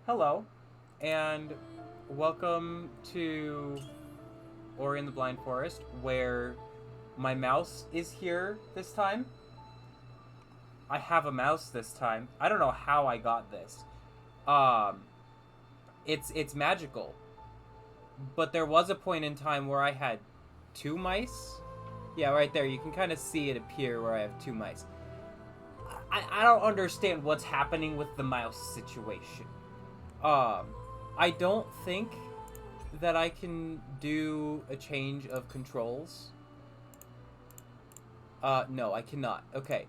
Hello, and welcome to Ori in the Blind Forest, where my mouse is here this time. I have a mouse this time. I don't know how I got this. Um, it's magical, but there was a point in time where I had two mice. Yeah, right there. You can kind of see it appear where I have two mice. I don't understand what's happening with the mouse situation. Um, I don't think that I can do a change of controls. No, I cannot. Okay.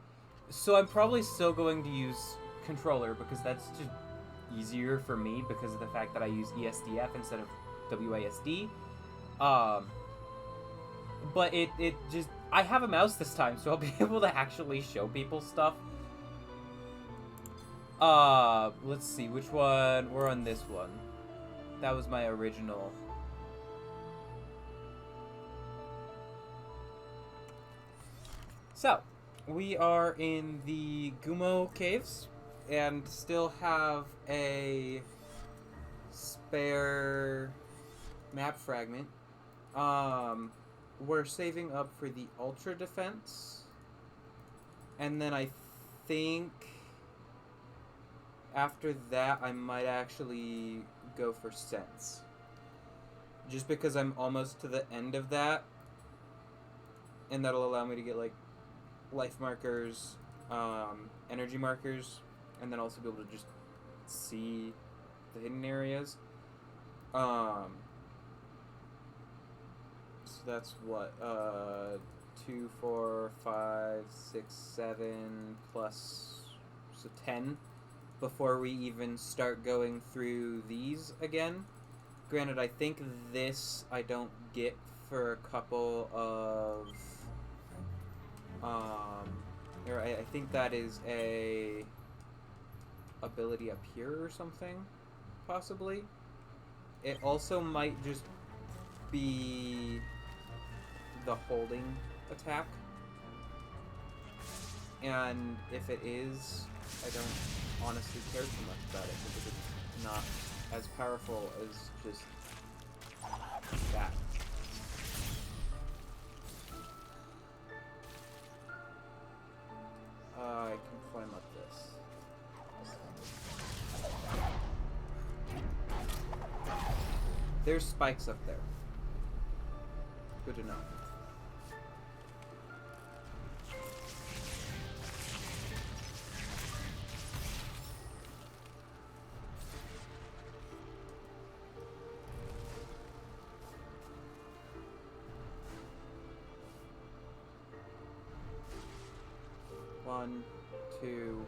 So I'm probably still going to use controller because that's just easier for me because of the fact that I use ESDF instead of WASD. Um, but it just I have a mouse this time, so I'll be able to actually show people stuff. Let's see which one. We're on this one. That was my original. So, we are in the Gumo caves and still have a spare map fragment. We're saving up for the Ultra Defense. And then I think after that I might actually go for Sense. Just because I'm almost to the end of that. And that'll allow me to get like life markers, energy markers, and then also be able to just see the hidden areas. So that's what 2, 4, 5, 6, 7 plus, so 10 before we even start going through these again. Granted, I think this I don't get for a couple of I think that is a ability up here or something, possibly. It also might just be the holding attack, and if it is, I don't honestly care too much about it because it's not as powerful as just that. I can climb up this. There's spikes up there. Good to know. One, two.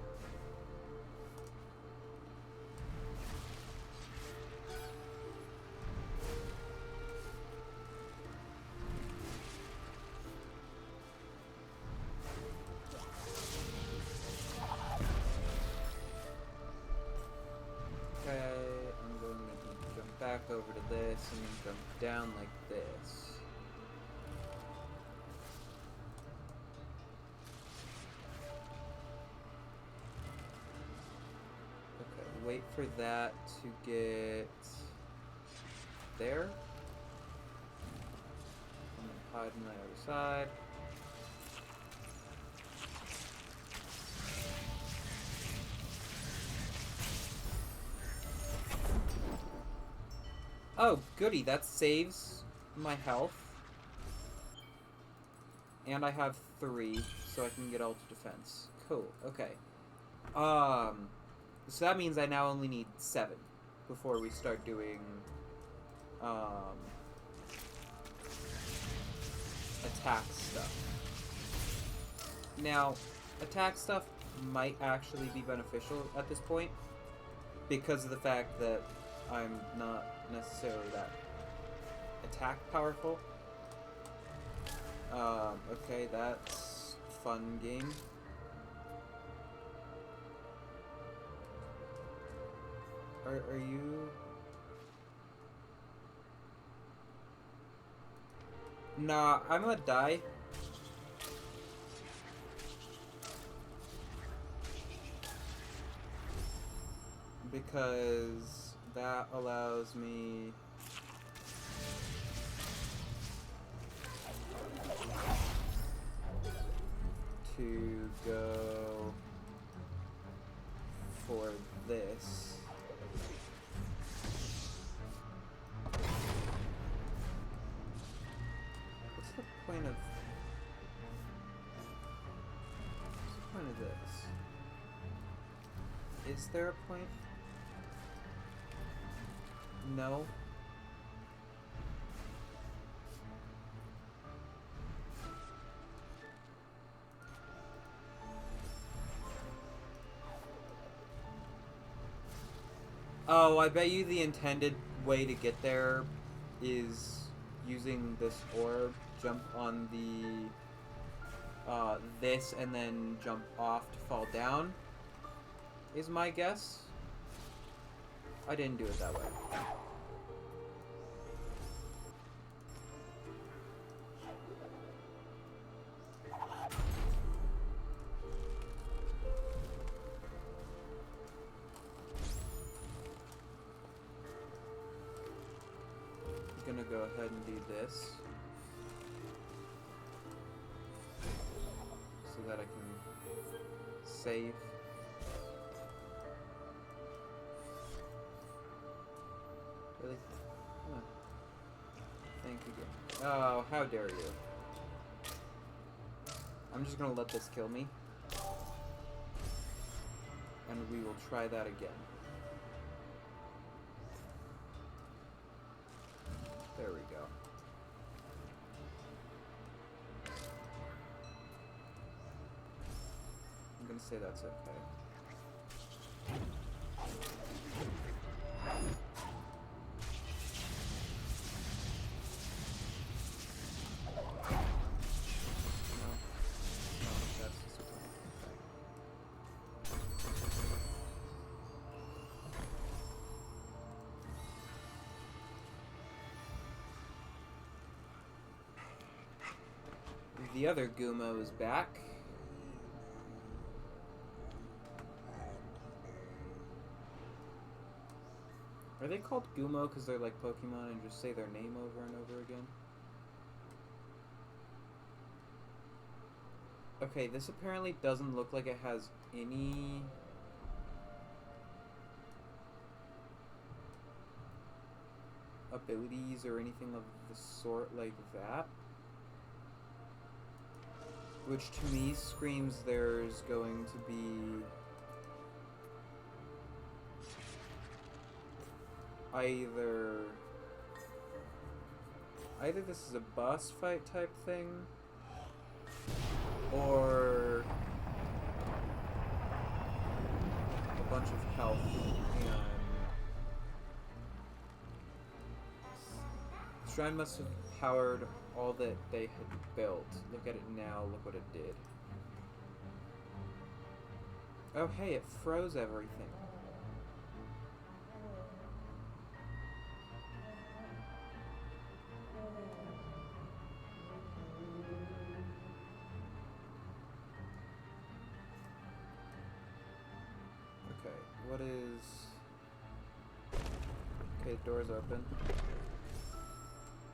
Okay, I'm going to jump back over to this and then jump down like this. Wait for that to get there. I'm gonna hide on the other side. Oh, goody, that saves my health. And I have 3, so I can get ultra defense. Cool, okay. So that means I now only need 7 before we start doing attack stuff. Now, attack stuff might actually be beneficial at this point because of the fact that I'm not necessarily that attack powerful. Okay, that's fun game. Are you... Nah, I'm gonna die. because that allows me to go for this. What's the point of this? Is there a point? No. Oh, I bet you the intended way to get there is using this orb, jump on the this and then jump off to fall down, is my guess. I didn't do it that way. I'm gonna go ahead and do this so that I can save. Really? Come on. Thank you. Oh, how dare you. I'm just gonna let this kill me. And we will try that again. There we go. I'm gonna say that's okay. The other Gumo is back. Are they called Gumo because they're like Pokemon and just say their name over and over again? Okay, this apparently doesn't look like it has any... abilities or anything of the sort like that. Which to me screams there's going to be either this is a boss fight type thing, or a bunch of health and Shrine must have powered all that they had built. Look at it now, look what it did. Oh hey, it froze everything. Okay, what is... Okay, the door's open.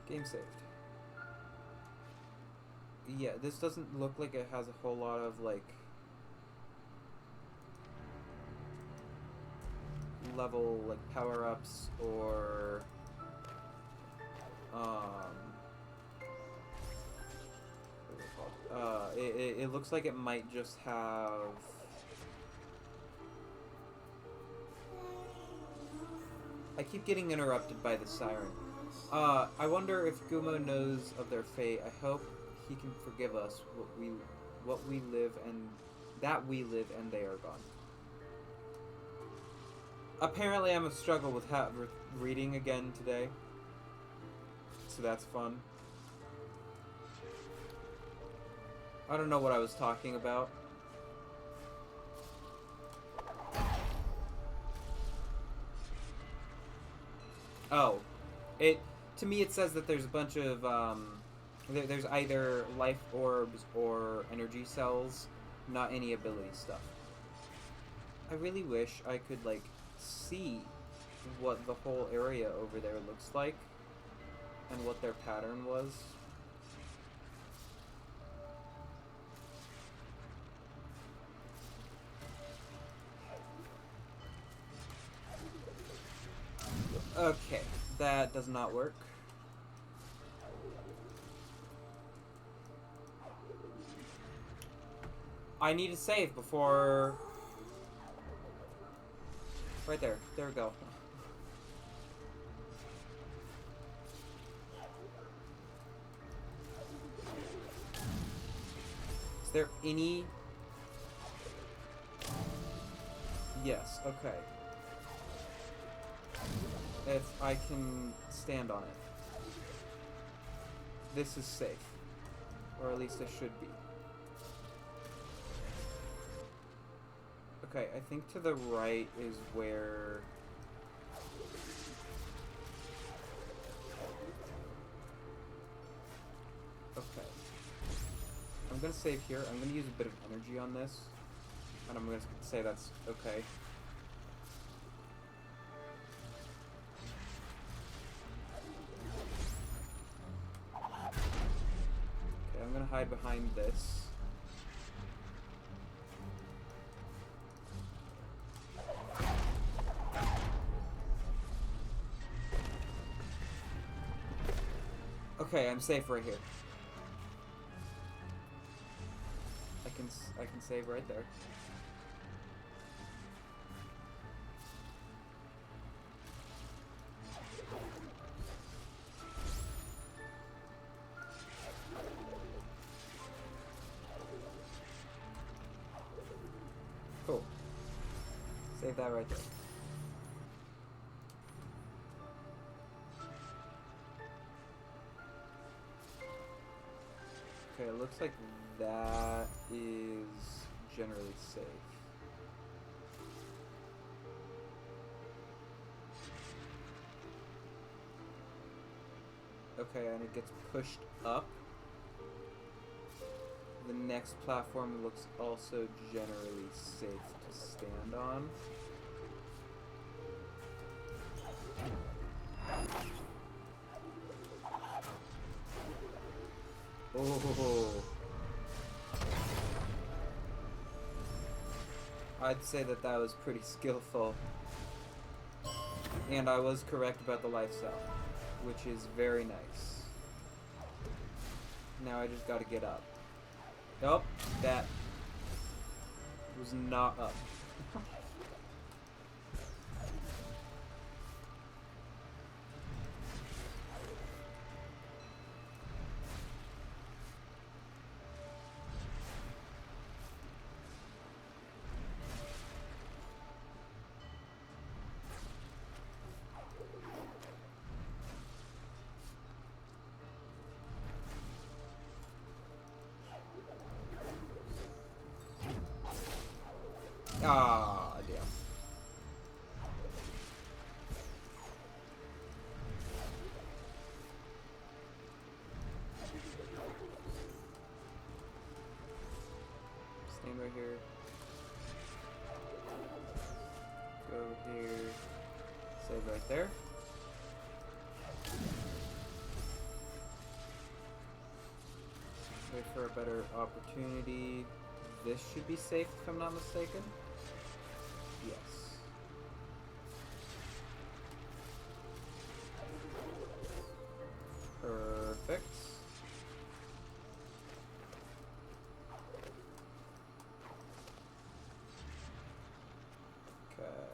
Game saved. Yeah, this doesn't look like it has a whole lot of, like, level, like, power-ups or, what is it called? It looks like it might just have... I keep getting interrupted by the siren. I wonder if Gumo knows of their fate. I hope he can forgive us what we live and they are gone. Apparently I'm a struggle with reading again today. So that's fun. I don't know what I was talking about. Oh. To me it says that there's a bunch of, there's either life orbs or energy cells, not any ability stuff. I really wish I could, like, see what the whole area over there looks like and what their pattern was. Okay, that does not work. I need to save before... Right there. There we go. Is there any... Yes, okay. If I can stand on it. This is safe. Or at least it should be. Okay, I think to the right is where... Okay. I'm gonna save here. I'm gonna use a bit of energy on this. And I'm gonna say that's okay. Okay, I'm gonna hide behind this. Okay, I'm safe right here. I can save right there. Cool. Save that right there. Okay, it looks like that is generally safe. Okay, and it gets pushed up. The next platform looks also generally safe to stand on. Oh. I'd say that that was pretty skillful. And I was correct about the lifestyle, which is very nice. Now I just gotta get up. Nope, that was not up. Ah, damn. Stand right here. Go here. Save right there. Wait for a better opportunity. This should be safe if I'm not mistaken. Yes. Perfect. Okay.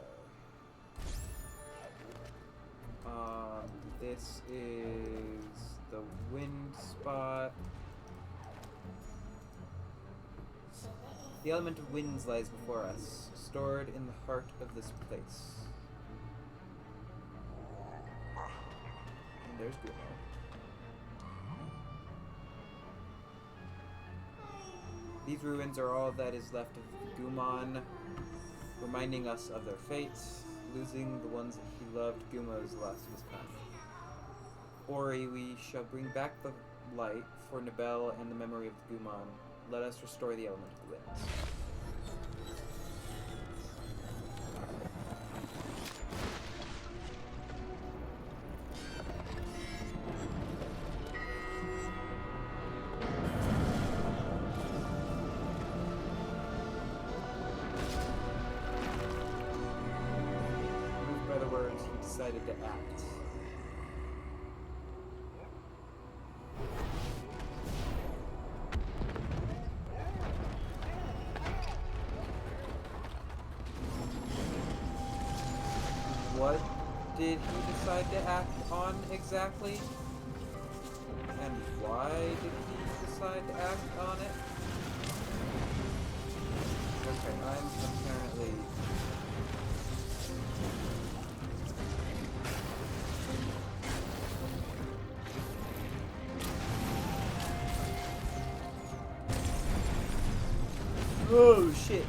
This is the wind spot. The element of winds lies before us, stored in the heart of this place. And there's Kuro. These ruins are all that is left of Gumon, reminding us of their fate. Losing the ones that he loved, Guma is the last of his kind. Ori, we shall bring back the light for Nibel and the memory of Gumon. Let us restore the element of the winds. decided to act. What did he decide to act on exactly? And why did he decide to act on it? Okay, I'm apparently... Oh, shit.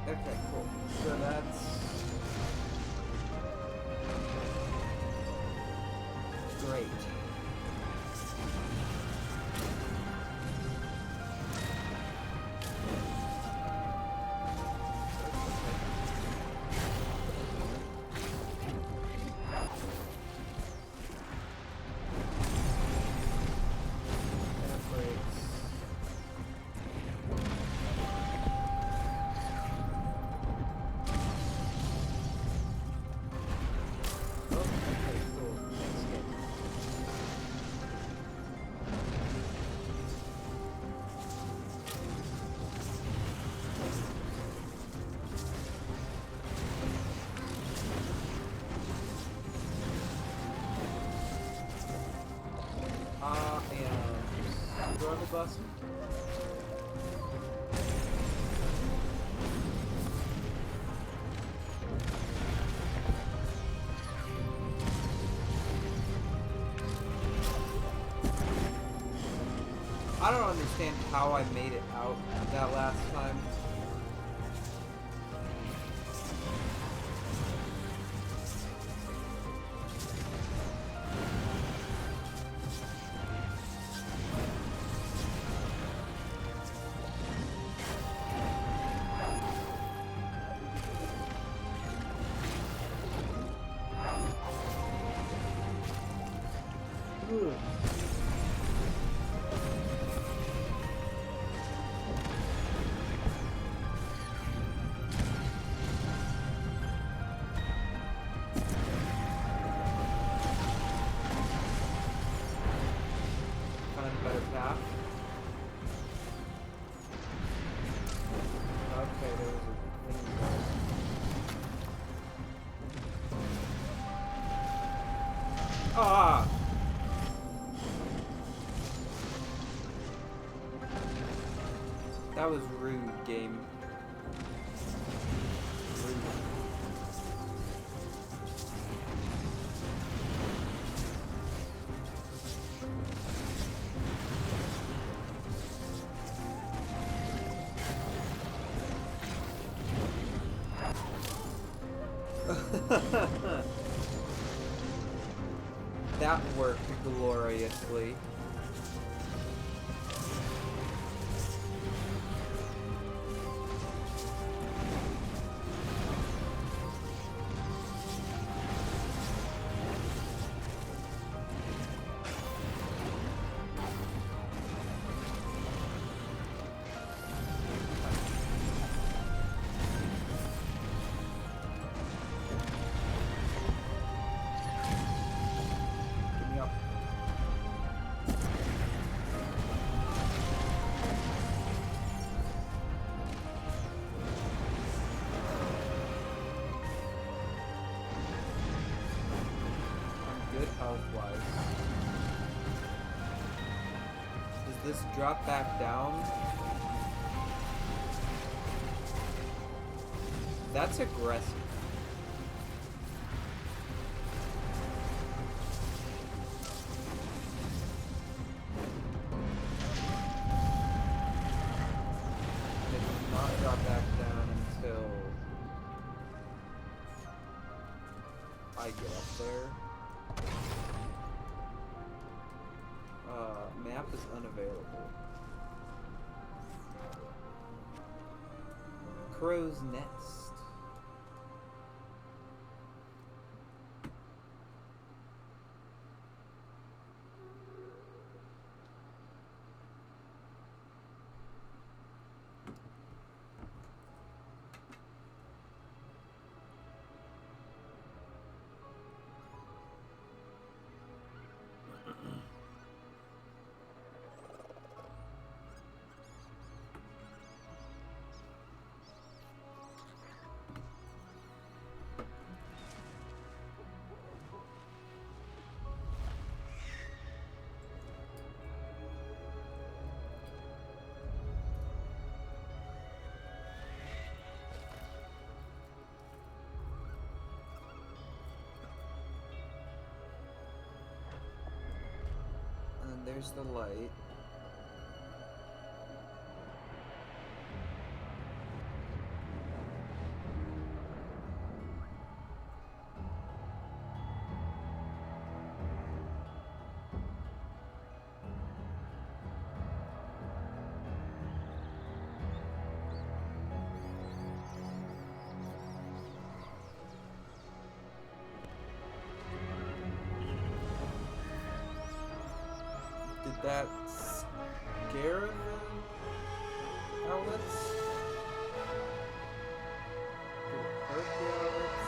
Okay, cool. So that's great. And struggle bus. I don't understand how I made it out that last time. Ugh. Find a better path. Okay, there was a thing there. Ah! That was rude, game. Rude. That worked gloriously. Good health-wise. Does this drop back down? That's aggressive. I get up there. Map is unavailable. Crow's Nest. There's the light. Did that scare the outlets? Did it hurt the outlets?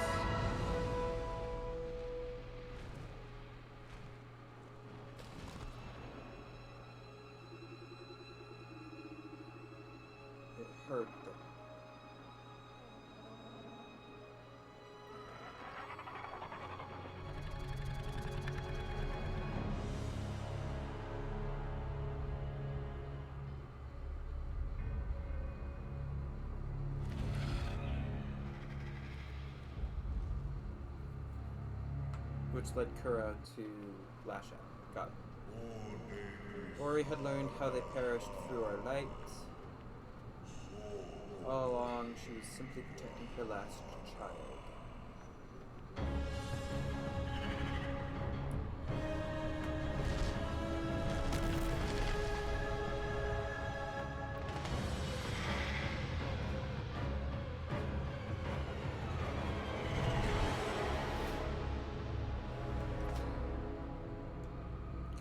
It hurt them. Which led Kuro to lash out. Got it. Ori had learned how they perished through our light. All along, she was simply protecting her last child.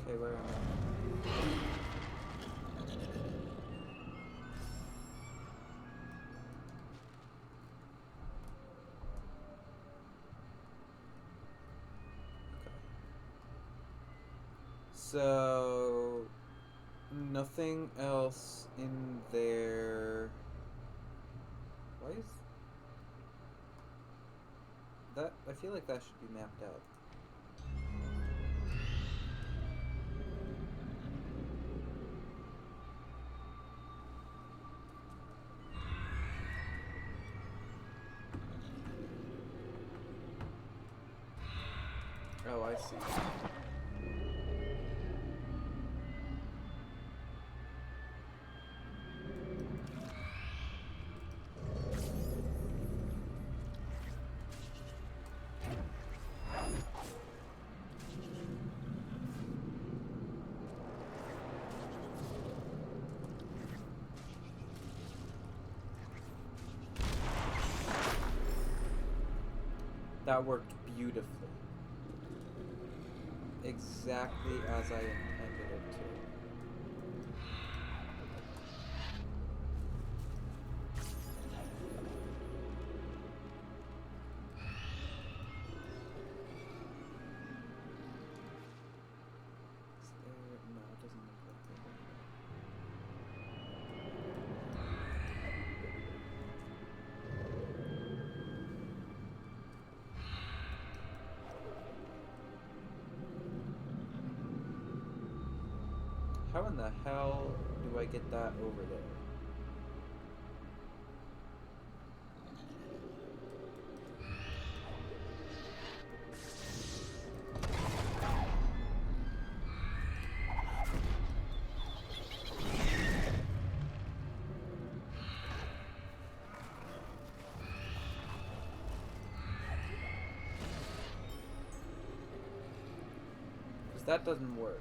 Okay, where am I? So, nothing else in there. Why is that? I feel like that should be mapped out. Oh, I see. That worked beautifully. Exactly as I intended it to. Is there? No, it doesn't look like that. How in the hell do I get that over there? that doesn't work.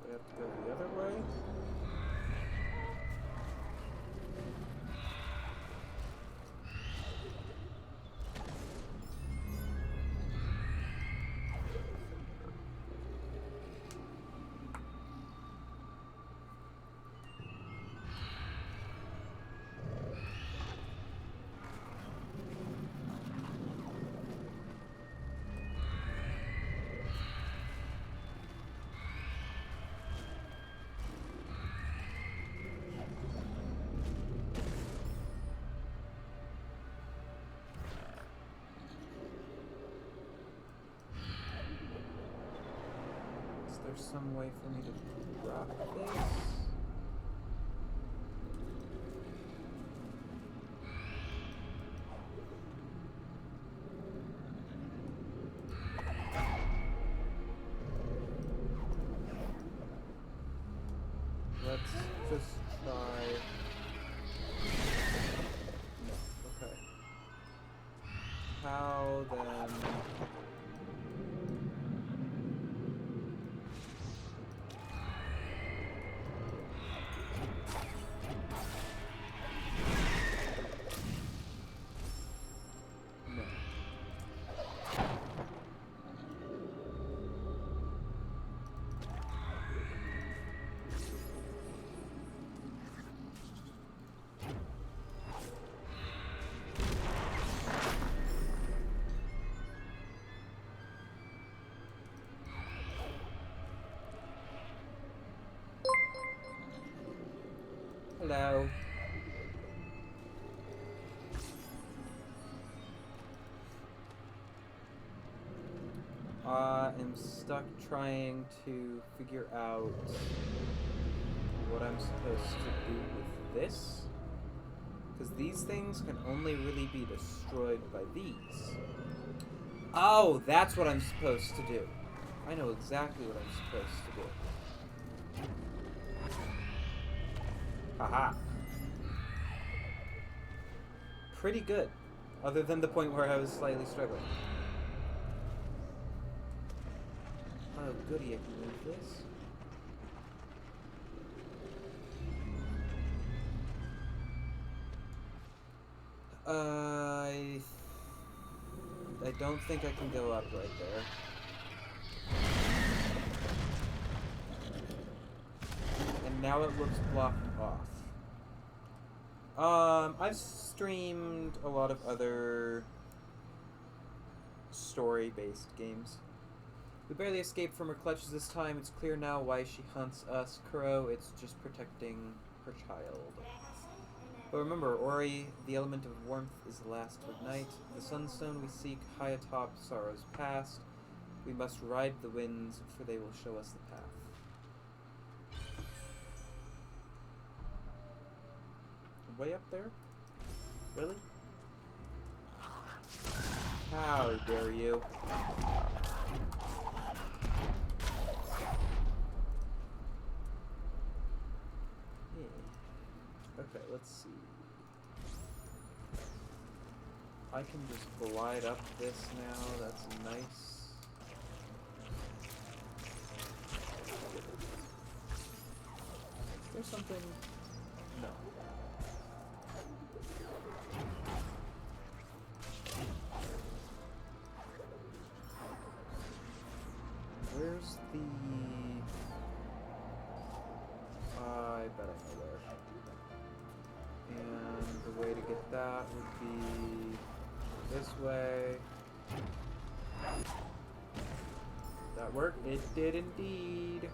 Do I have to go the other way? Is there some way for me to drop this? Let's just try. No. Okay. How then? No. Hello. I'm stuck trying to figure out what I'm supposed to do with this. Because these things can only really be destroyed by these. Oh, that's what I'm supposed to do. I know exactly what I'm supposed to do. Haha. Pretty good. Other than the point where I was slightly struggling. Oh, goody, I can move this. I don't think I can go up right there. And now it looks blocked off. I've streamed a lot of other story-based games. We barely escaped from her clutches this time. It's clear now why she hunts us. Kuro, it's just protecting her child. But remember, Ori, the element of warmth is the last to ignite. The sunstone we seek high atop sorrow's past. We must ride the winds, for they will show us the path. Way up there? Really? How dare you? Okay, let's see. I can just glide up this now, that's nice. Is there something? No. Where's the... I bet I know where. And the way to get that would be this way. That worked? It did indeed.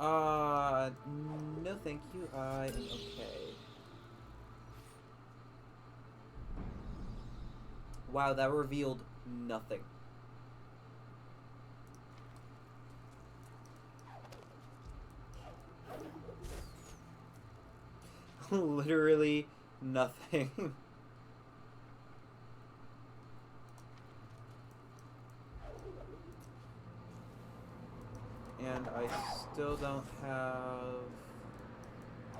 No thank you. I am okay. Wow, that revealed nothing. literally nothing. And I still don't have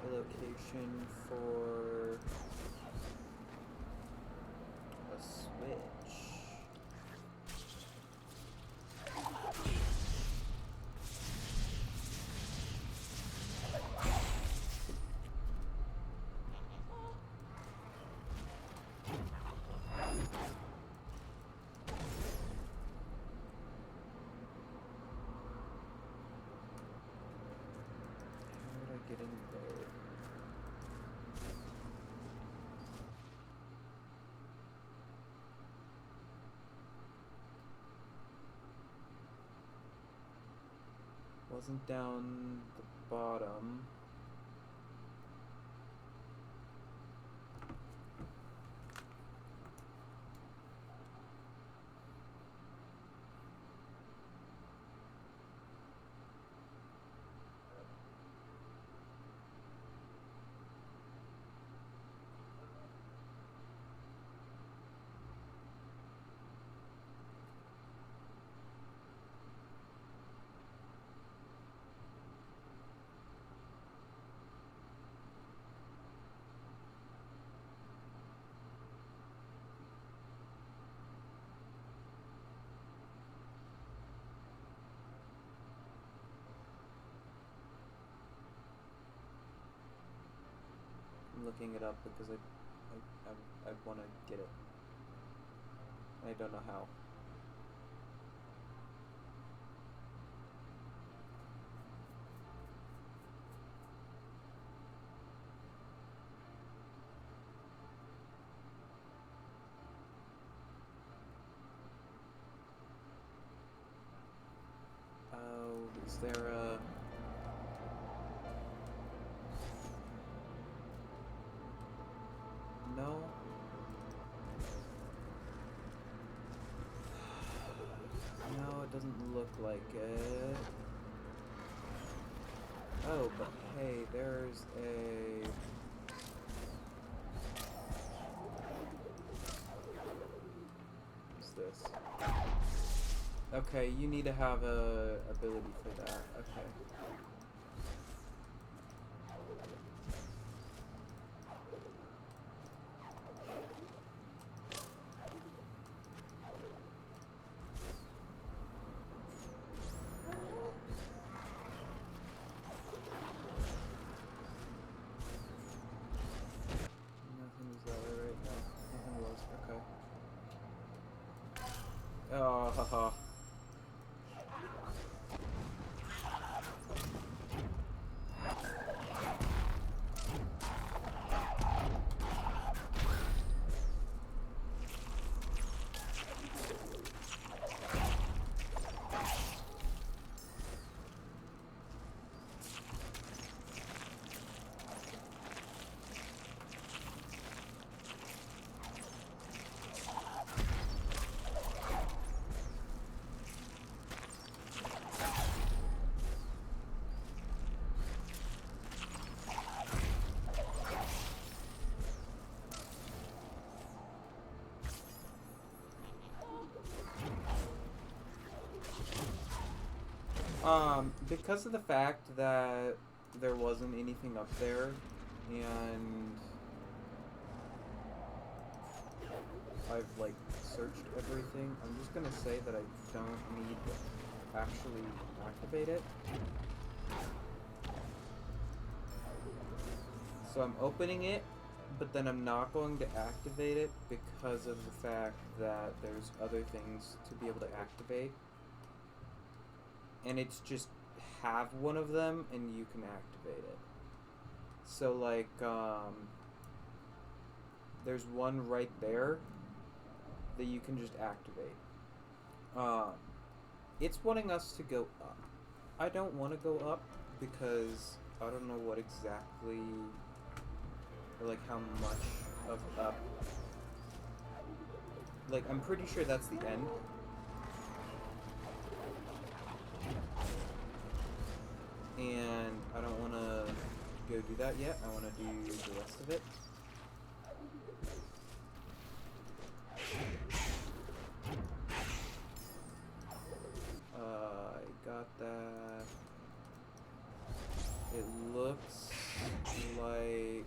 a location for a switch. Get in there. Wasn't down the bottom. I'm looking it up because I want to get it. I don't know how. Oh, is there a... No? No, it doesn't look like it. Oh, but hey, there's a... What's this? Okay, you need to have a ability for that. Okay. Nothing was that way right now. Nothing was. Okay. Oh, haha. Because of the fact that there wasn't anything up there, and I've, like, searched everything, I'm just gonna say that I don't need to actually activate it. So I'm opening it, but then I'm not going to activate it because of the fact that there's other things to be able to activate. And it's just have one of them and you can activate it. So like, there's one right there that you can just activate. It's wanting us to go up. I don't want to go up because I don't know what exactly, or like how much of up. Like, I'm pretty sure that's the end. And I don't want to go go do that yet. I want to do the rest of it. I got that. It looks like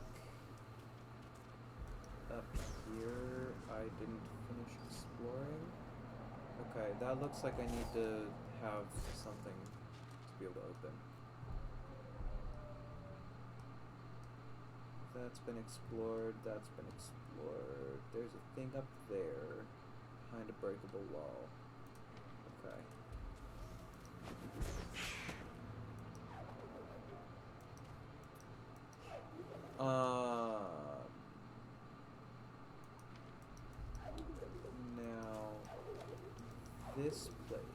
up here I didn't finish exploring. Okay, that looks like I need to have something to be able to open. That's been explored, that's been explored. There's a thing up there behind a breakable wall. Okay. Now, this place.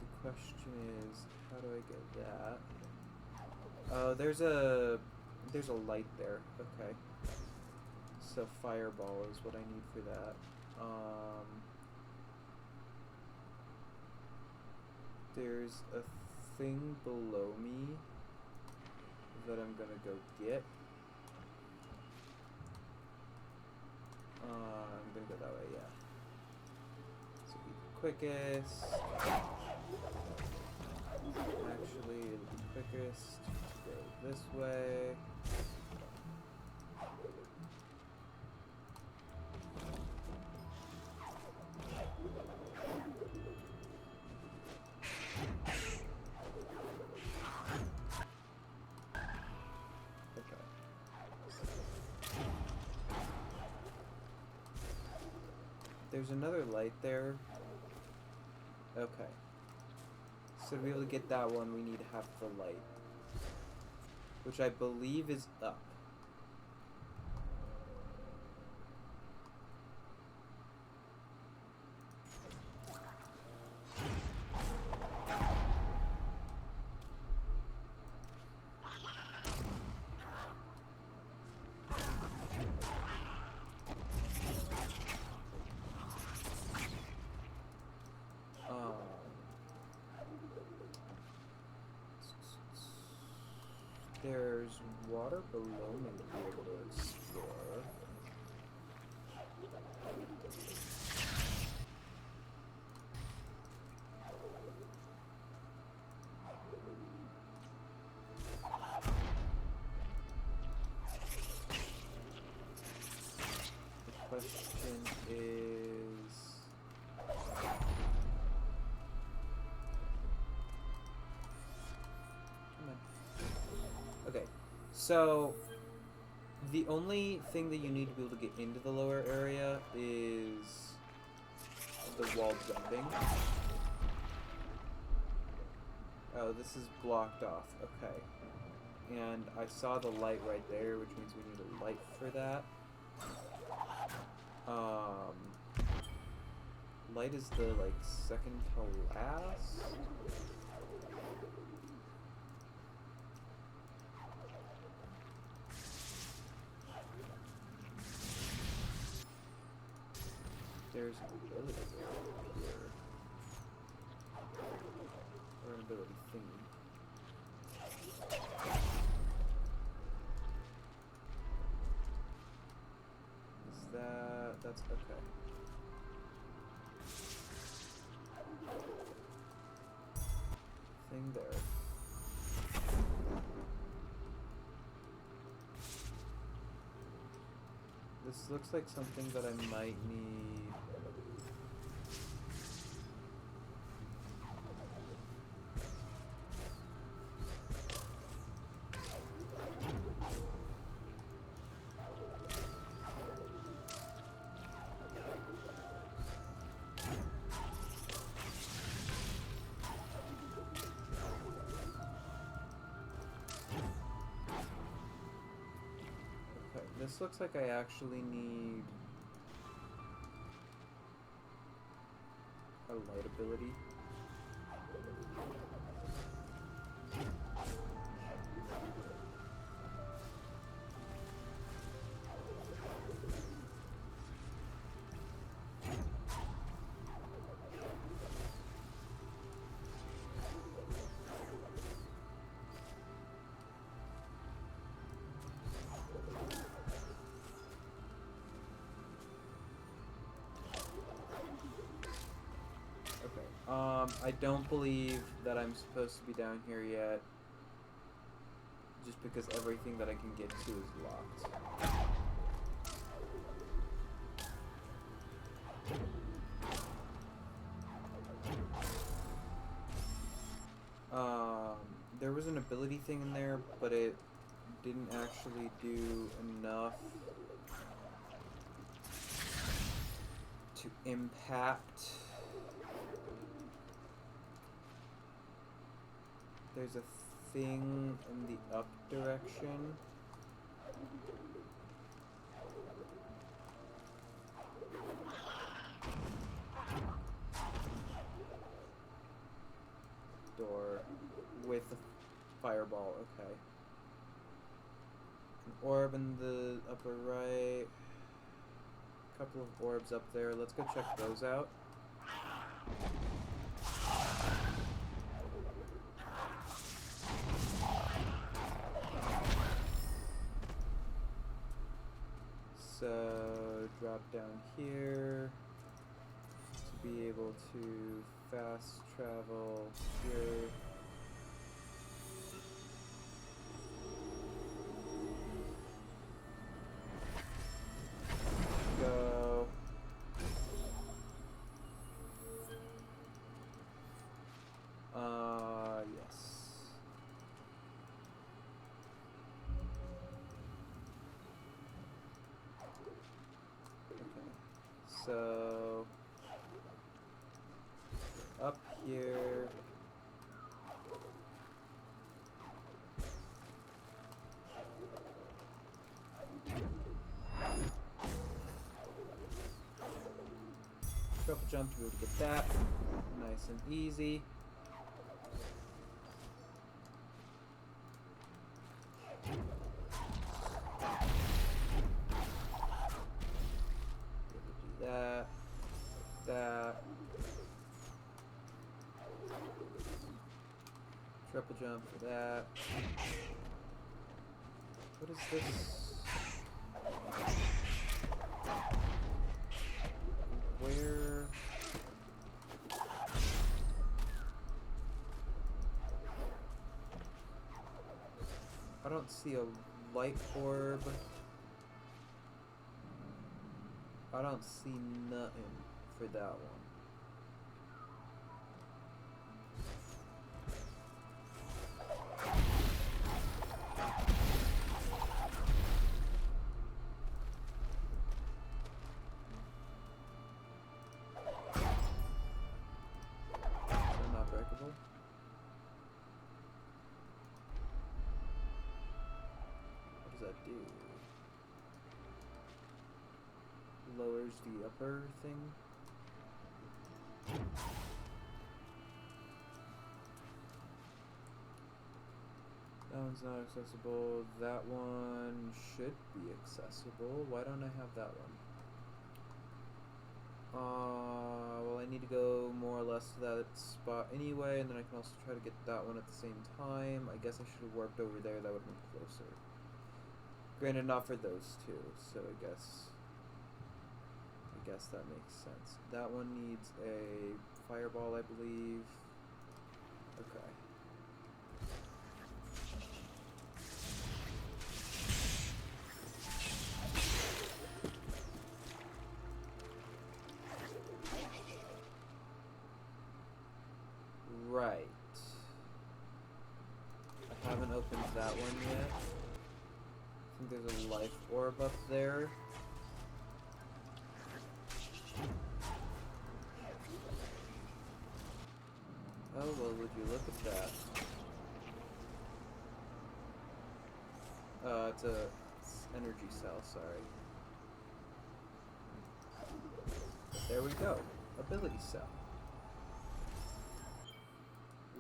The question is, how do I get that? Oh, there's a light there. Okay. So fireball is what I need for that. There's a thing below me that I'm gonna go get. I'm gonna go that way, yeah. This will be the quickest. Actually, it'll be quickest to go this way. There's another light there. Okay. So to be able to get that one, we need to have the light. Which I believe is up. There's water below me to be able to explore. The question is... Okay, so the only thing that you need to be able to get into the lower area is the wall jumping. Oh, this is blocked off. Okay. And I saw the light right there, which means we need a light for that. Light is the, like, second to last? There's an ability here. Or an ability thingy. Is that... that's okay. Thing there. This looks like something that I might need. This looks like I actually need a light ability. I don't believe that I'm supposed to be down here yet. Just because everything that I can get to is locked. There was an ability thing in there, but it didn't actually do enough to impact. There's a thing in the up direction. Door with a fireball, okay. An orb in the upper right. Couple of orbs up there. Let's go check those out. So, drop down here to be able to fast travel here. Go. Yes. Okay. So, up here. Triple jump to be able to get that. Nice and easy. Do that. That. Triple jump for that. What is this? Where? I don't see a light orb. I don't see nothing for that one. Lowers the upper thing. That one's not accessible. That one should be accessible. Why don't I have that one? Well, I need to go more or less to that spot anyway, and then I can also try to get that one at the same time. I guess I should have warped over there. That would have been closer. Granted, not for those two, so I guess that makes sense. That one needs a fireball, I believe. Okay. Right. I haven't opened that one yet. I think there's a life orb up there. Oh, well, would you look at that? It's a energy cell, sorry. There we go. Ability cell.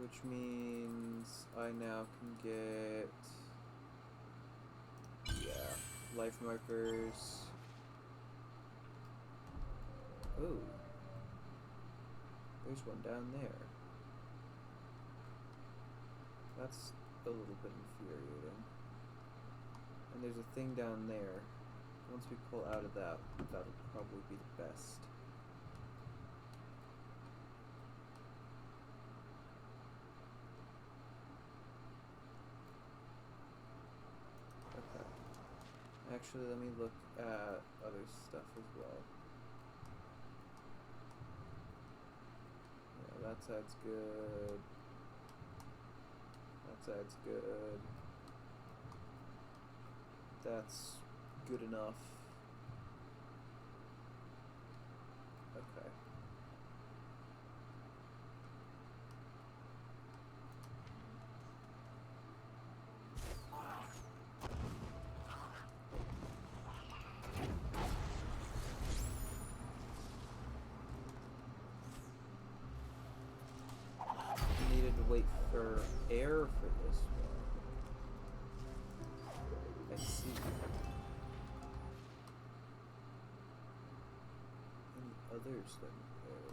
Which means I now can get... yeah, life markers. Ooh. There's one down there. That's a little bit infuriating. And there's a thing down there. Once we pull out of that, that'll probably be the best. Actually, let me look at other stuff as well. Yeah, that side's good. That side's good. That's good enough. Okay. Needed to wait for air for this one. I see. Any others than air?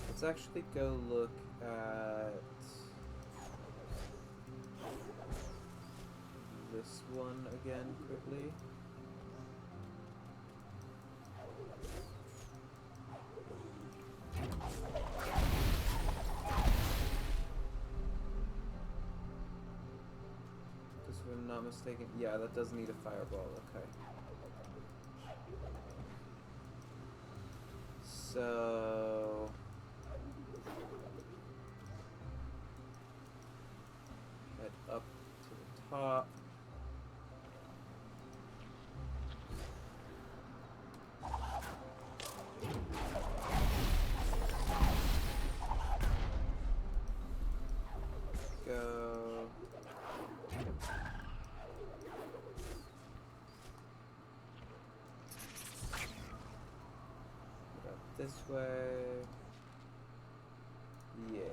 Let's actually go look at this one again quickly. If I'm not mistaken, yeah, that does need a fireball, okay. So... head up to the top. Go... this way. Yeah.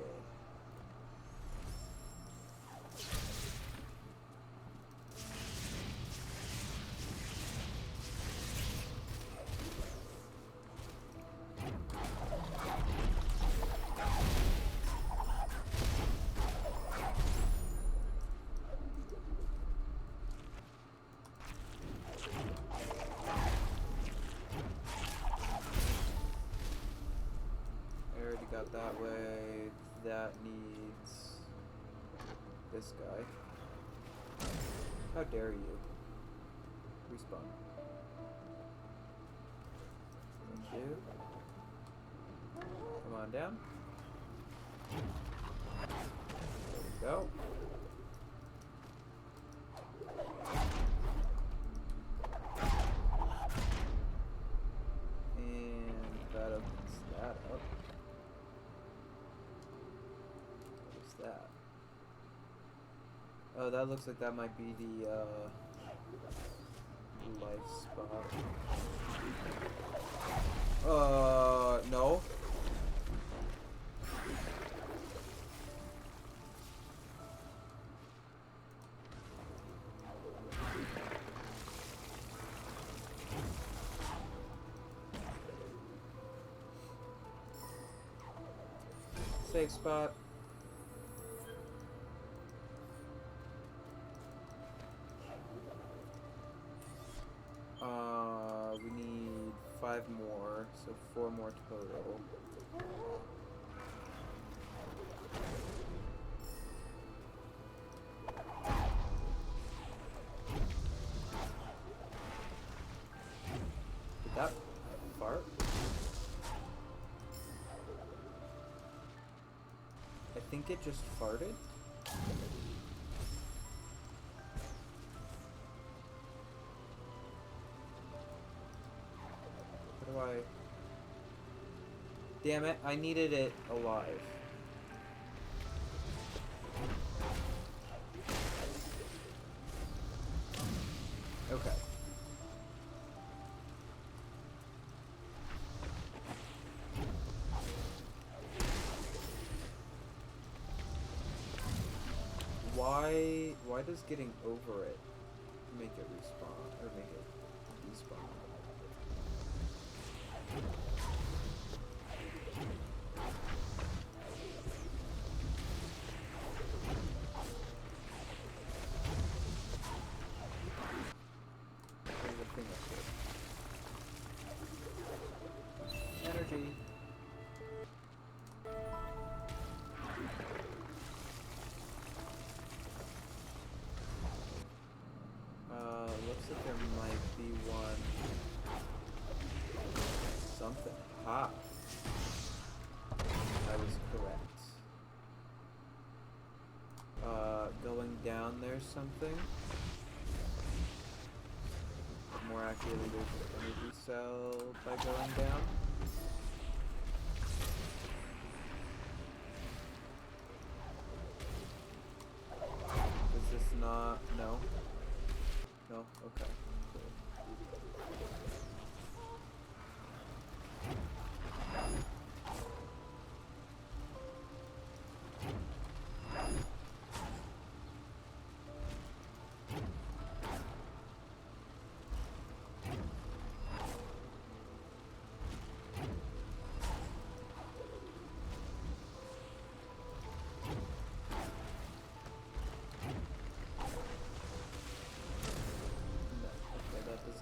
Got that way. That needs this guy. How dare you? Respawn. Thank you. Come on down. There we go. And that opens that up. That. Oh, that looks like that might be the life spot. No. Safe spot. We need 5 more, so 4 more total. Did that fart? I think it just farted. Why? Damn it, I needed it alive. Okay. Why does getting over it make it respawn, or make it despawn? There's a thing up here. Energy. Looks like there might Aha. I was correct. Going down there's something. More accurately, there's an energy cell by going down. Is this not... No? No? Okay. Cool.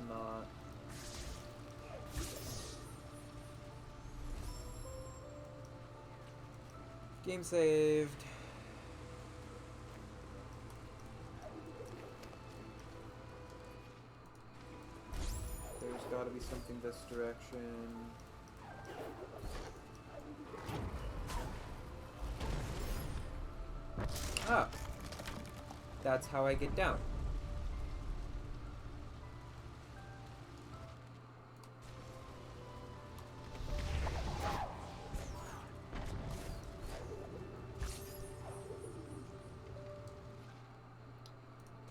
Not. Game saved. There's gotta be something this direction. Ah! That's how I get down.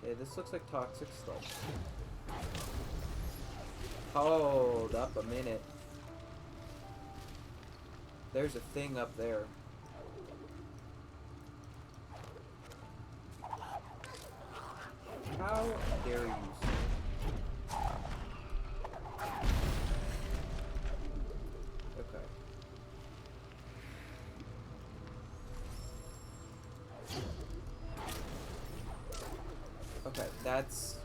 Okay, this looks like toxic stuff. Hold up a minute. There's a thing up there. How dare you? Okay. Okay, that's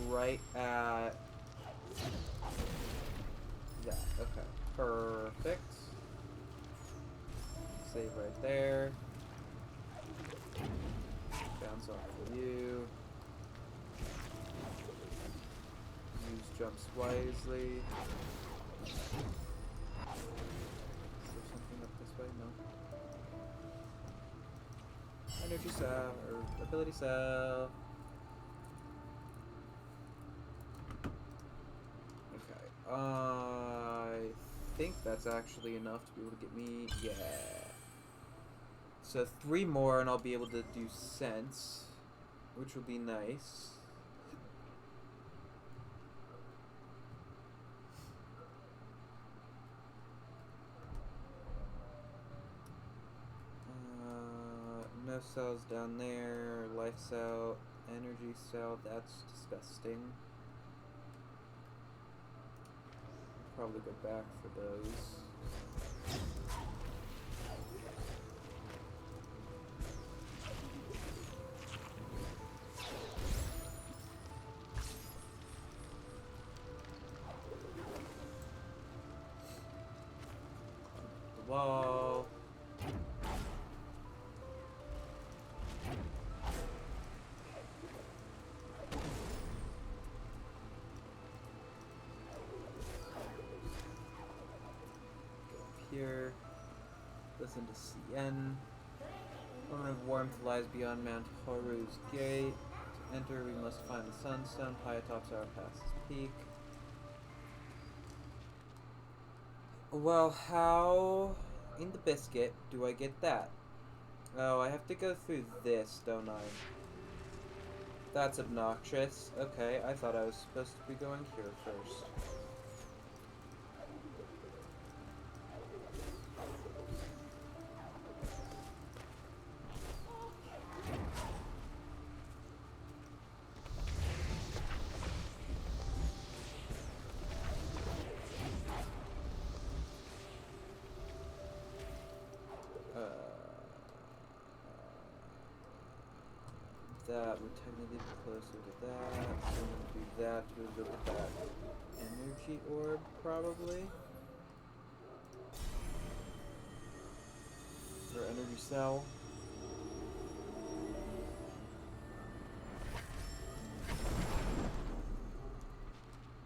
right at that. Okay, perfect. Save right there. Bounce off of you. Use jumps wisely. Is there something up this way? No. Energy cell, or ability cell. Okay, I think that's actually enough to be able to get me, yeah. So 3 more and I'll be able to do sense, which will be nice. No cells down there, life cell, energy cell, that's disgusting. Probably go back for those. The wall. Here, listen to CN. Moment of warmth lies beyond Mount Horu's gate. To enter, we must find the sunstone high atop our past's peak. Well, how in the biscuit do I get that? Oh, I have to go through this, don't I? That's obnoxious. Okay, I thought I was supposed to be going here first. That would technically be closer to that. So I'm going to do that to go get that energy orb, probably. Or energy cell.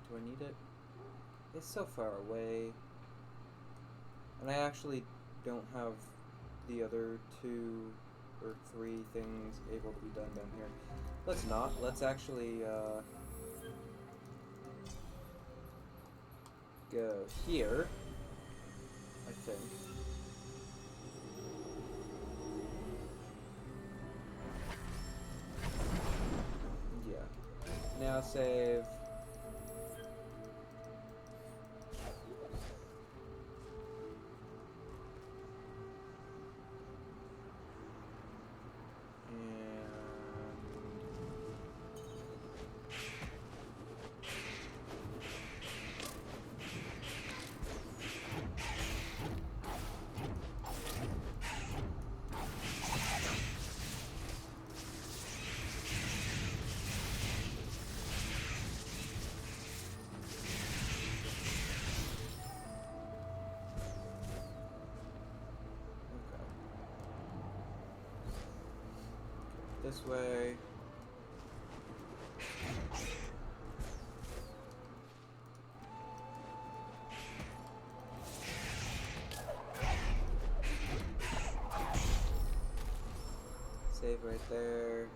Do I need it? It's so far away. And I actually don't have the other 2 or 3 things able to be done down here. Let's not. Let's actually go here, I think. Yeah. Now save. This way. Save right there.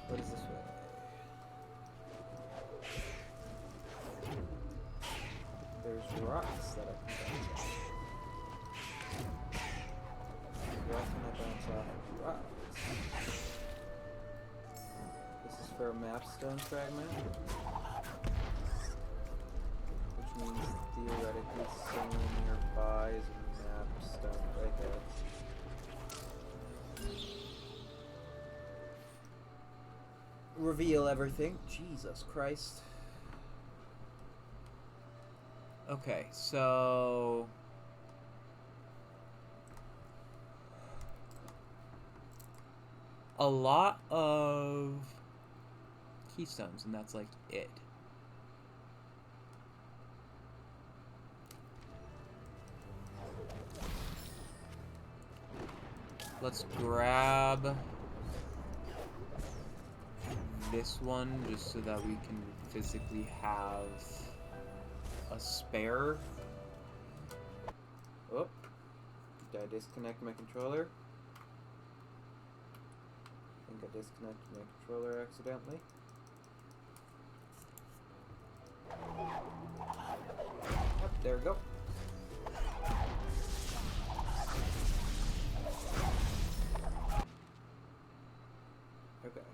What is this way? There's rocks that I can bounce off. Why can I bounce off rocks? This is for a mapstone fragment, which means theoretically somewhere nearby is a mapstone right there. Reveal everything. Jesus Christ. Okay, so a lot of keystones, and that's like it. Let's grab this one just so that we can physically have a spare. Oh, did I disconnect my controller? I think I disconnected my controller accidentally. Yep, there we go. Okay.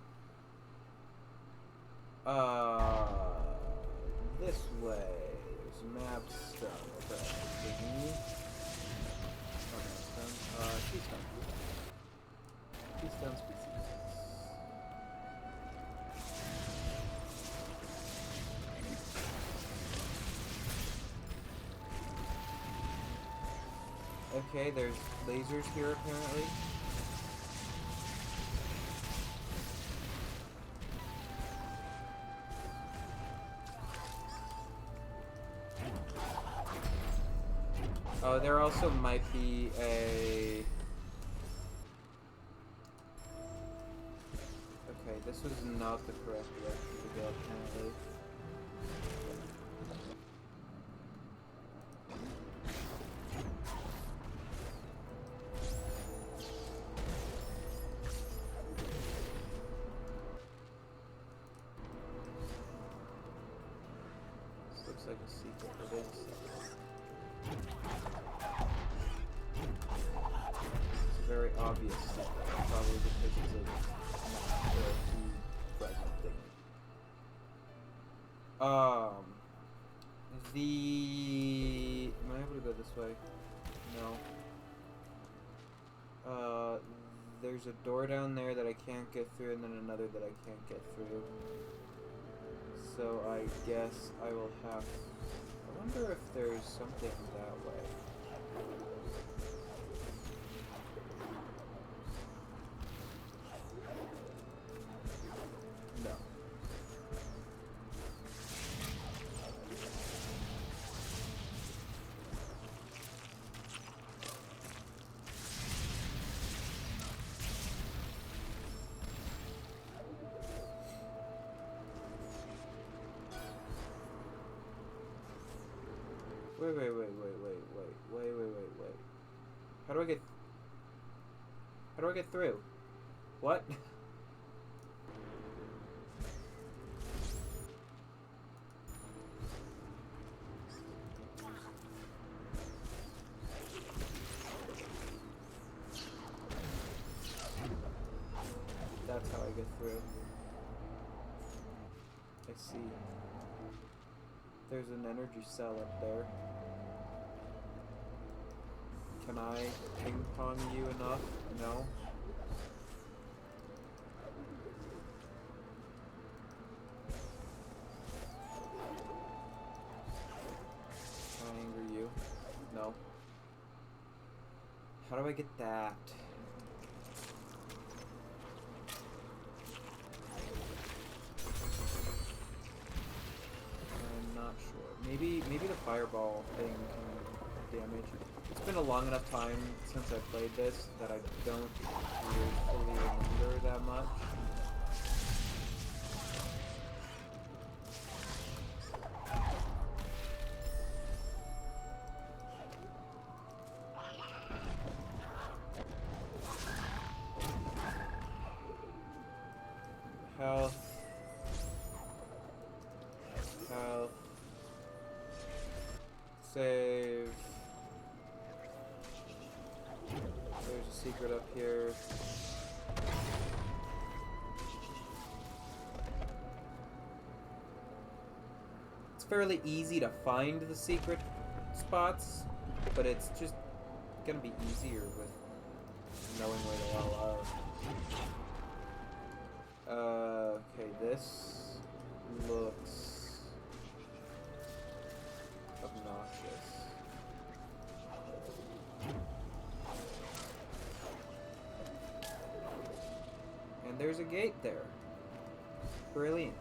This way. There's a map stone. Okay. Keystone. Keystone species. Okay, there's lasers here apparently. Oh, there also might be a... Okay, this was not the correct direction to go, apparently. This looks like a secret, it is. It's very obvious, probably because it's a present thing. Am I able to go this way? No. There's There's a door down there that I can't get through, and then another that I can't get through. So I guess I will have... I wonder if there's something that way. No. Wait. How do I get through? What? That's how I get through. I see. There's an energy cell up there. Can I ping pong you enough? No? Can I anger you? No. How do I get that? I'm not sure. Maybe the fireball thing can damage. It's been a long enough time since I played this that I don't really fully remember that much. Health. Save. There's a secret up here. It's fairly easy to find the secret spots, but it's just gonna be easier with knowing where they all are. Okay, this looks obnoxious. And there's a gate there. Brilliant.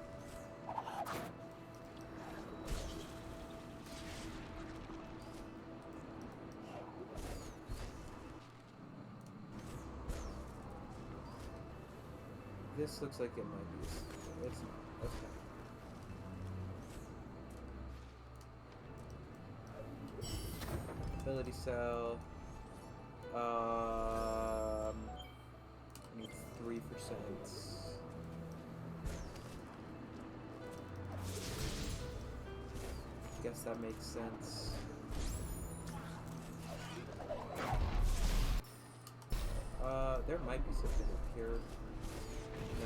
This looks like it might be. It's not. Okay. Ability cell. Needs 3%. Guess that makes sense. There might be something up here.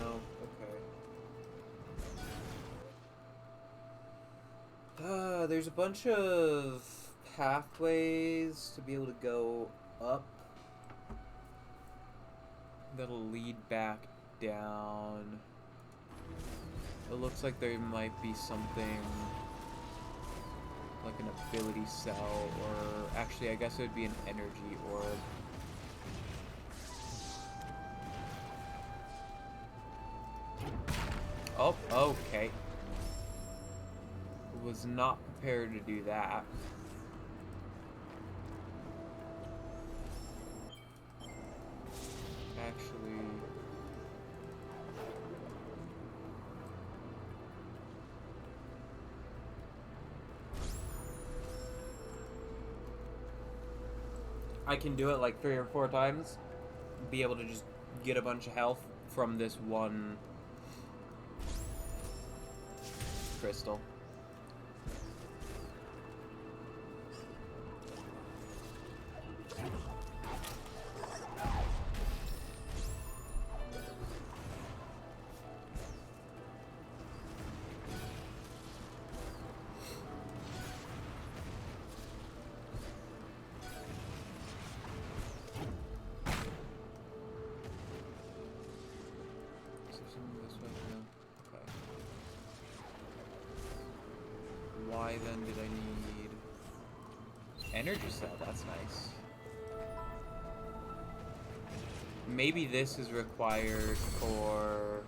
No, okay. There's a bunch of pathways to be able to go up that'll lead back down. It looks like there might be something like an ability cell, or actually I guess it would be an energy orb. Oh, okay. Was not prepared to do that. Actually... I can do it like 3 or 4 times. Be able to just get a bunch of health from this one crystal. something this way? No. Okay. Why then did I need energy cell? That's nice. Maybe this is required for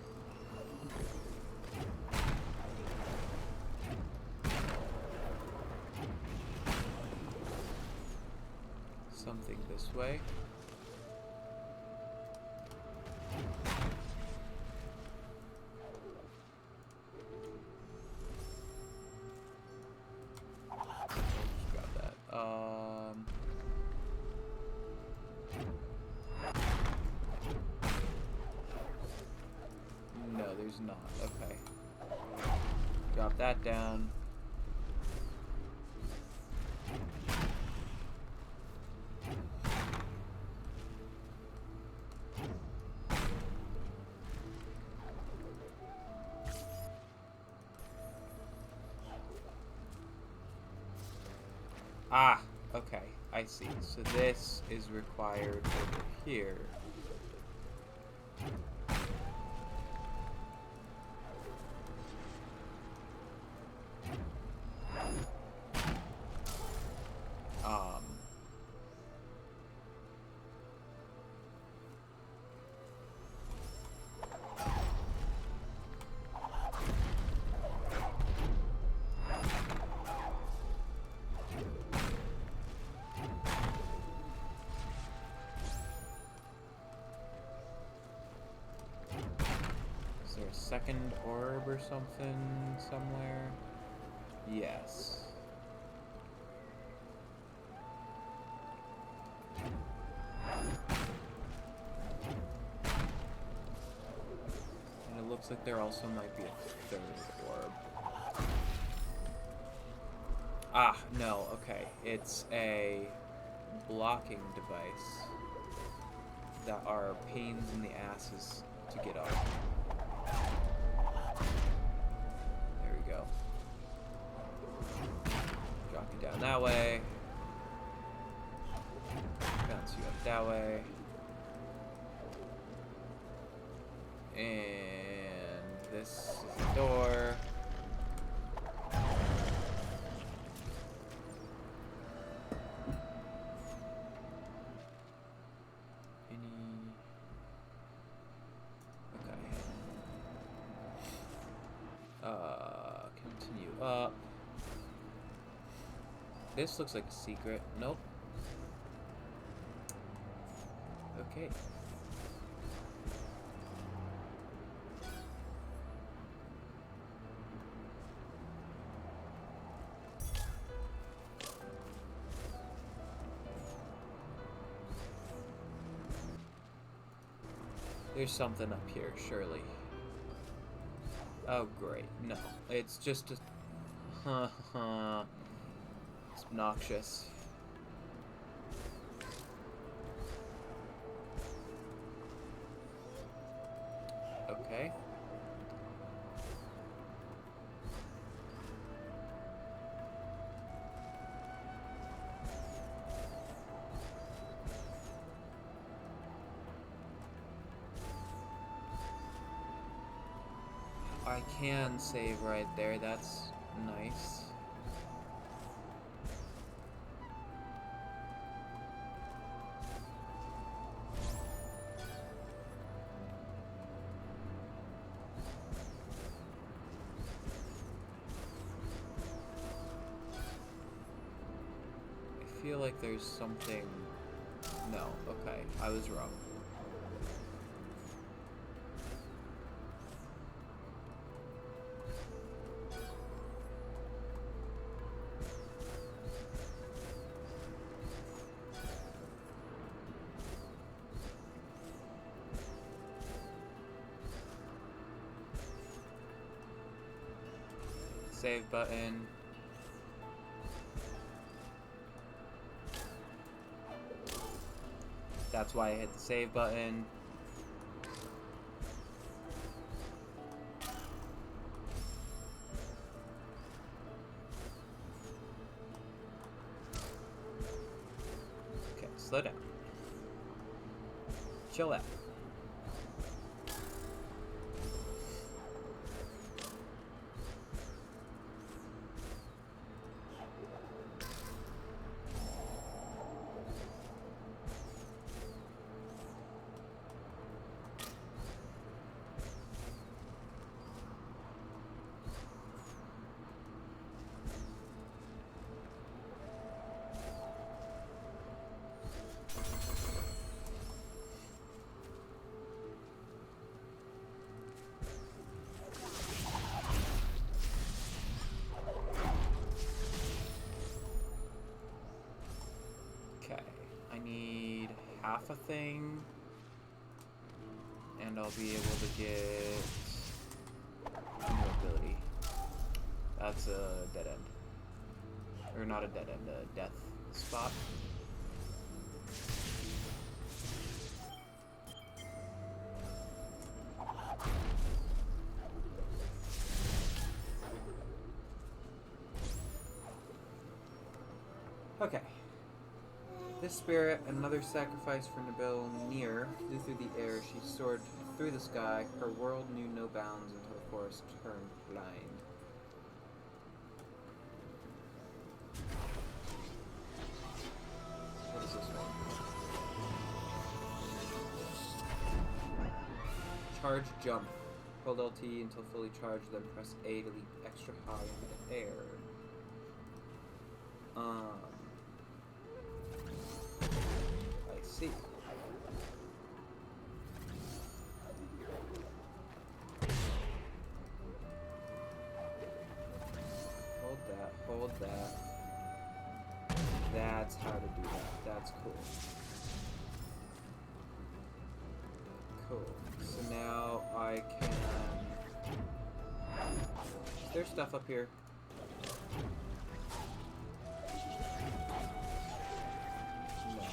something this way. Just grab that. No, there's not. Okay. Drop that down. Ah, okay, I see. So this is required over here. Is there a second orb or something somewhere? Yes. And it looks like there also might be a third orb. Ah, no, okay. It's a blocking device that are pains in the asses to get up. There we go. Drop you down that way. Bounce you up that way. And this is the door. Continue up. This looks like a secret. Nope. Okay. There's something up here, surely. Oh, great. No. It's just a... It's obnoxious. Okay. I can save right there, that's nice. I feel like there's something... No, okay, I was wrong. Save button. That's why I hit the save button. Okay, slow down. Chill out. half a thing, and I'll be able to get a new ability. That's a dead end. Or not a dead end, a death spot. Okay. This spirit, another sacrifice for Nabil Near, flew through the air. She soared through the sky. Her world knew no bounds until the forest turned blind. What is this one? Charge jump. Hold LT until fully charged, then press A to leap extra high into the air. I see. Hold that. That's how to do that. That's cool. Cool. So now I can... Is there stuff up here? No.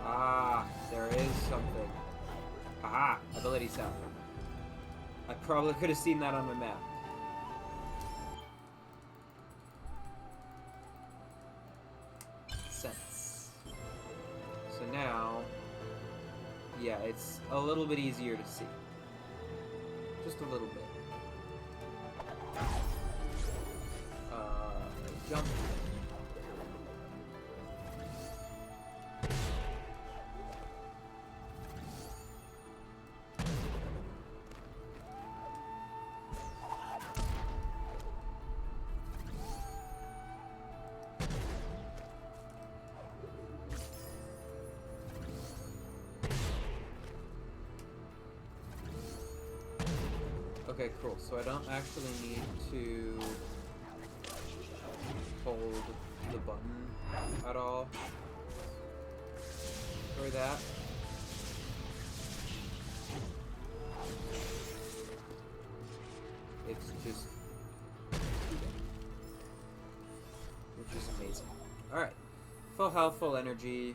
Ah, there is something. Aha! Ability sound. I probably could have seen that on the map. Sense. So now, yeah, it's a little bit easier to see. Just a little bit. Jump. Okay, cool. So I don't actually need to hold the button at all for that. It's just which is amazing. Alright. Full health, full energy.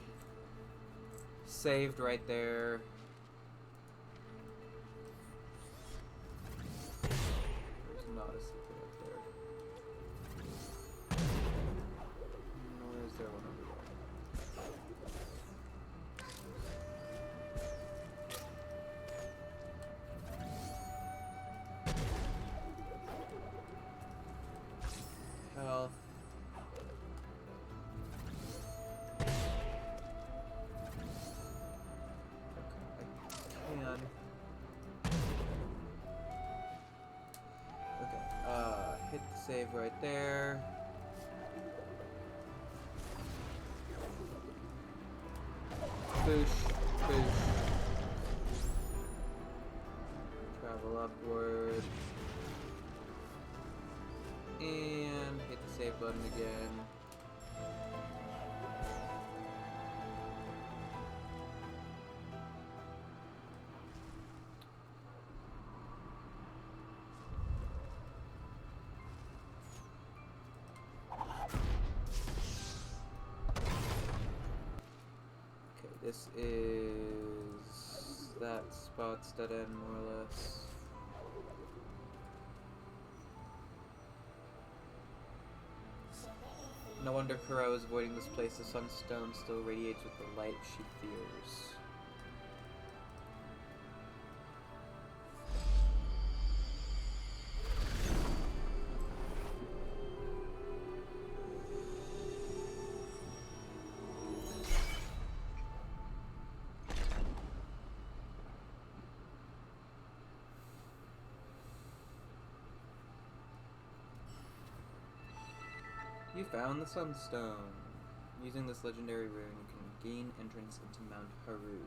Saved right there. There's not a secret up there. Nor is there one over there. Health. Hit the save right there. Boosh, boosh. Travel upward. And hit the save button again. This is that spot's dead end, more or less. No wonder Kuro is avoiding this place. The sunstone still radiates with the light she fears. You found the Sunstone. Using this legendary rune, you can gain entrance into Mount Haru.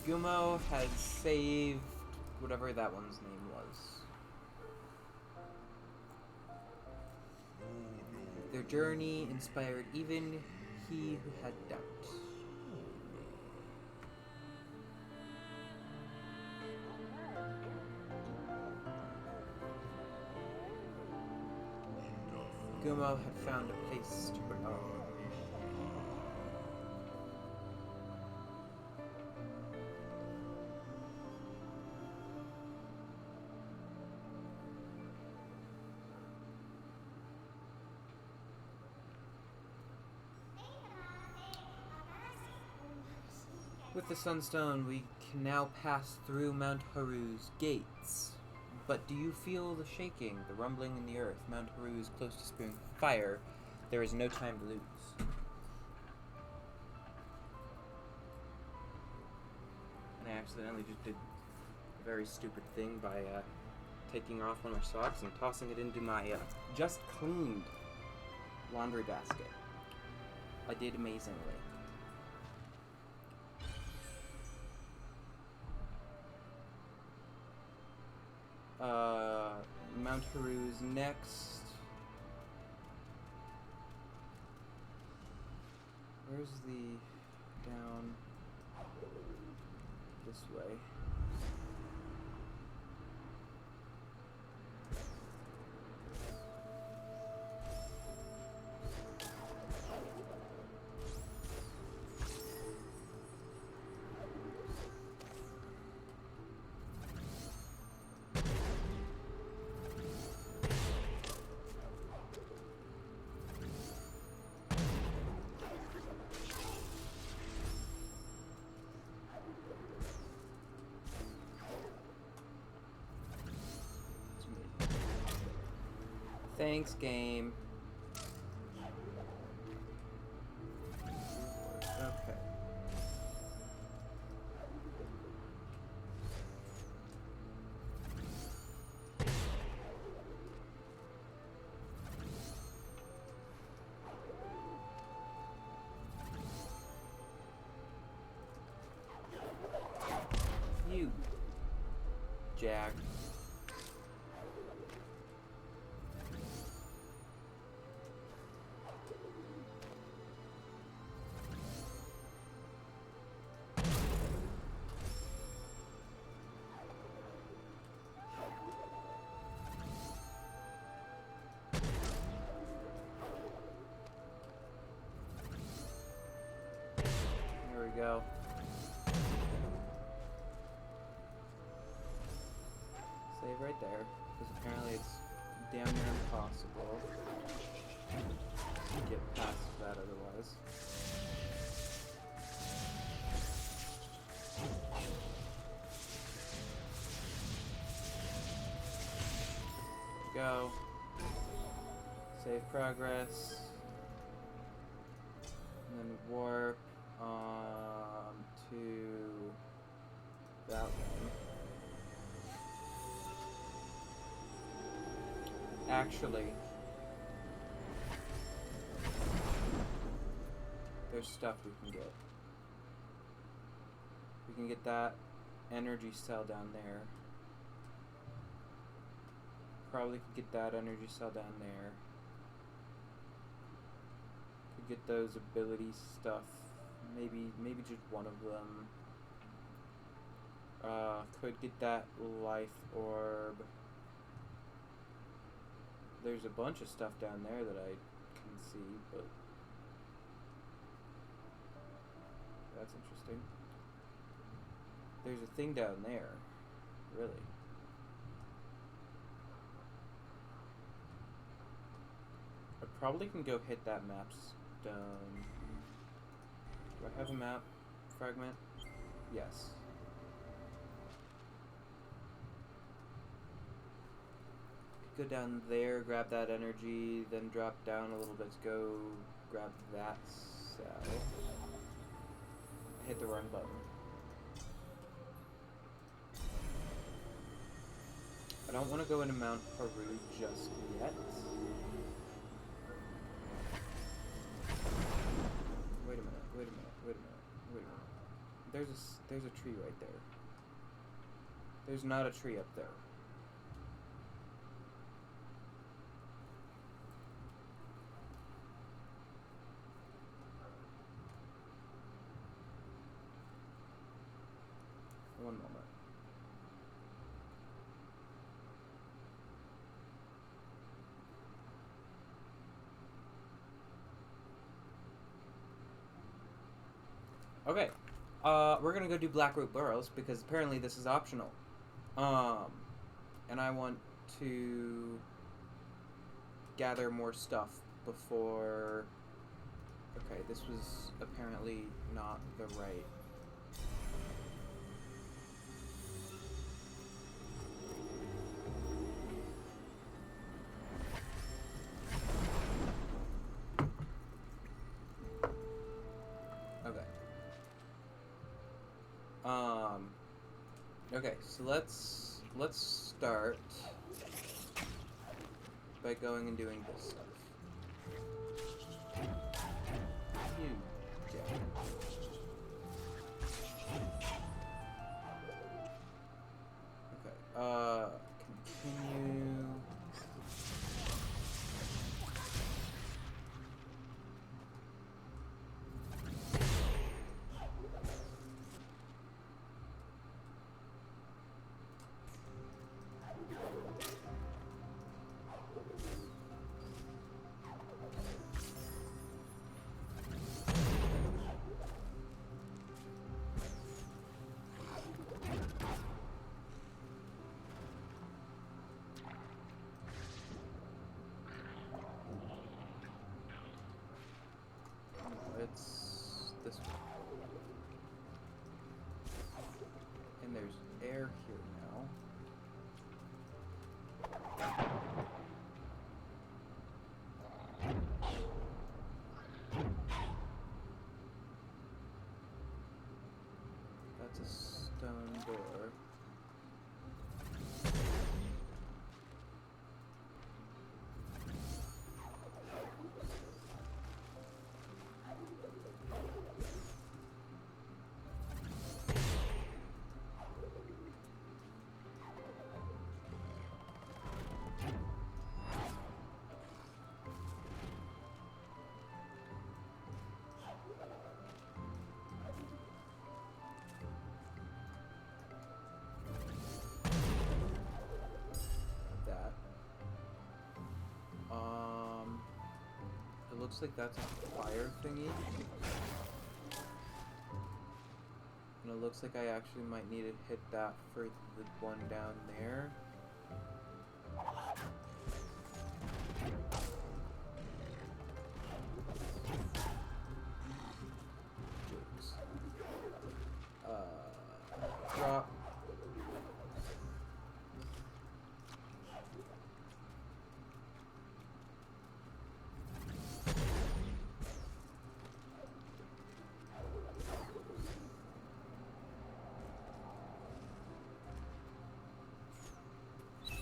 Gumo has saved whatever that one's name was. Their journey inspired even he who had doubt. Gumo had found a place to her own. With the Sunstone, we can now pass through Mount Haru's gates. But do you feel the shaking, the rumbling in the earth? Mount Haru is close to spewing fire. There is no time to lose. And I accidentally just did a very stupid thing by taking off one of my socks and tossing it into my just cleaned laundry basket. I did amazingly. Mount Haru's next. Where's the down this way? Thanks, game. Okay. You, Jack. There we go. Save right there, because apparently it's damn near impossible to get past that otherwise. Go. Save progress. And then warp to that one. Actually, there's stuff we can get. We can get that energy cell down there. Probably could get that energy cell down there. Could get those ability stuff. Maybe just one of them. Could get that life orb. There's a bunch of stuff down there that I can see, but that's interesting. There's a thing down there, really. A probably can go hit that map stone. Do I have a map fragment? Yes. Go down there, grab that energy, then drop down a little bit to go grab that cell. I hit the wrong button. I don't want to go into Mount Peru just yet. Wait a minute. There's a tree right there. There's not a tree up there. One moment. Okay, we're gonna go do Blackroot Burrows because apparently this is optional. And I want to gather more stuff before... Okay, this was apparently not the right... Okay, so let's start by going and doing this stuff. You Okay, continue. It's this one. And there's air here now. That's a stone door. It looks like that's a fire thingy. And it looks like I actually might need to hit that for the one down there. Drop.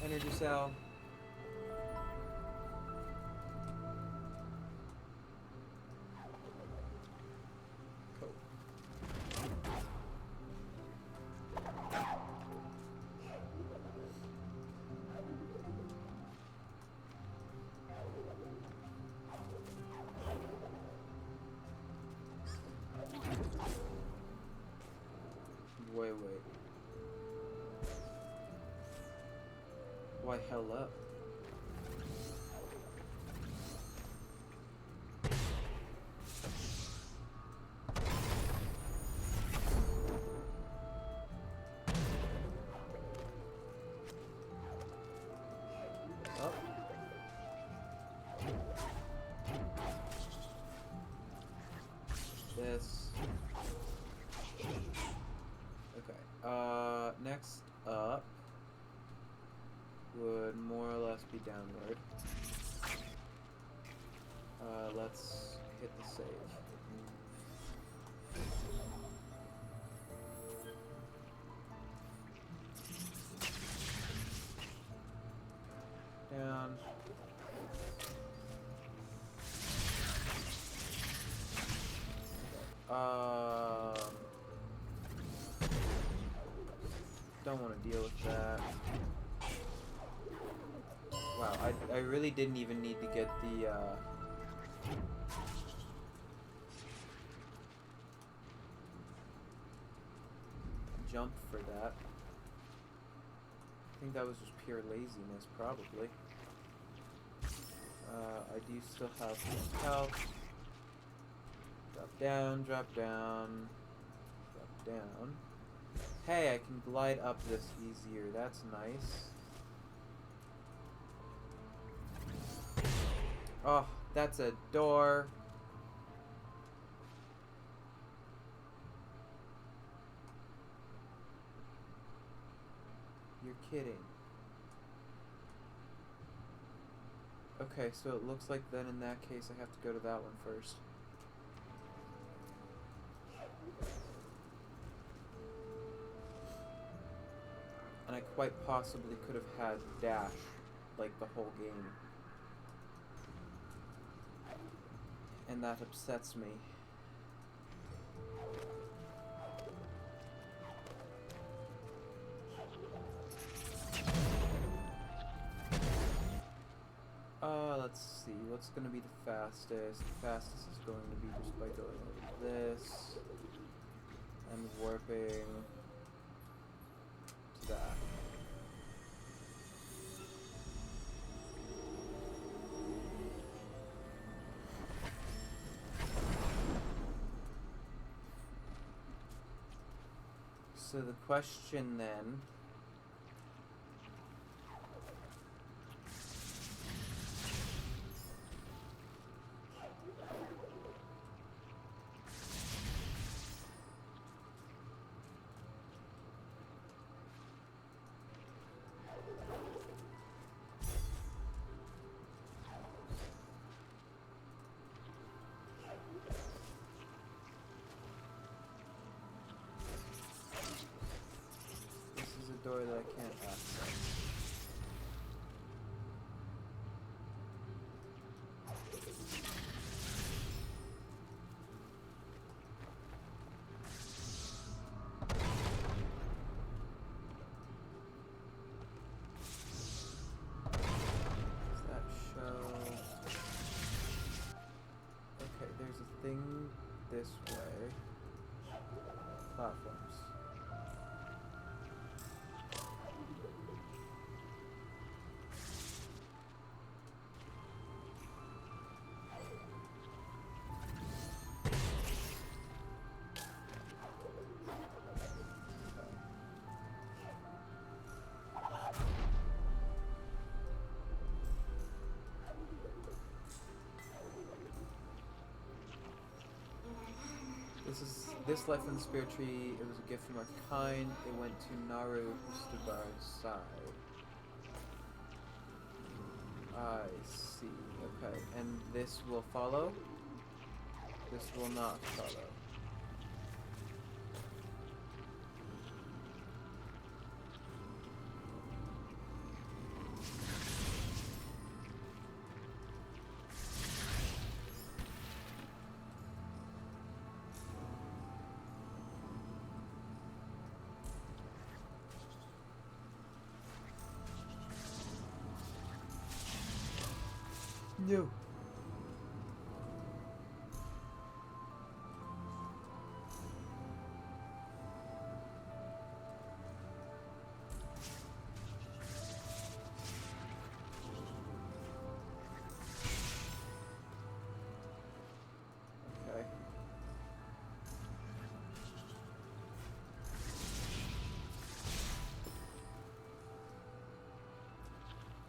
Energy cell. Cool. Wait. Why hell up? next up would more or less be downward. Let's hit the save. Down. Don't want to deal with that. Wow, I really didn't even need to get the, jump for that. I think that was just pure laziness, probably. I do still have some health. Drop down, drop down, drop down. Hey, I can glide up this easier. That's nice. Oh, that's a door. You're kidding. Okay, so it looks like then in that case I have to go to that one first. And I quite possibly could have had dash, like, the whole game. And that upsets me. Let's see, what's gonna be the fastest? The fastest is going to be just by going over this and warping to that. So the question then door that I can't access. Does that show? Okay, there's a thing this way. Platforms. This life in the spirit tree, it was a gift from our kind. It went to Naru, who stood by our side. I see. Okay, and this will follow? This will not follow. No. Okay.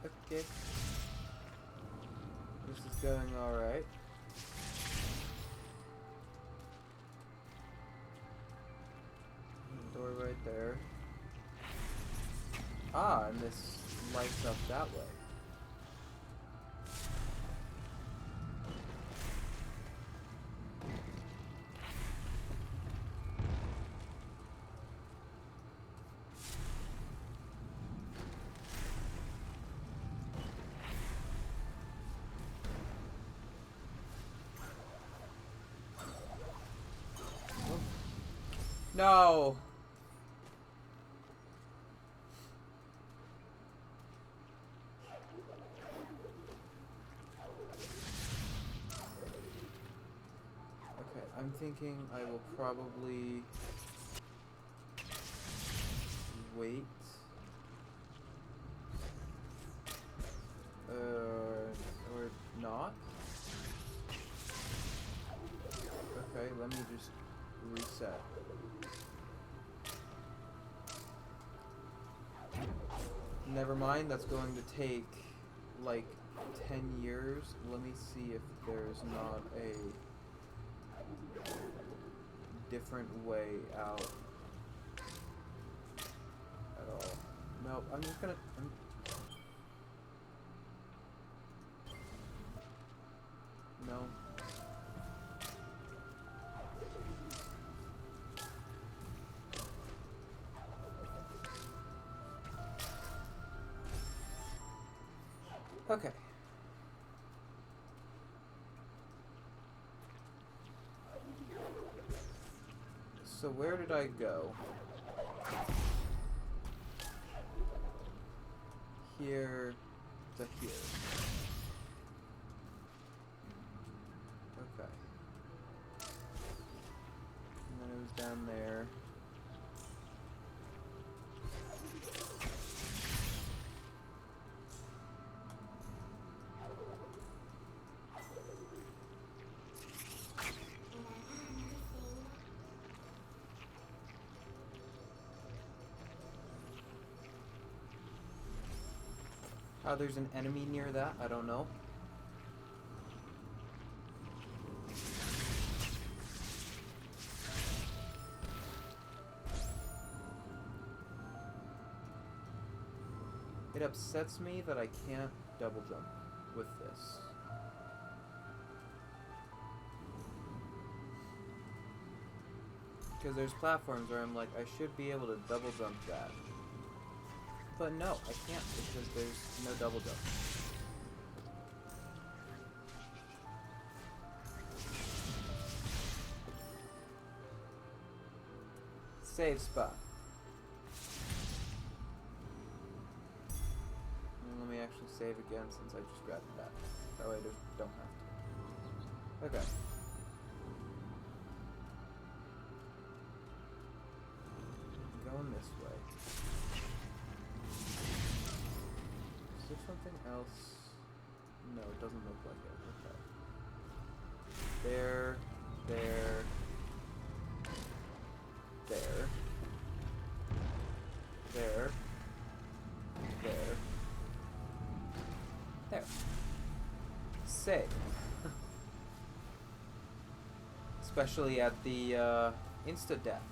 Okay. This is going alright. Door right there. Ah, and this lights up that way. No! Okay, I'm thinking I will probably wait. Or not? Okay, let me just reset. Never mind, that's going to take like 10 years. Let me see if there's not a different way out at all. No, I'm just gonna... No. Okay. So where did I go? Here to here. Okay. And then it was down there. How there's an enemy near that, I don't know. It upsets me that I can't double jump with this. Because there's platforms where I'm like, I should be able to double jump that. But no, I can't because there's no double jump. Save spot. And let me actually save again since I just grabbed that. That way I just don't have to. Okay. Going this way. Is there something else? No, it doesn't look like it. Okay. There. There. There. Save. Especially at the insta-death.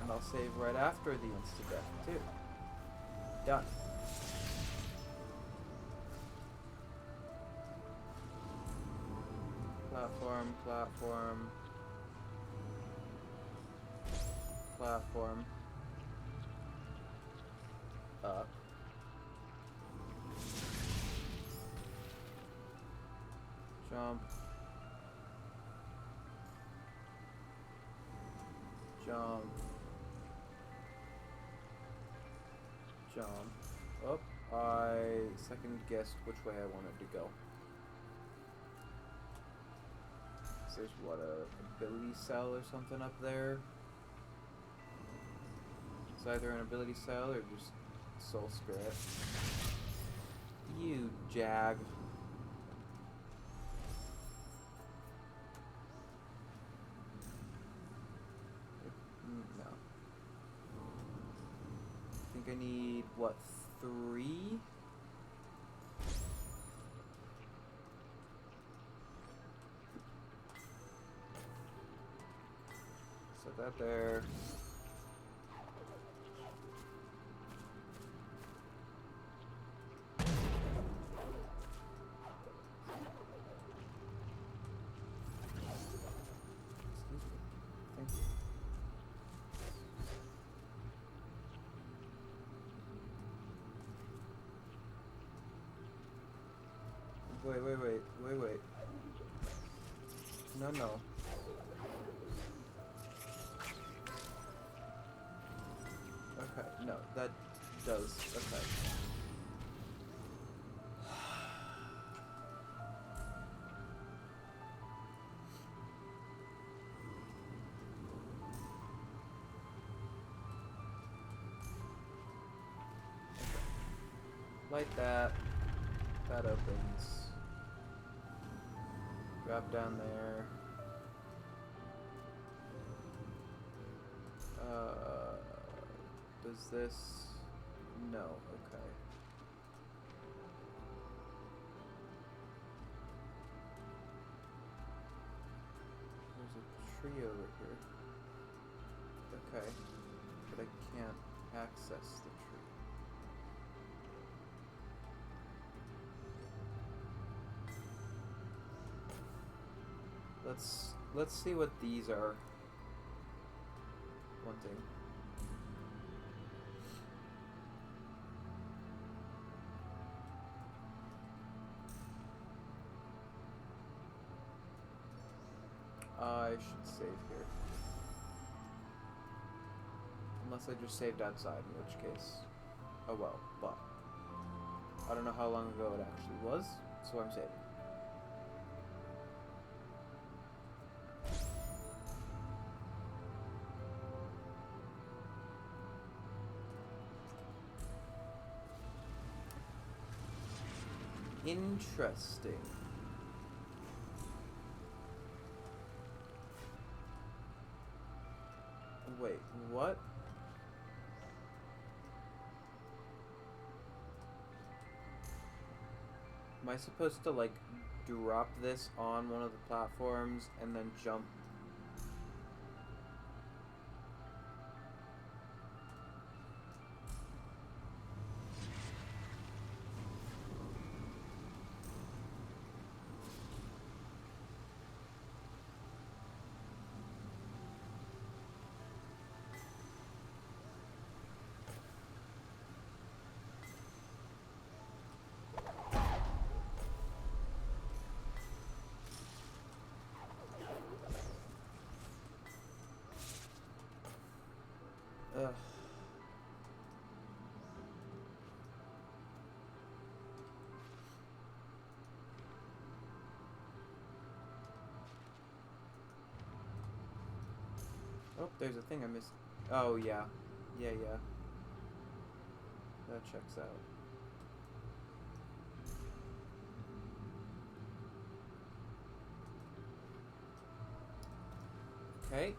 And I'll save right after the insta-death too. Done. Platform, platform. Platform. Up. Jump. Jump. Jump. Oh, I second guessed which way I wanted to go. So there's what, a ability cell or something up there? It's either an ability cell or just soul spirit. You jag. No. I think I need, what, 3? So that there. Excuse me. Thank you. Wait. No. Okay, no, that does. Okay. Light that. That opens. Drop down there. Does this... No, okay. There's a tree over here. Okay. But I can't access the tree. Let's see what these are wanting. I should save here. Unless I just saved outside, in which case, oh well, but I don't know how long ago it actually was, so I'm saving. Interesting. Wait, what? Am I supposed to, like, drop this on one of the platforms and then jump? Ugh. Oh, there's a thing I missed. Oh, yeah. Yeah. That checks out. Okay.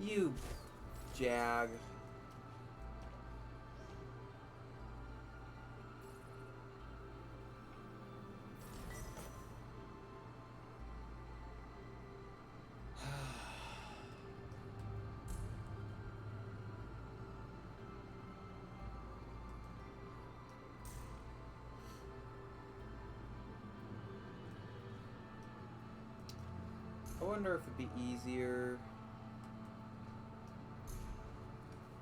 You jag. I wonder if it'd be easier.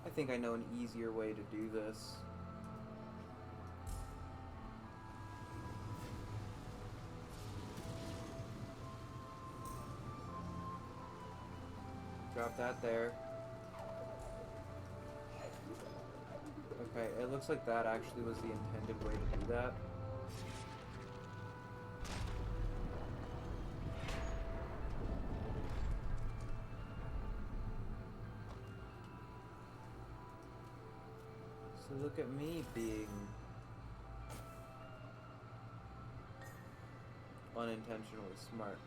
I think I know an easier way to do this. Drop that there. Okay, it looks like that actually was the intended way to do that. So look at me being unintentionally smart.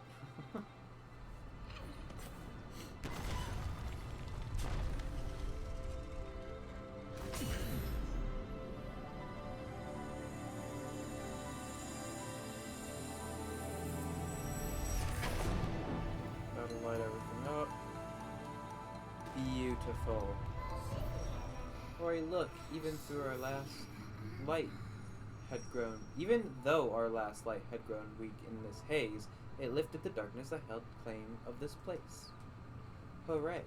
Gotta light everything up. Beautiful. Ori, look, even though our last light had weak in this haze, it lifted the darkness that held claim of this place. Hooray.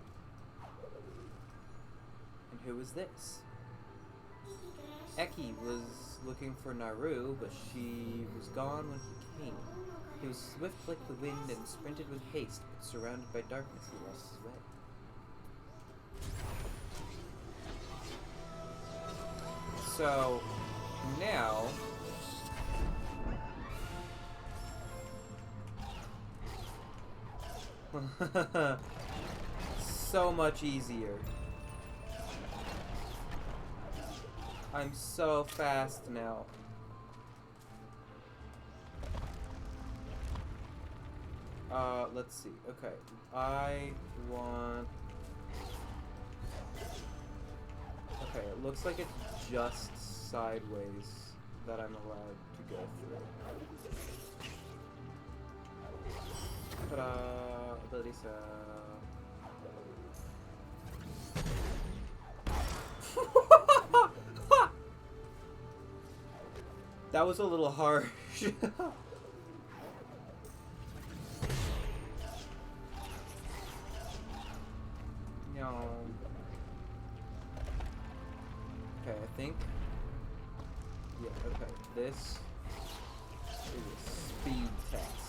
And who was this? Eki was looking for Naru, but she was gone when he came. He was swift like the wind and sprinted with haste, but surrounded by darkness he lost his way. So, now... so much easier. I'm so fast now. Let's see. Okay, I want... Okay, it looks like it's just sideways that I'm allowed to go through. Ta-da! Ability cell. That was a little harsh. No. Okay, I think. Yeah, okay. This is a speed test.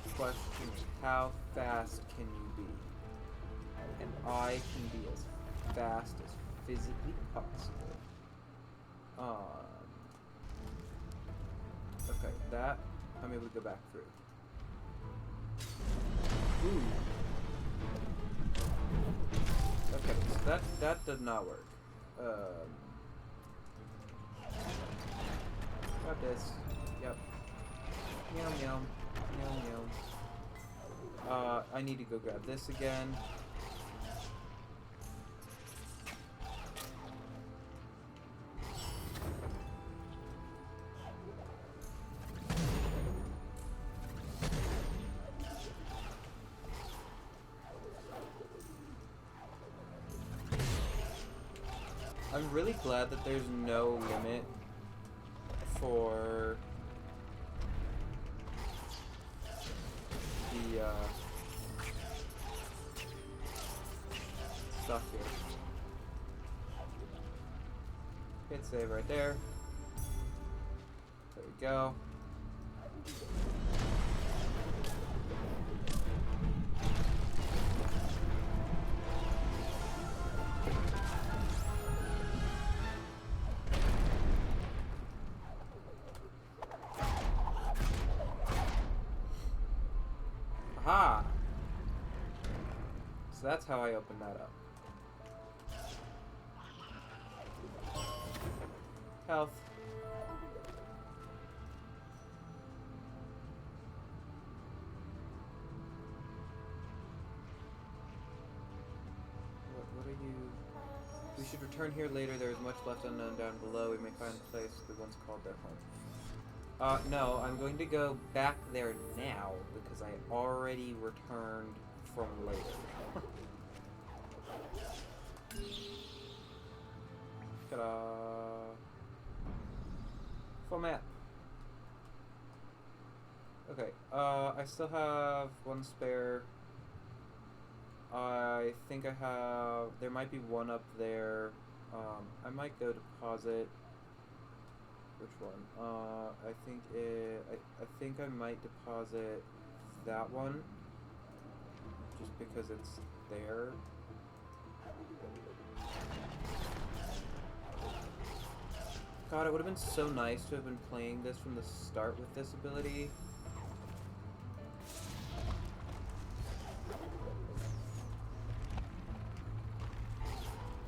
The question is, how fast can you be? And I can be as fast as physically possible. Okay, that I'm able to go back through. Ooh. Okay, so that did not work. Got this. Yep. Meow meow. Meow meow. I need to go grab this again. I'm really glad that there's no limit for the stuff here. Hit save right there. There we go. Aha! So that's how I open that up. Health. What are you... We should return here later. There is much left unknown down below. We may find a place we once called their home. No, I'm going to go back there now because I already returned from later. Ta-da! Full map. Okay, I still have one spare. I think I have... There might be one up there. I might go deposit... Which one? I think I might deposit that one, just because it's there. God, it would have been so nice to have been playing this from the start with this ability.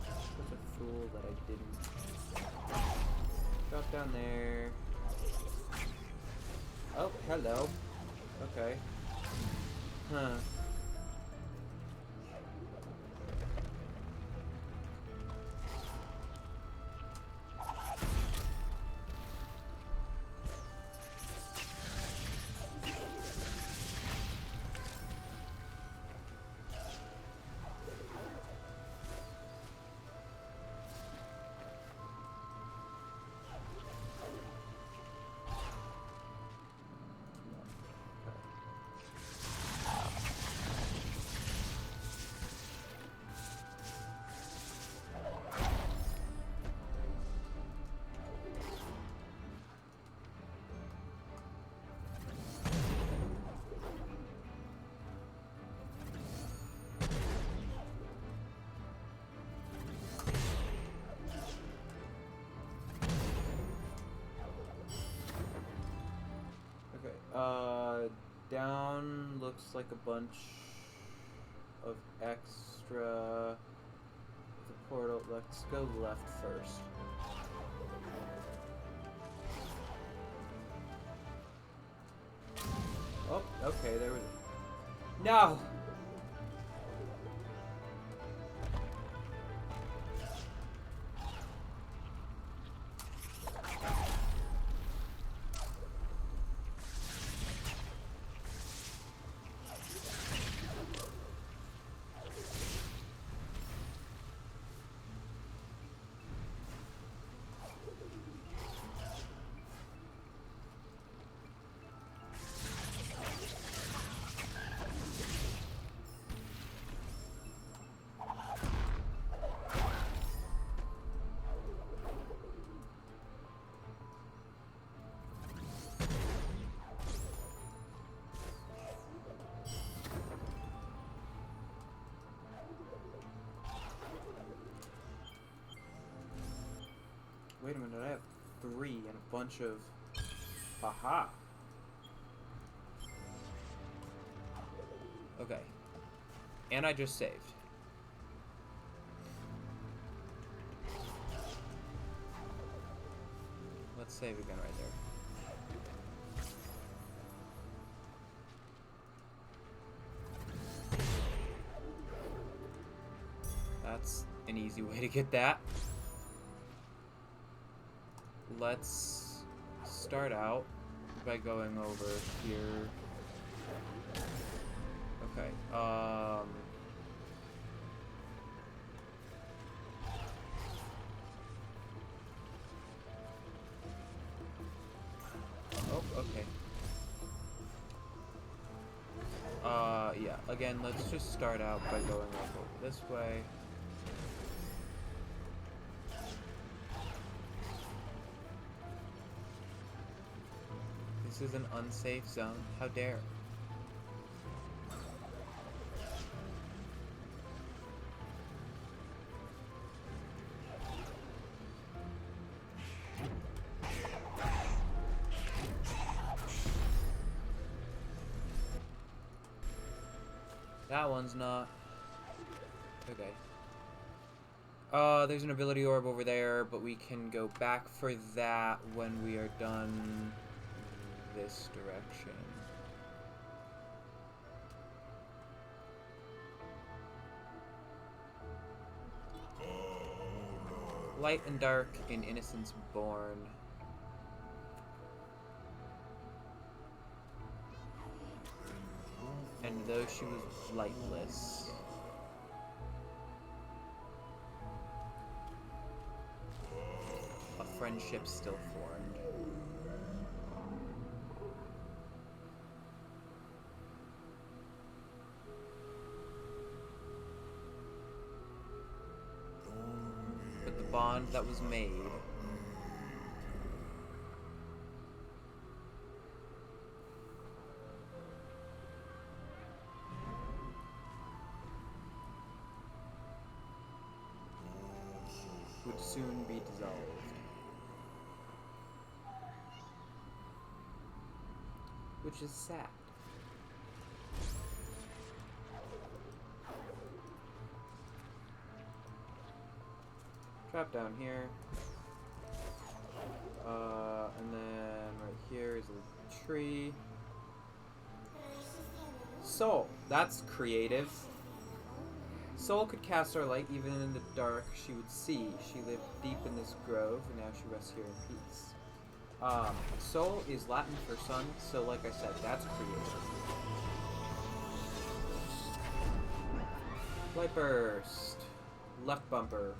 Such a fool that I didn't. Drop down there. Oh, hello. Okay. Huh. Down looks like a bunch of extra. The portal. Let's go left first. Oh, okay, there was. No! Wait a minute, I have 3 and a bunch of... Aha! Okay. And I just saved. Let's save again right there. That's an easy way to get that. Let's start out by going over here. Okay, oh, okay. Yeah, again, let's just start out by going over this way. This is an unsafe zone. How dare. That one's not. Okay. There's an ability orb over there, but we can go back for that when we are done this direction. Light and dark in innocence born. And though she was lightless, a friendship still formed. But the bond that was made would soon be dissolved. Which is sad. Trap down here. And then right here is a tree. Soul. That's creative. Soul could cast our light even in the dark. She would see. She lived deep in this grove, and now she rests here in peace. Soul is Latin for sun, so like I said, that's creative. Light burst. Left bumper.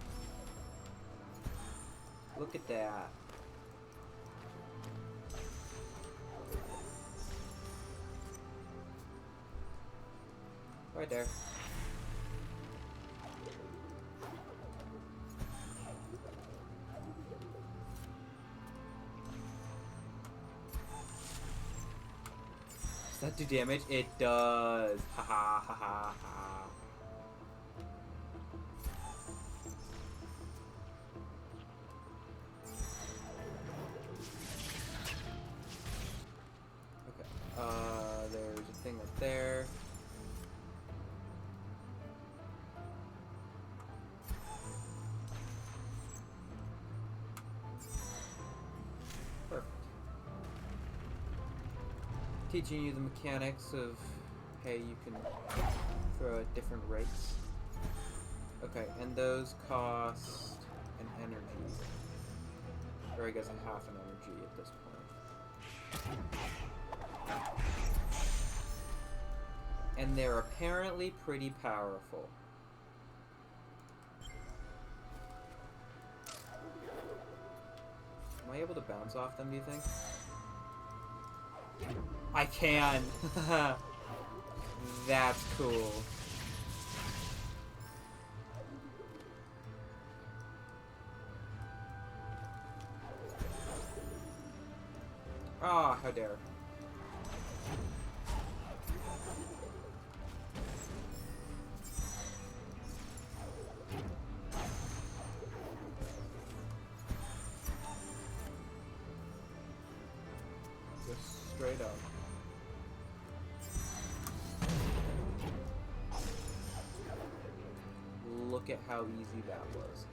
Look at that. Right there. Does that do damage? It does. Ha ha ha ha ha. Okay. There's a thing up there. Perfect. Teaching you the mechanics of, hey, you can throw at different rates. Okay, and those cost an energy. Or I guess half an energy at this point. And they're apparently pretty powerful. Am I able to bounce off them, do you think? I can! That's cool. Ah, how dare. Just straight up. Look at how easy that was.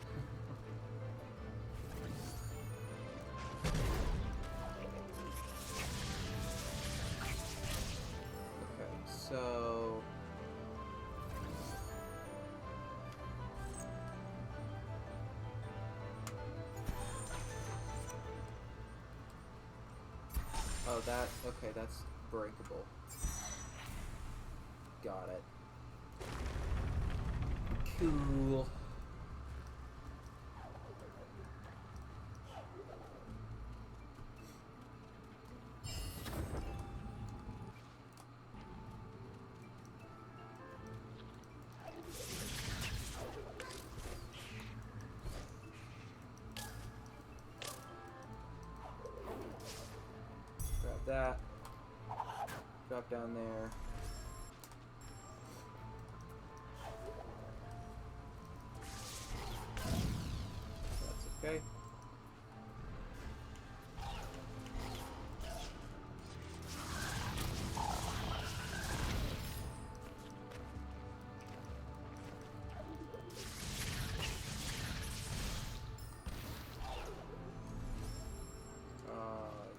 Okay, so... Oh, that... Okay, that's breakable. Got it. Cool. Grab that. Drop down there. Okay.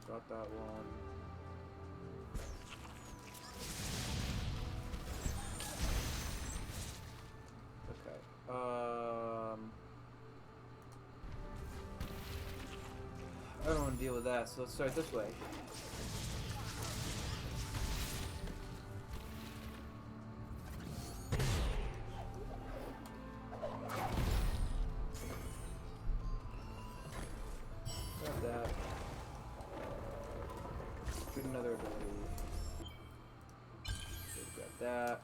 Got that one. Okay. I don't want to deal with that, so let's start this way. Grab that. Get another ability. Grab that.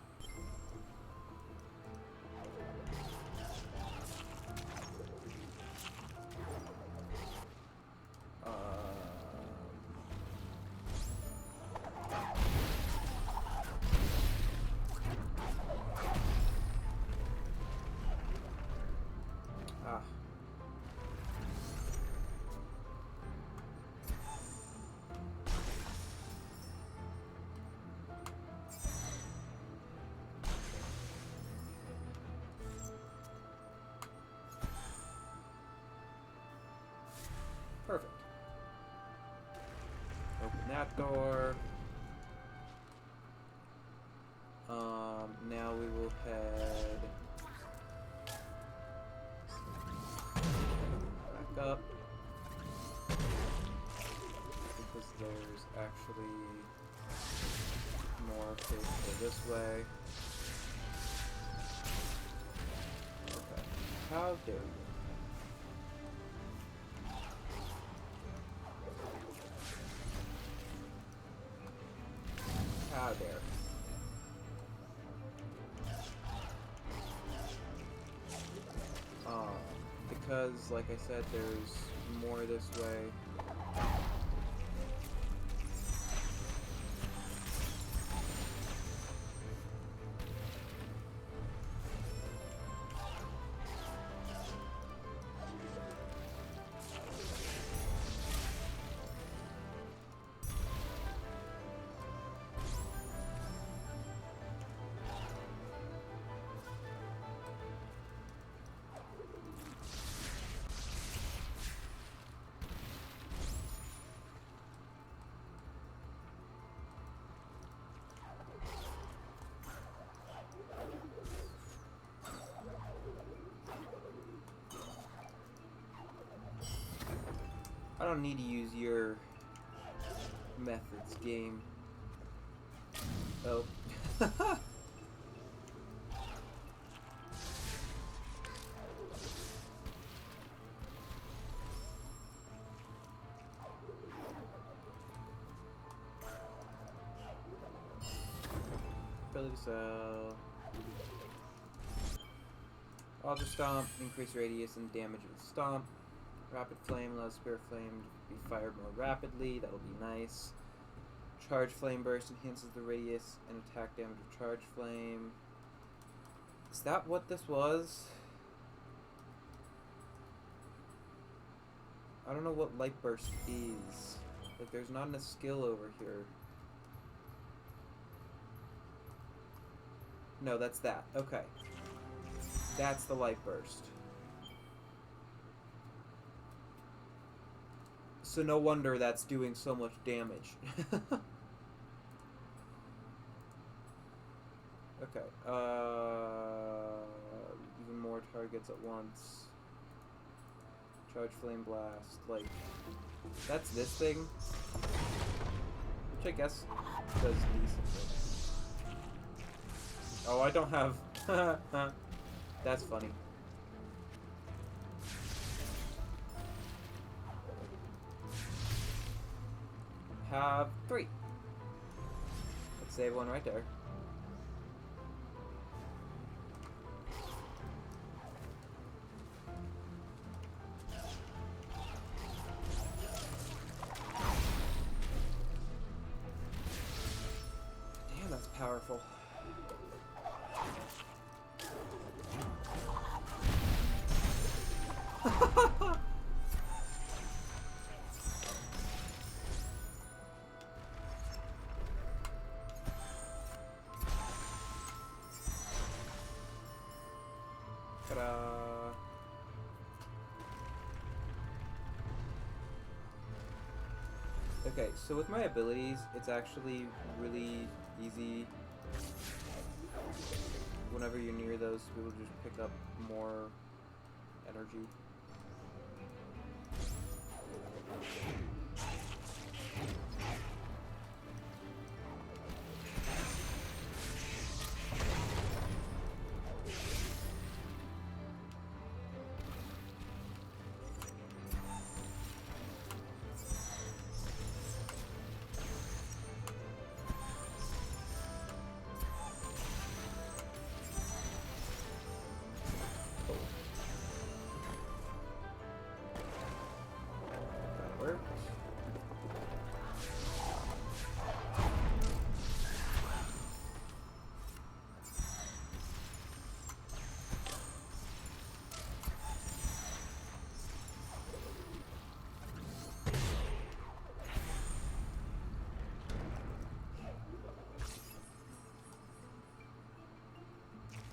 trapdoor. Now we will head back up. Because there's actually more to go this way. Okay. How dare you? How dare. Because, like I said, there's more this way. I don't need to use your methods, game. Oh. Ability cell. Alter Stomp, increase radius and damage of the stomp. Rapid Flame allows Spirit Flame to be fired more rapidly. That'll be nice. Charge Flame Burst enhances the radius and attack damage of Charge Flame. Is that what this was? I don't know what Light Burst is. Like, there's not a skill over here. No, that's that. Okay. That's the Light Burst. So no wonder that's doing so much damage. Okay. Even more targets at once. Charge Flame Blast. Like, that's this thing. Which I guess does decent things. Oh, I don't have... That's funny. Have 3. Let's save one right there. Damn, that's powerful. Okay, so with my abilities, it's actually really easy whenever you're near those to be able to just pick up more energy.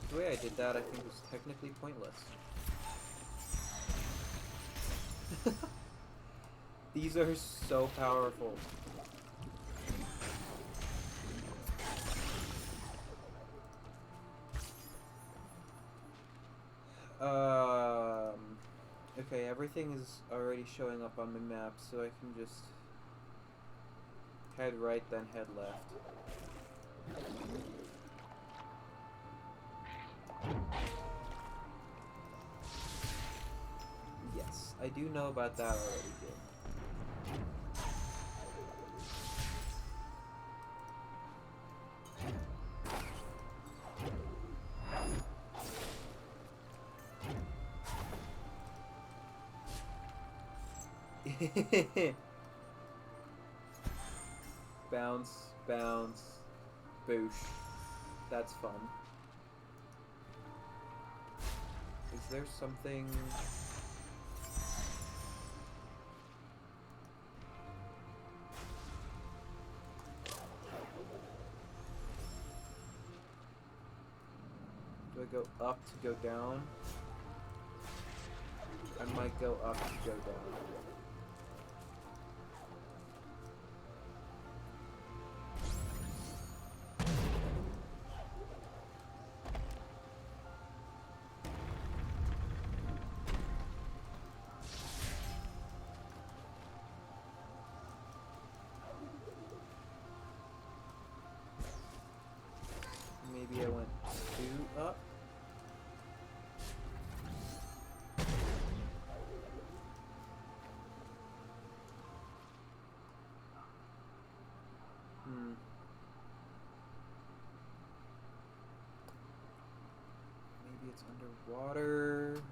The way I did that, I think, was technically pointless. These are so powerful. Okay, everything is already showing up on the map, so I can just head right, then head left. Yes, I do know about that already, Gib. Bounce, bounce, boosh. That's fun. Is there something... Do I go up to go down? I might go up to go down. Maybe I went 2 up? Maybe it's underwater.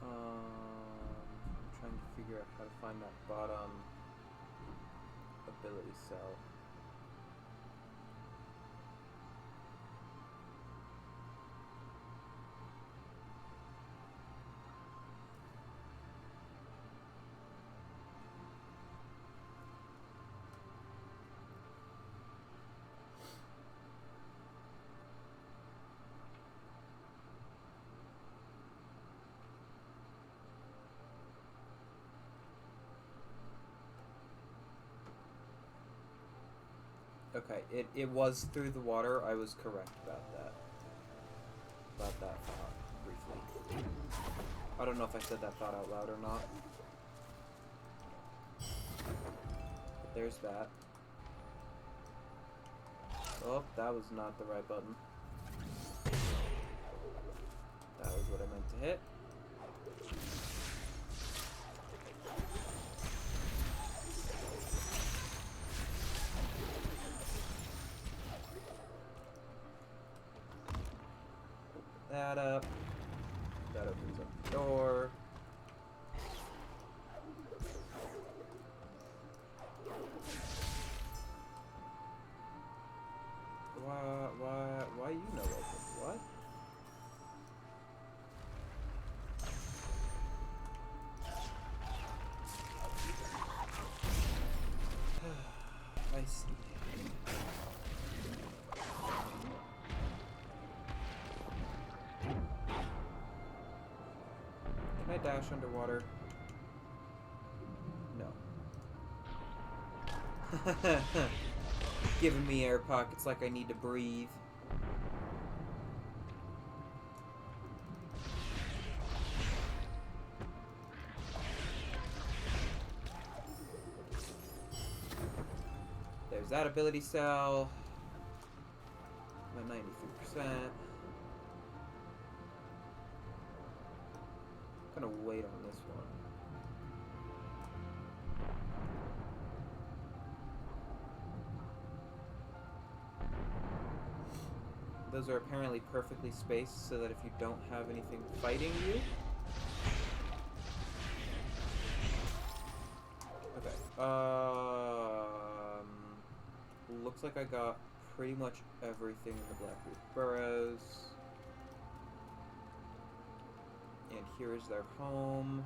I'm trying to figure out how to find that bottom ability cell. Okay, it was through the water. I was correct about that. About that thought, briefly. I don't know if I said that thought out loud or not. But there's that. Oh, that was not the right button. That was what I meant to hit. That up. That opens up the door. Why you know open? What? I see. Can I dash underwater? No. Giving me air pockets like I need to breathe. There's that ability cell. I'm at 93%. I'm gonna wait on this one. Those are apparently perfectly spaced so that if you don't have anything fighting you... Okay. Looks like I got pretty much everything in the Blackroot Burrows. And here is their home.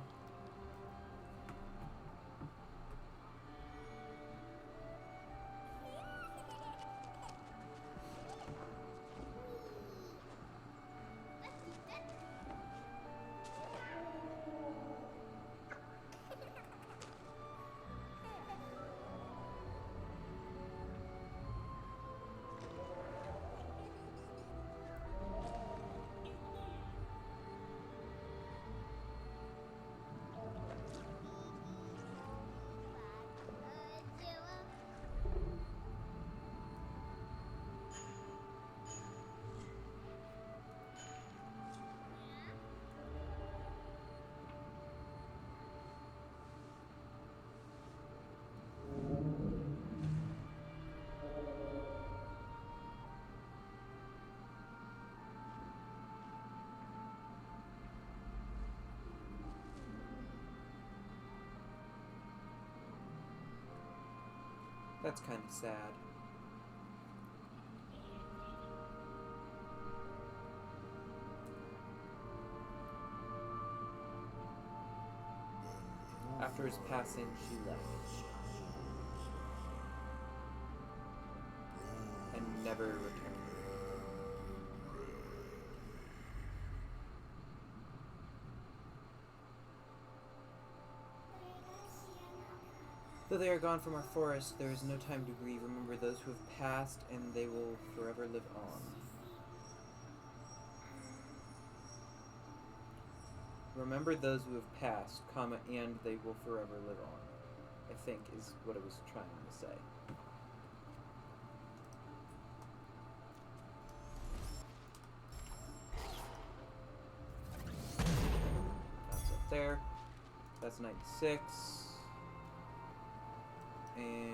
That's kind of sad. After his passing, she left. And never returned. Though they are gone from our forest, there is no time to grieve. Remember those who have passed, and they will forever live on. Remember those who have passed, comma, and they will forever live on. I think is what it was trying to say. That's up there. That's 96. And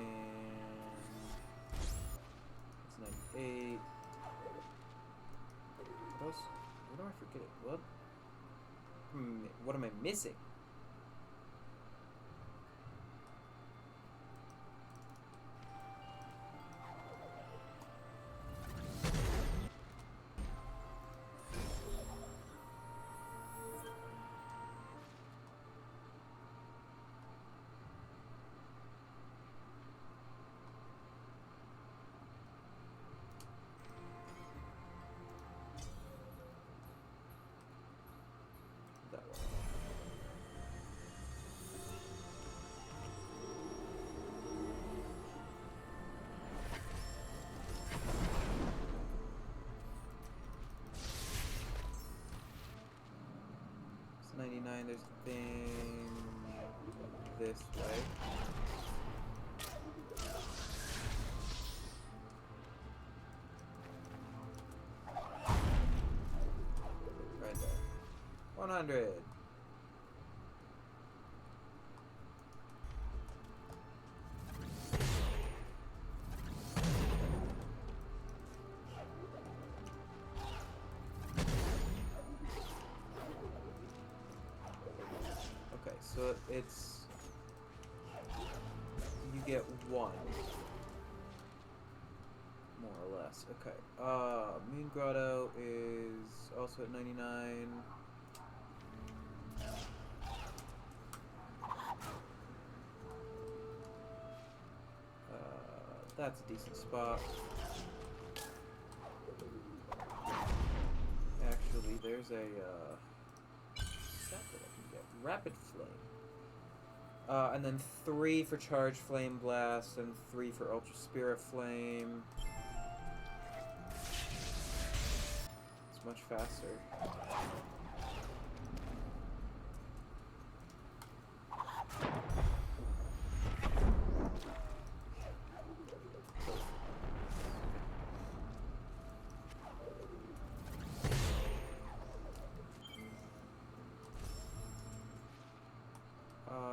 it's 98. What else? What am I forgetting? What am I missing? That one. It's 99, there's a thing this way. Right there. 100. Okay, so it's... you get one. More or less. Okay. Moon Grotto is also at 99. That's a decent spot. Actually, there's a set that I can get. Rapid Flame. And then 3 for Charge Flame Blast and 3 for Ultra Spirit Flame. It's much faster.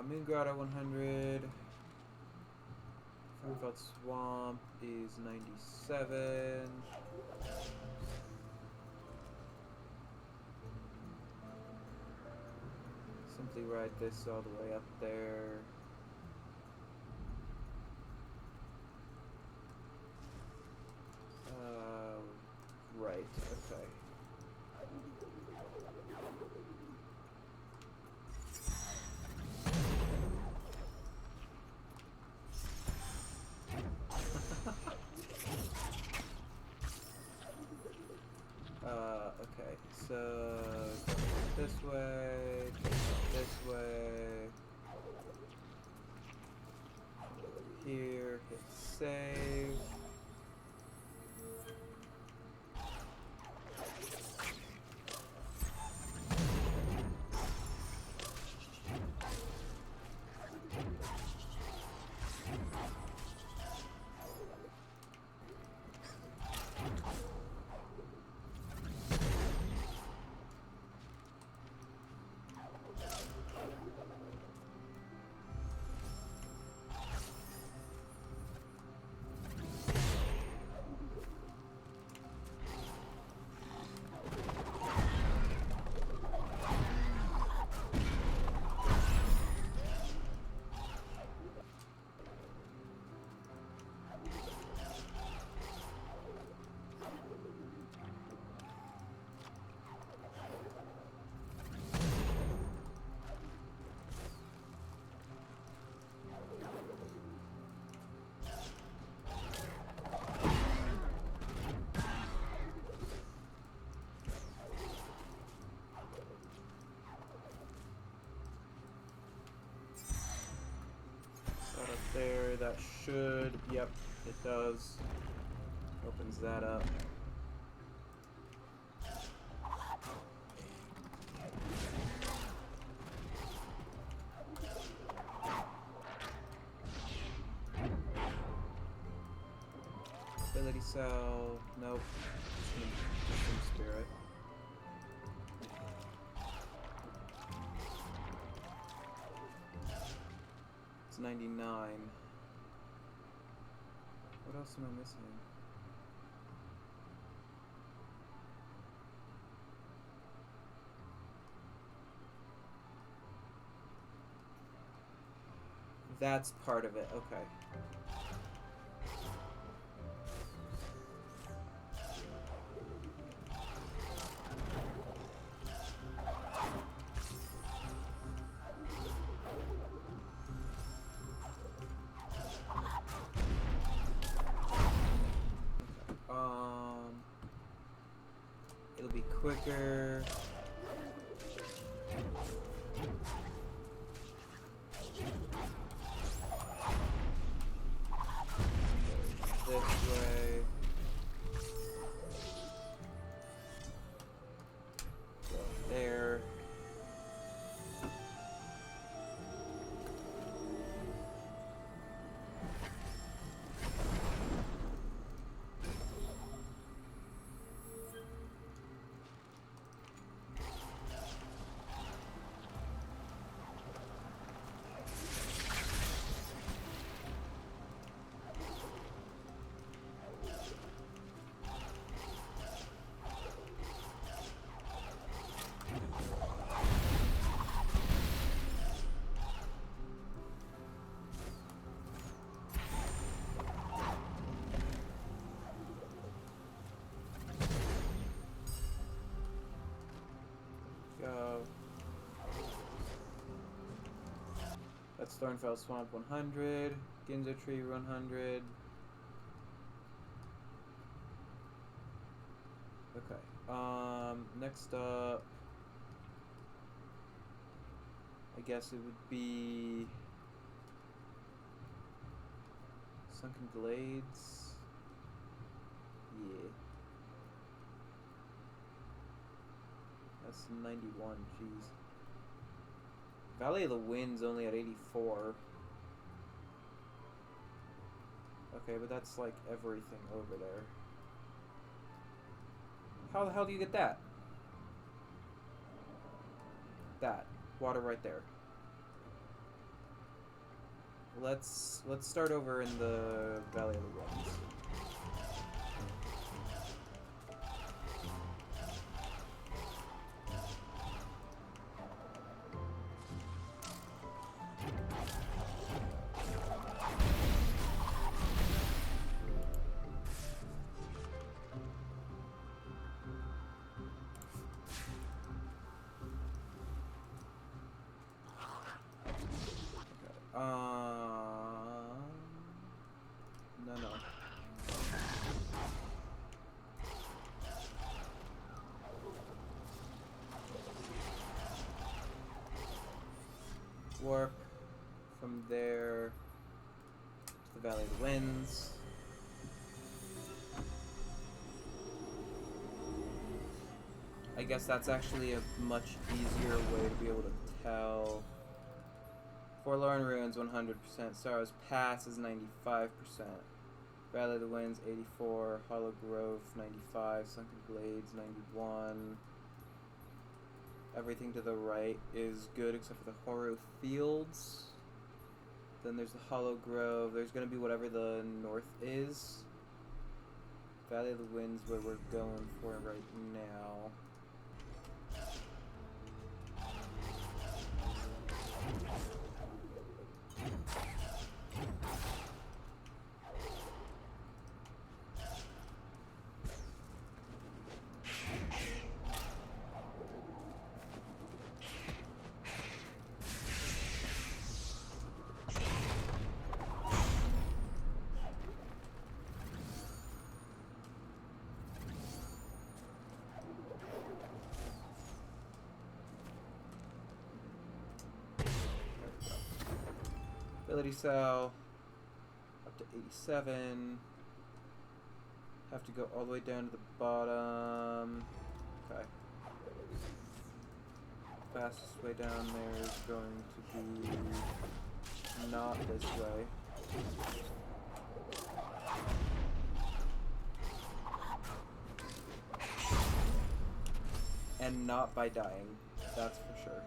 Moon Grotto 100. Fernfeld Swamp is 97. Simply ride this all the way up there. Right, okay. Okay, so this way, this way, here, hit save. That up there, that should, yep, it does. Opens that up. Ability cell, nope. Just some spirit. It's 99. What else am I missing? That's part of it, okay. It'll be quicker. This way. Go there. Go. That's Thornfell Swamp 100, Ginza Tree 100. Okay. Next up, I guess it would be Sunken Glades. Yeah. That's 91, jeez. Valley of the Wind's only at 84. Okay, but that's like everything over there. How the hell do you get that? That. Water right there. Let's start over in the Valley of the Winds. No. Warp from there to the Valley of the Winds. I guess that's actually a much easier way to be able to tell. Forlorn Ruins 100%, Sorrow's Pass is 95%, Valley of the Winds 84, Hollow Grove 95, Sunken Glades 91. Everything to the right is good except for the Horror Fields. Then there's the Hollow Grove. There's going to be whatever the north is. Valley of the Winds where we're going for right now. Ability cell up to 87. Have to go all the way down to the bottom. Okay. Fastest way down there is going to be not this way. And not by dying, that's for sure.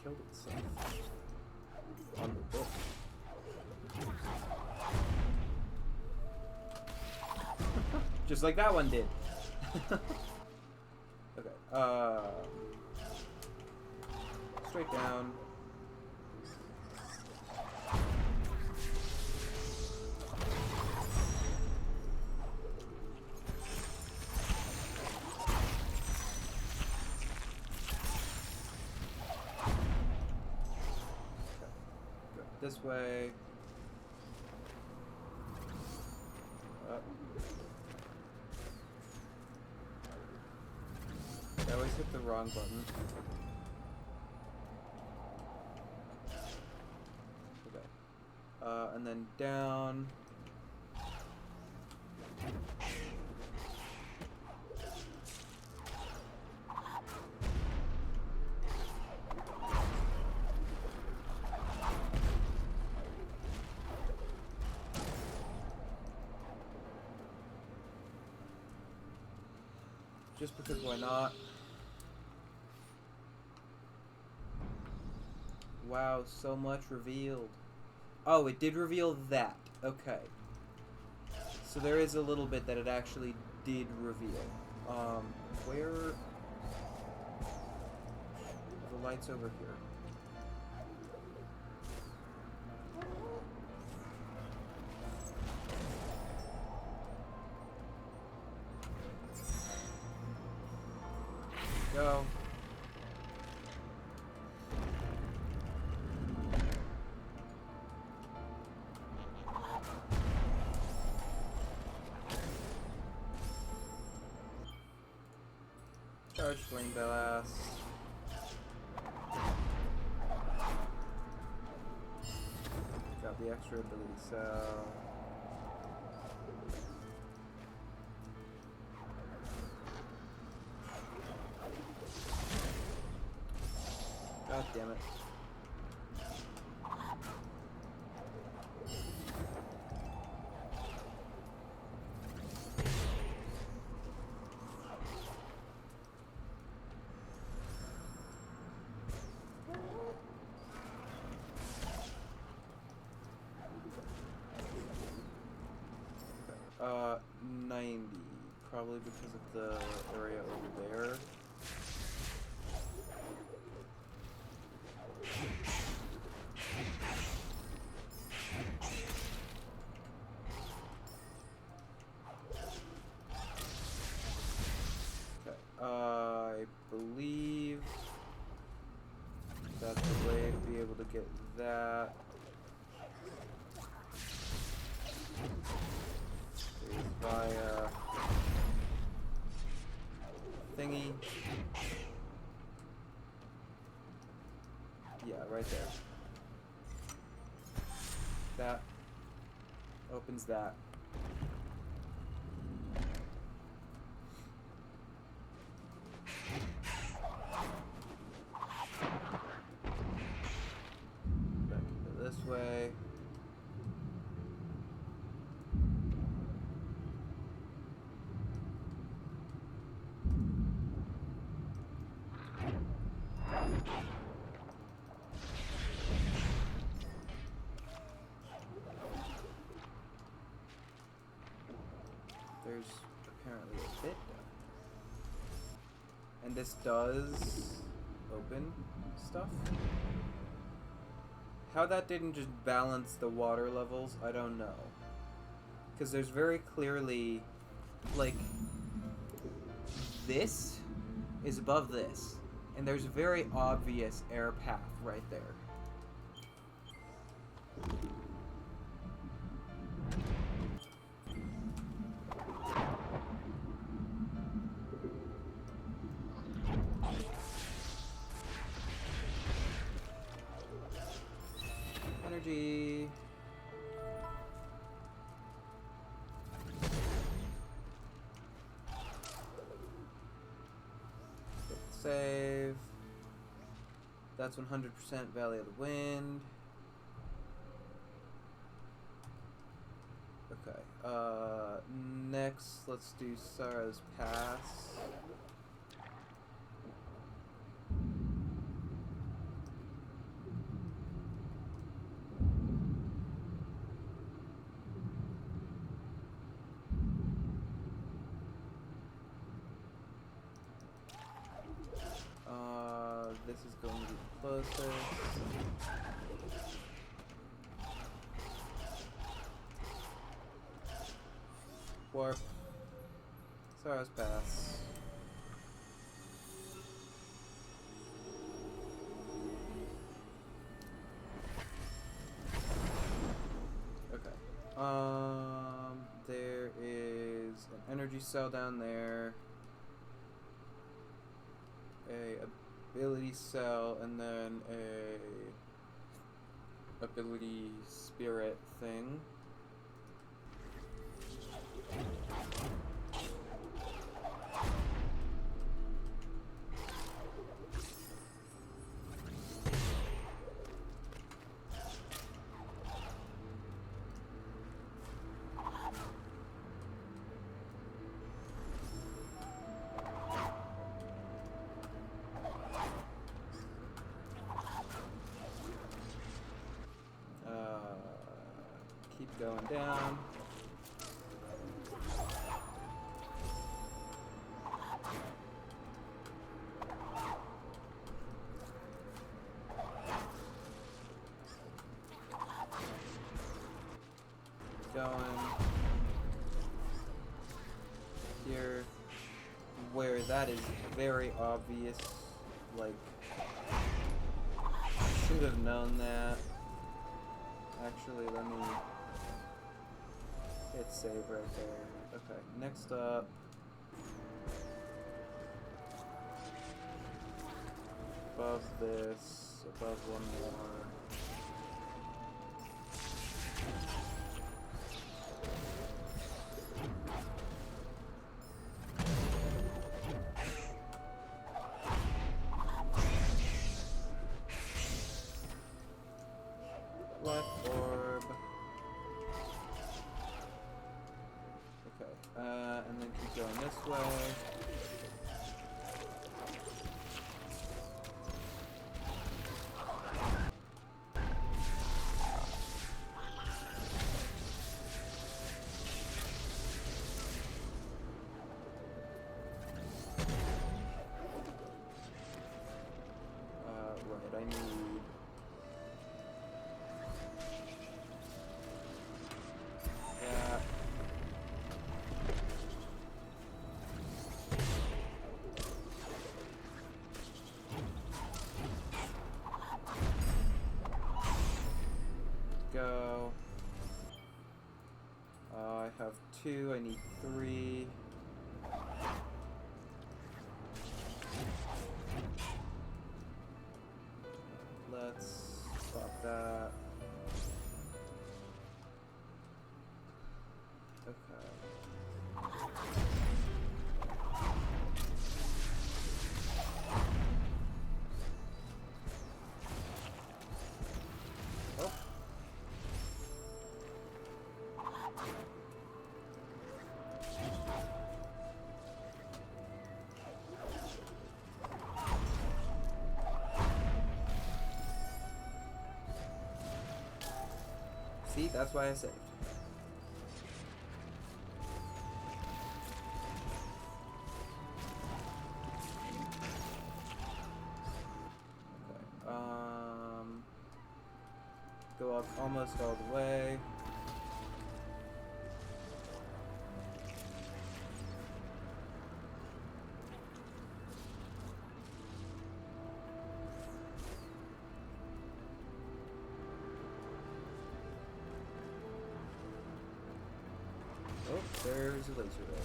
Killed itself on the book. Just like that one did. Okay, straight down. This way. Up. I always hit the wrong button. Okay. And then down. Just because why not? Wow, so much revealed. Oh, it did reveal that. Okay. So there is a little bit that it actually did reveal. Where are the lights over here? Go. Charge Flame Blast. Got the extra ability cell. God damn it. probably because of the area over there. Okay, I believe that's the way to be able to get that. Is via thingy. Yeah, right there. That opens that. Back into this way. There's apparently a bit down there. And this does open stuff. How that didn't just balance the water levels, I don't know. Because there's very clearly, like, this is above this. And there's a very obvious air path right there. Energy. Save. That's 100% Valley of the Wind. Okay. Next, let's do Sarah's Pass. This is going to be the closest. Warp. Sarah's Pass. Okay. There is an energy cell down there. A ability cell, and then a ability spirit thing. Keep going down. Going here, where that is very obvious. Like, should have known that. Actually, let me hit save right there. Okay, next up. Above this, above one more. Life orb. Okay, and then keep going this way. 2, I need 3. Let's swap that. Okay. Oh. See, that's why I saved. Okay. Go up almost all the way. Oh, there's a laser there.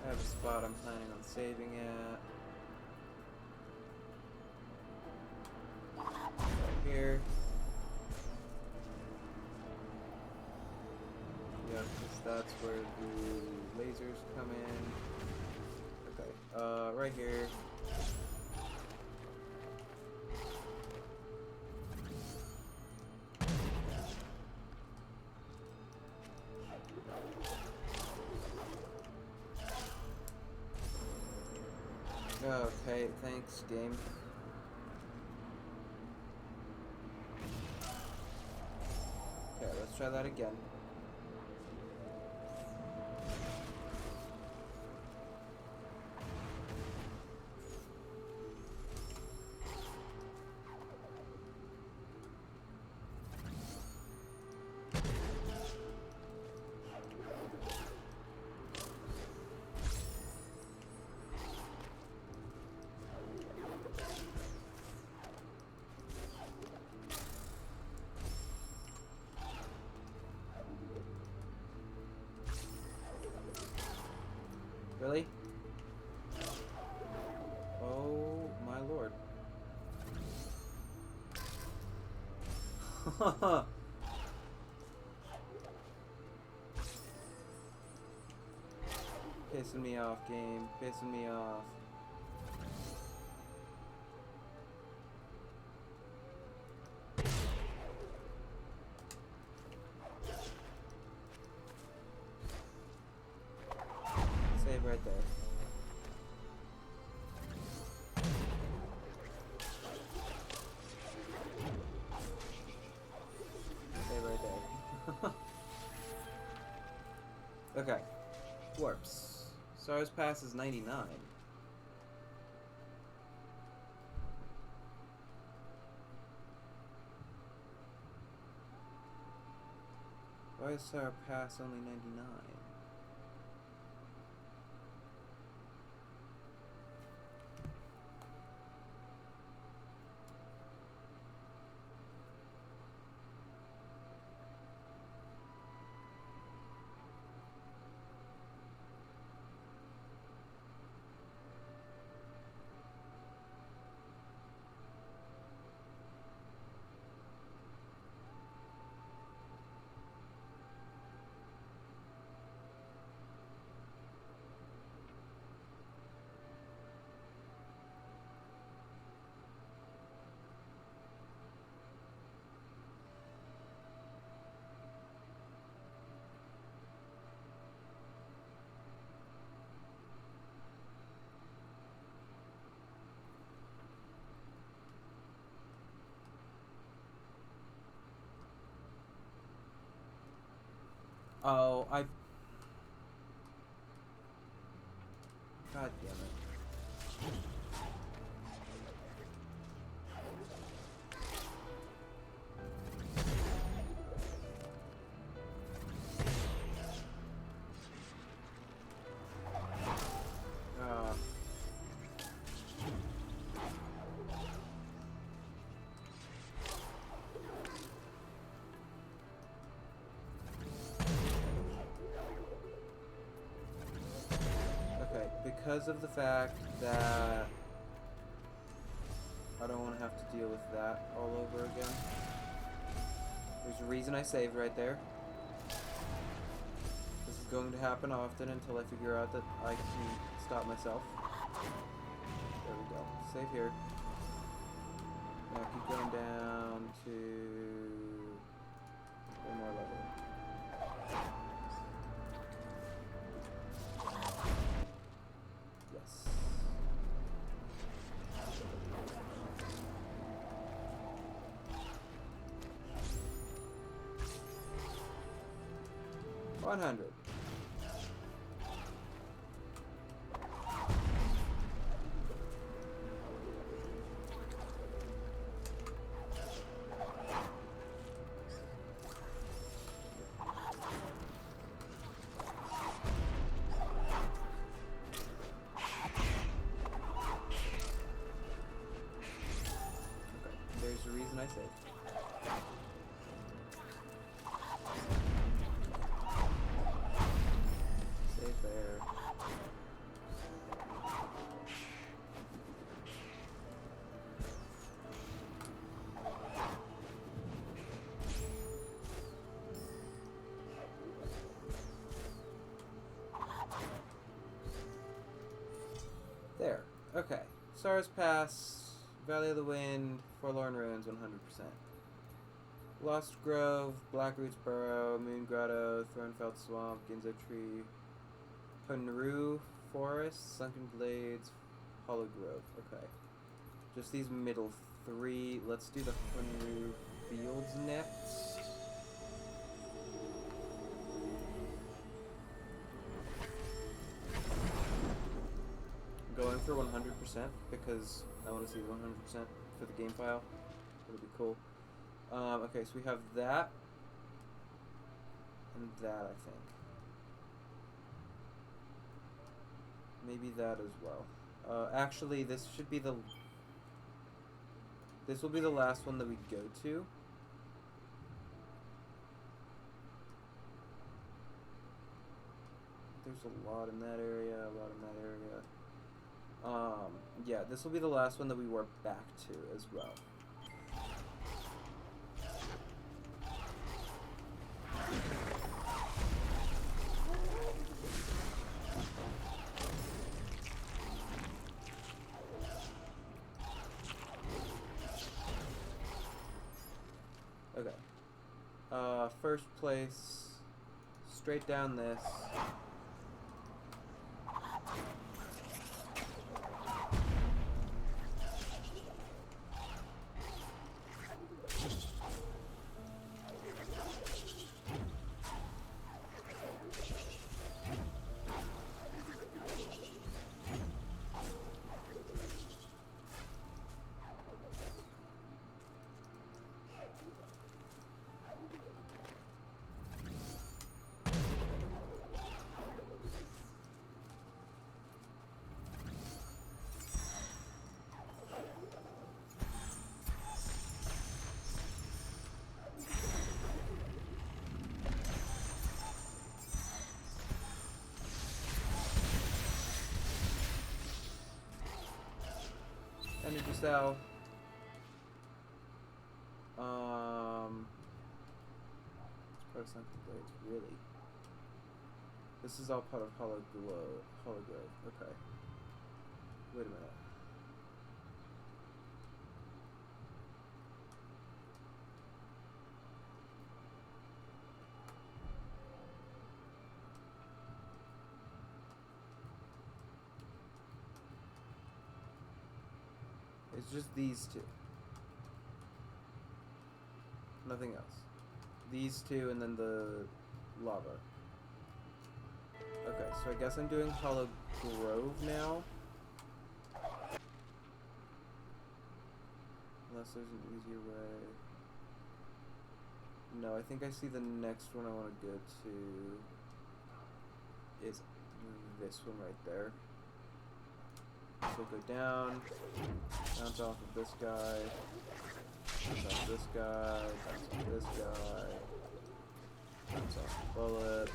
I have a spot I'm planning on saving at. Right here. Yeah, because that's where the lasers come in. Okay, right here. Okay, thanks, game. Okay, let's try that again. Really? Oh my lord. Pissing me off, game. Pissing me off. Save right there. Save right there. Okay. Warps. Stars Pass is 99. Why is Star Pass only 99? Oh, God damn it. because of the fact that I don't want to have to deal with that all over again. There's a reason I saved right there. This is going to happen often until I figure out that I can stop myself. There we go. Save here. Now keep going down to one more level. Yes. $100. There's a reason I saved. Save there. There. Okay. Stars Pass. Valley of the Wind, Forlorn Ruins, 100%. Lost Grove, Blackroot's Burrow, Moon Grotto, Thornfeld Swamp, Ginzo Tree, Punru Forest, Sunken Glades, Hollow Grove. Okay. Just these middle three. Let's do the Punru Fields next. Going for 100% because I want to see 100% for the game file. It'll be cool. Okay, so we have that and that, I think. Maybe that as well. Actually, this should be the... This will be the last one that we go to. There's a lot in that area, a lot in that area. Yeah, this will be the last one that we warp back to as well. Okay. First place, straight down this. Energy cell. It's part of Sunken Glades, really. This is all part of Hollow Grove. Okay. Wait a minute. It's just these two. Nothing else. These two and then the lava. Okay, so I guess I'm doing Hollow Grove now. Unless there's an easier way. No, I think I see the next one I want to go to is this one right there. So go down, bounce off of this guy, bounce off this guy, bounce off this guy, bounce off the bullet.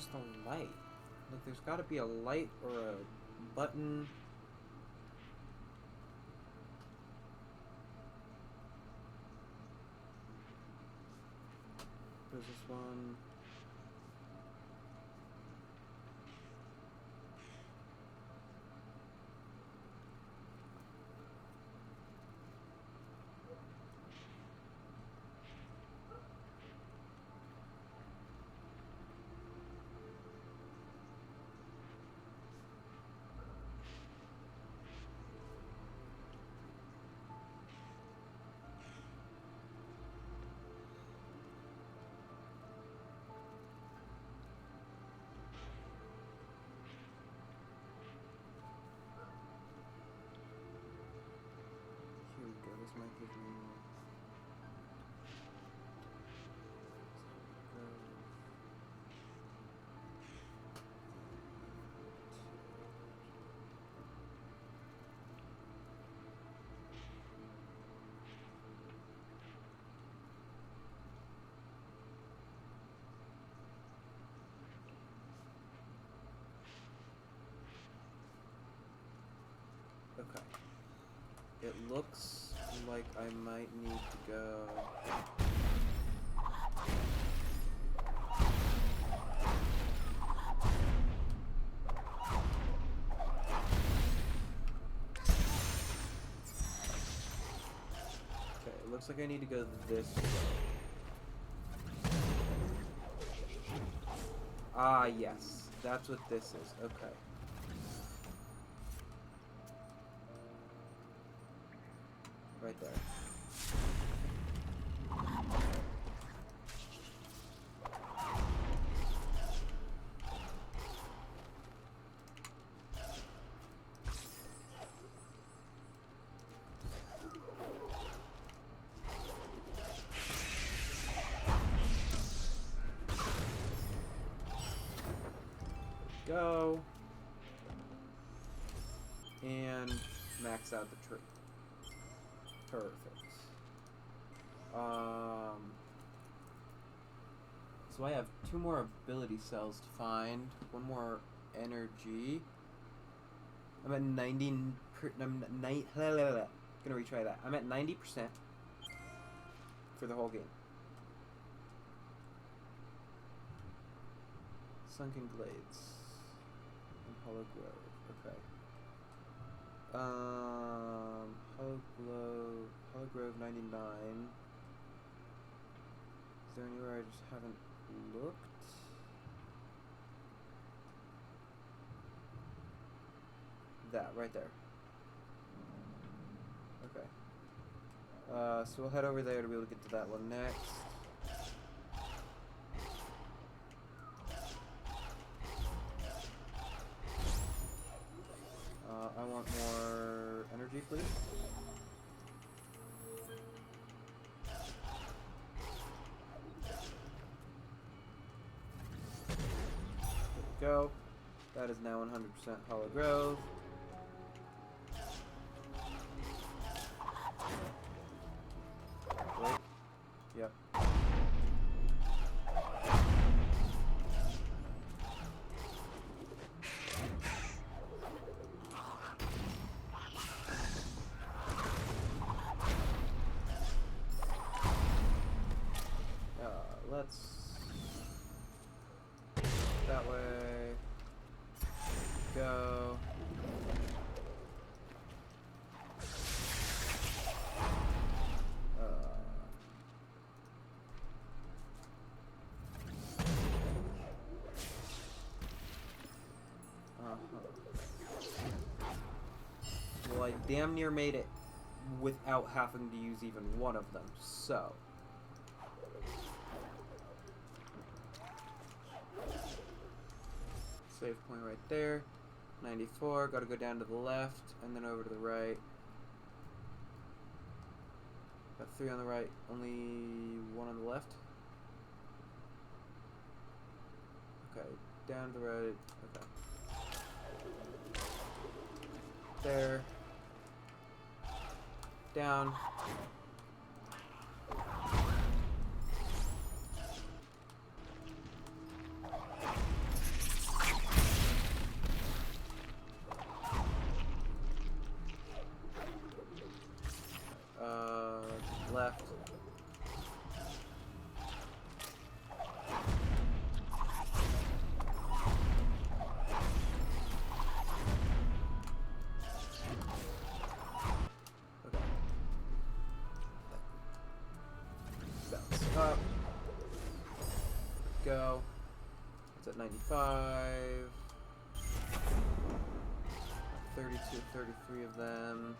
where's the light? Like, there's got to be a light or a button. There's this one. Here we go. This might give me. Okay. It looks like I might need to go. Okay, it looks like I need to go this way. Ah, yes. That's what this is. Okay. Right there. Go. And max out the tree. Perfect. So I have 2 more ability cells to find. 1 more energy. I'm at 90. I'm gonna retry that. I'm at 90% for the whole game. Sunken Glades and Hollow Grove. Okay. Hollow Grove 99. Is there anywhere I just haven't looked? That, right there. Okay. So we'll head over there to be able to get to that one next. I want more energy, please. There we go. That is now 100% Hollow Grove. Wait. Yep. Let's that way go. Well, I damn near made it without having to use even one of them, so. Save point right there. 94. Gotta go down to the left and then over to the right. Got 3 on the right, only 1 on the left. Okay, down to the right. Okay. There. Down. at 95. 32, 33 of them.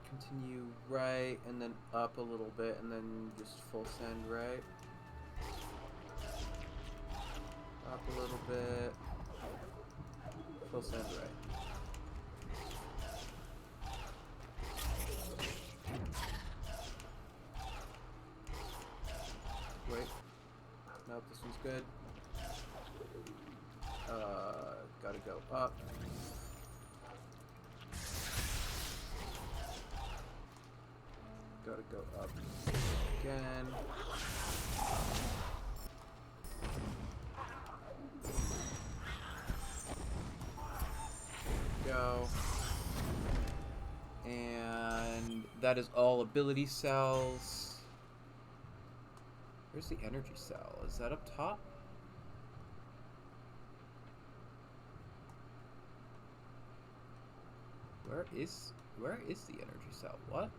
Continue right, and then up a little bit, and then just full send right. Up a little bit. Full send right. Wait. Nope, this one's good. Gotta go up. Gotta go up again. Go. And that is all ability cells. Where's the energy cell? Is that up top? Where is the energy cell? What?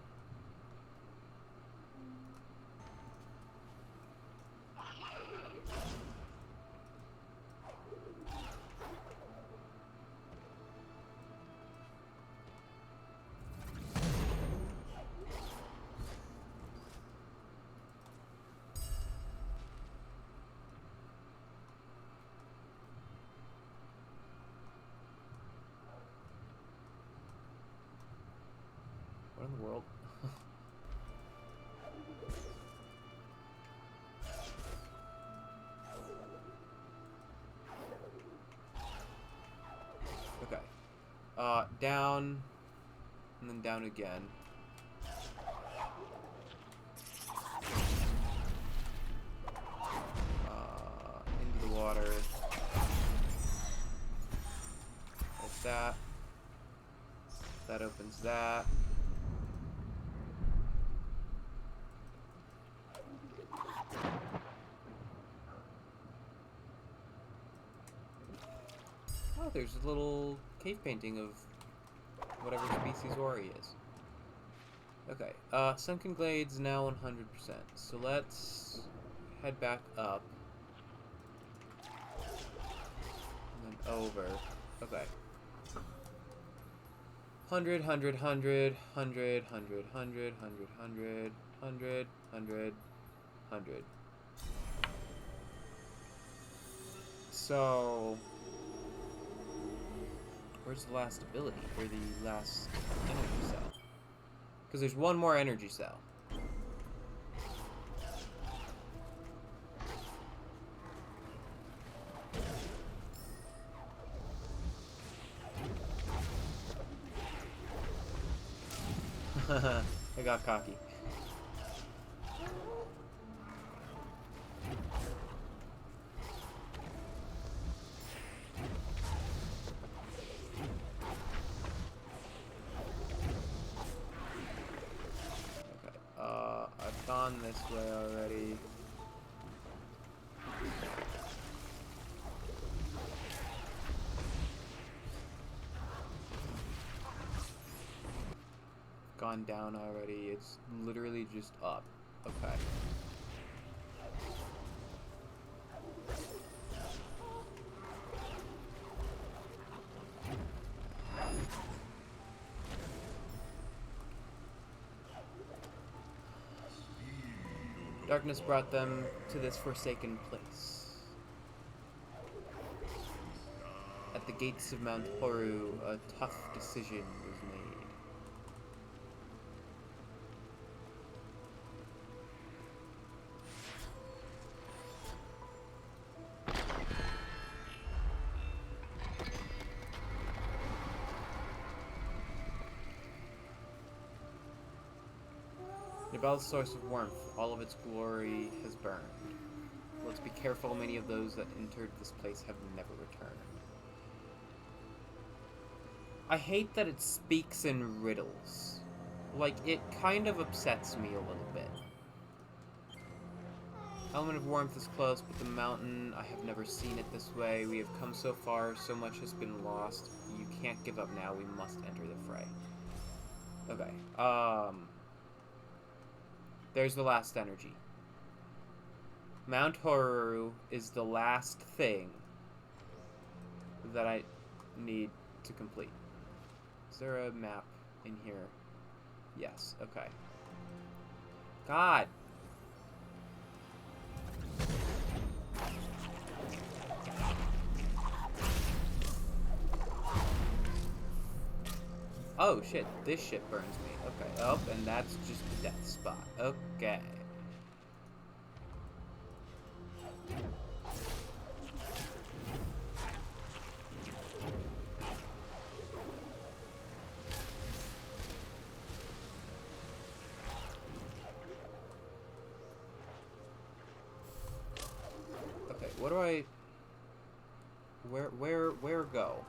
What in the world? Okay. Down, and then down again. Into the water. Like that. That opens that. Oh, there's a little cave painting of whatever species Ori is. Okay, Sunken Glades now 100%. So let's head back up. And then over. Okay. 100, 100, 100, 100, 100, 100, 100, 100, 100, 100, 100. So... where's the last ability? Or the last energy cell? Because there's one more energy cell. I got cocky. I've gone this way already. Gone down already. It's literally just up. Okay. Darkness brought them to this forsaken place. At the gates of Mount Horu, a tough decision was made. Nibel's source of warmth, all of its glory has burned. Let's be careful, many of those that entered this place have never returned. I hate that it speaks in riddles. Like, it kind of upsets me a little bit. Element of warmth is close, but the mountain, I have never seen it this way. We have come so far, so much has been lost. You can't give up now, we must enter the fray. Okay, there's the last energy. Mount Horu is the last thing that I need to complete. Is there a map in here? Yes, okay. God! Oh shit, this shit burns me. Okay, oh, and that's just the death spot. Okay. Okay, what do I... Where go?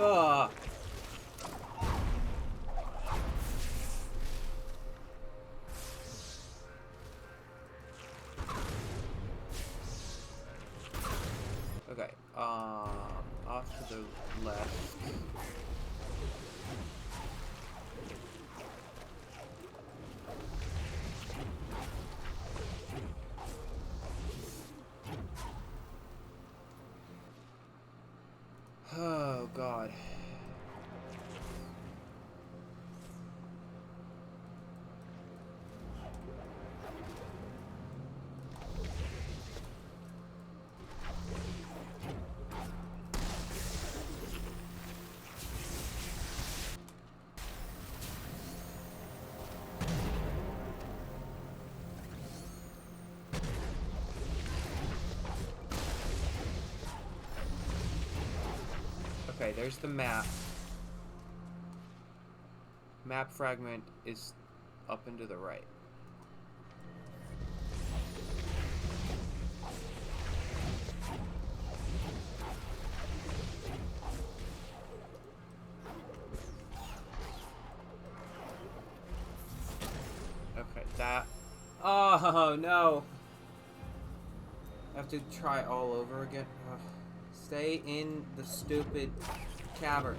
Ugh. Okay, off to the left. Oh, God. Okay, there's the map. Map fragment is up and to the right. Okay, that... Oh, no! I have to try all over again. Ugh. Stay in the stupid cavern.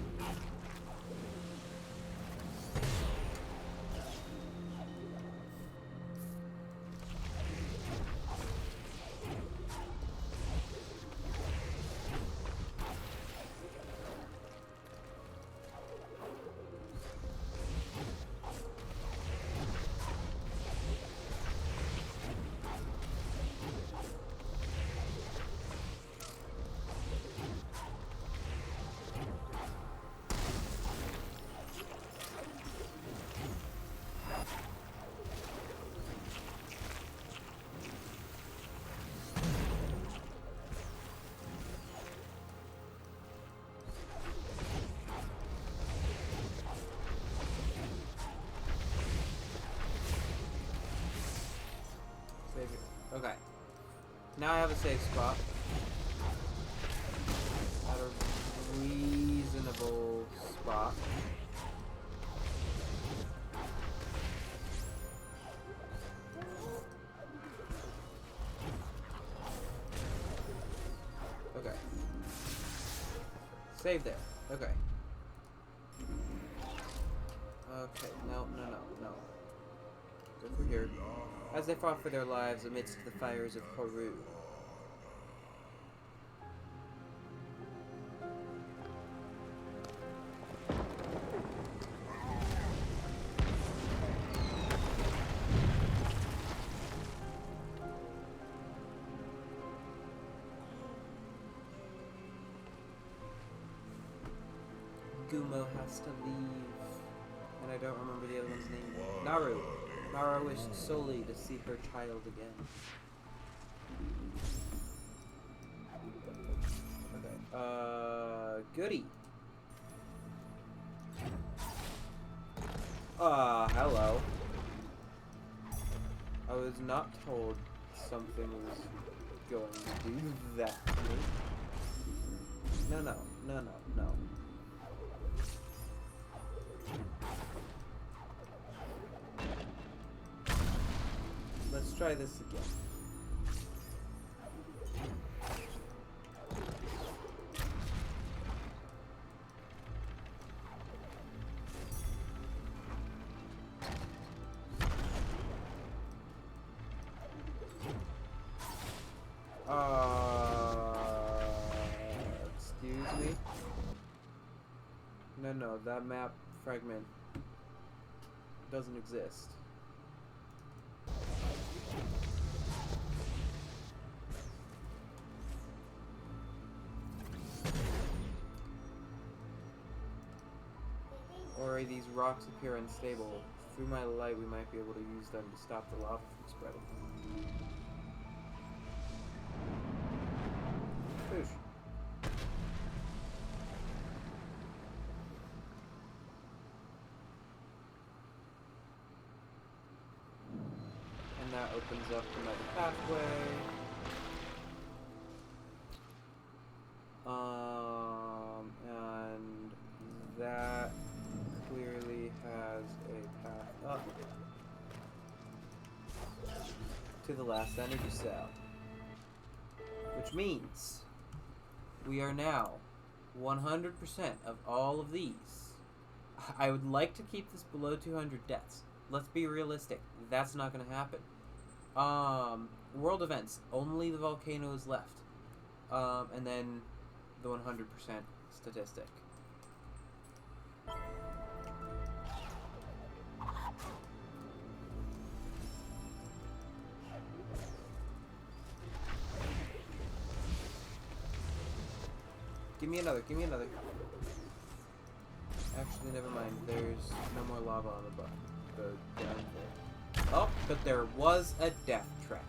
Okay. Now I have a safe spot. At a reasonable spot. Okay. Save there. Okay. Okay, no. Go for here. As they fought for their lives amidst the fires of Horu. Gumo has to leave. And I don't remember the other one's name. Naru. Naru wished solely to see her child again. Okay. Goody. Hello. I was not told something was going to do that to me. No, no, no, no, no. Let's try this again. Excuse me? No, that map fragment doesn't exist. Or these rocks appear unstable. Through my light, we might be able to use them to stop the lava from spreading. Poosh. And that opens up another pathway. And that clearly has a path up to the last energy cell. Which means we are now 100% of all of these. I would like to keep this below 200 deaths. Let's be realistic. That's not going to happen. World events. Only the volcano is left. And then the 100% statistic. Give me another, give me another. Actually, never mind. There's no more lava on the ground there. Oh, but there was a death trap.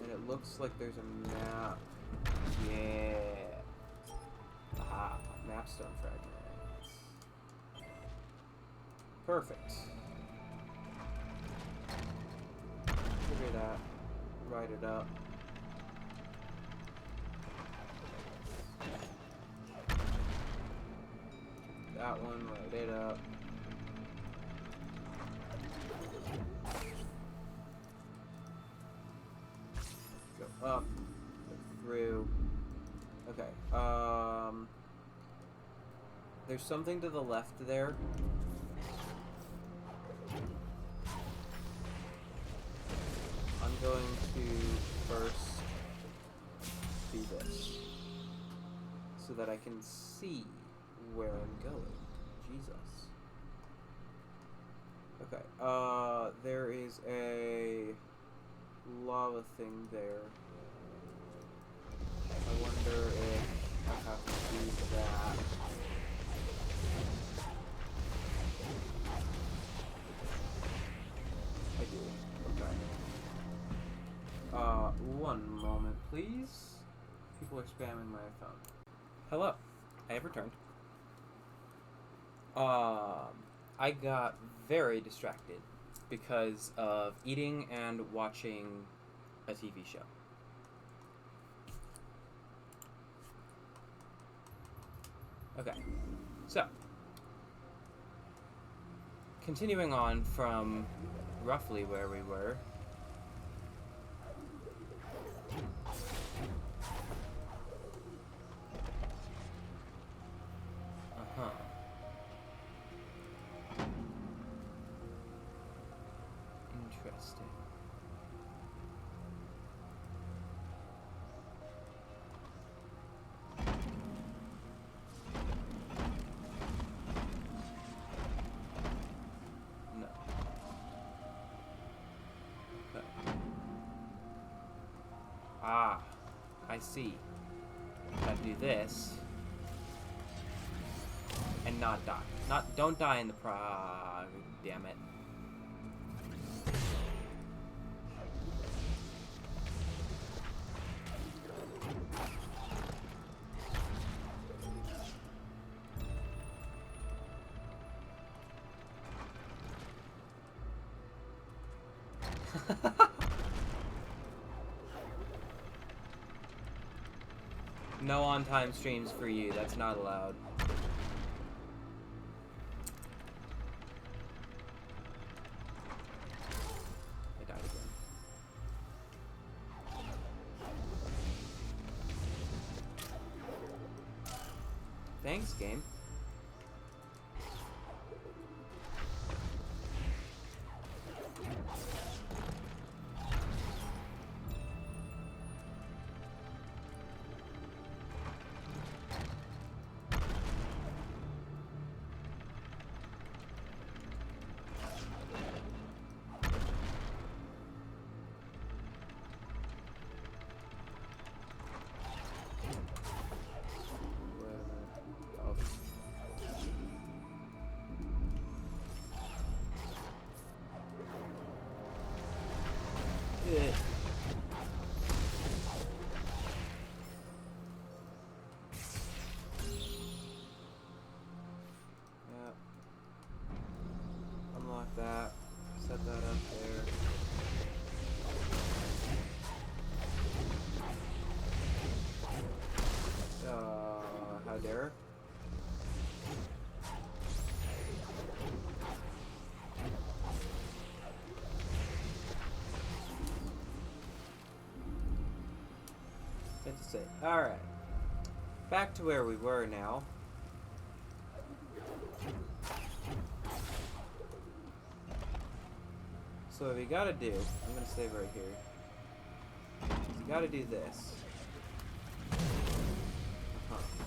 And it looks like there's a map. Yeah. Aha, mapstone fragments. Perfect. Figure that. Write it up. That one, write it up. Go up, go through. Okay, there's something to the left there. I'm going to first do this so that I can see where I'm going. Jesus. Okay, there is a lava thing there. I wonder if I have to do that. I do. Okay. One moment, please. People are spamming my phone. Hello. I have returned. I got very distracted because of eating and watching a TV show. Okay, so continuing on from roughly where we were. Interesting. No. Okay. see. Gotta do this. And not die. Don't die in the damn it. No on-time streams for you. That's not allowed. I died again. Thanks, game. That, set that up there. How dare? Good to say. Alright. Back to where we were now. So what we gotta do, I'm gonna save right here. You gotta do this.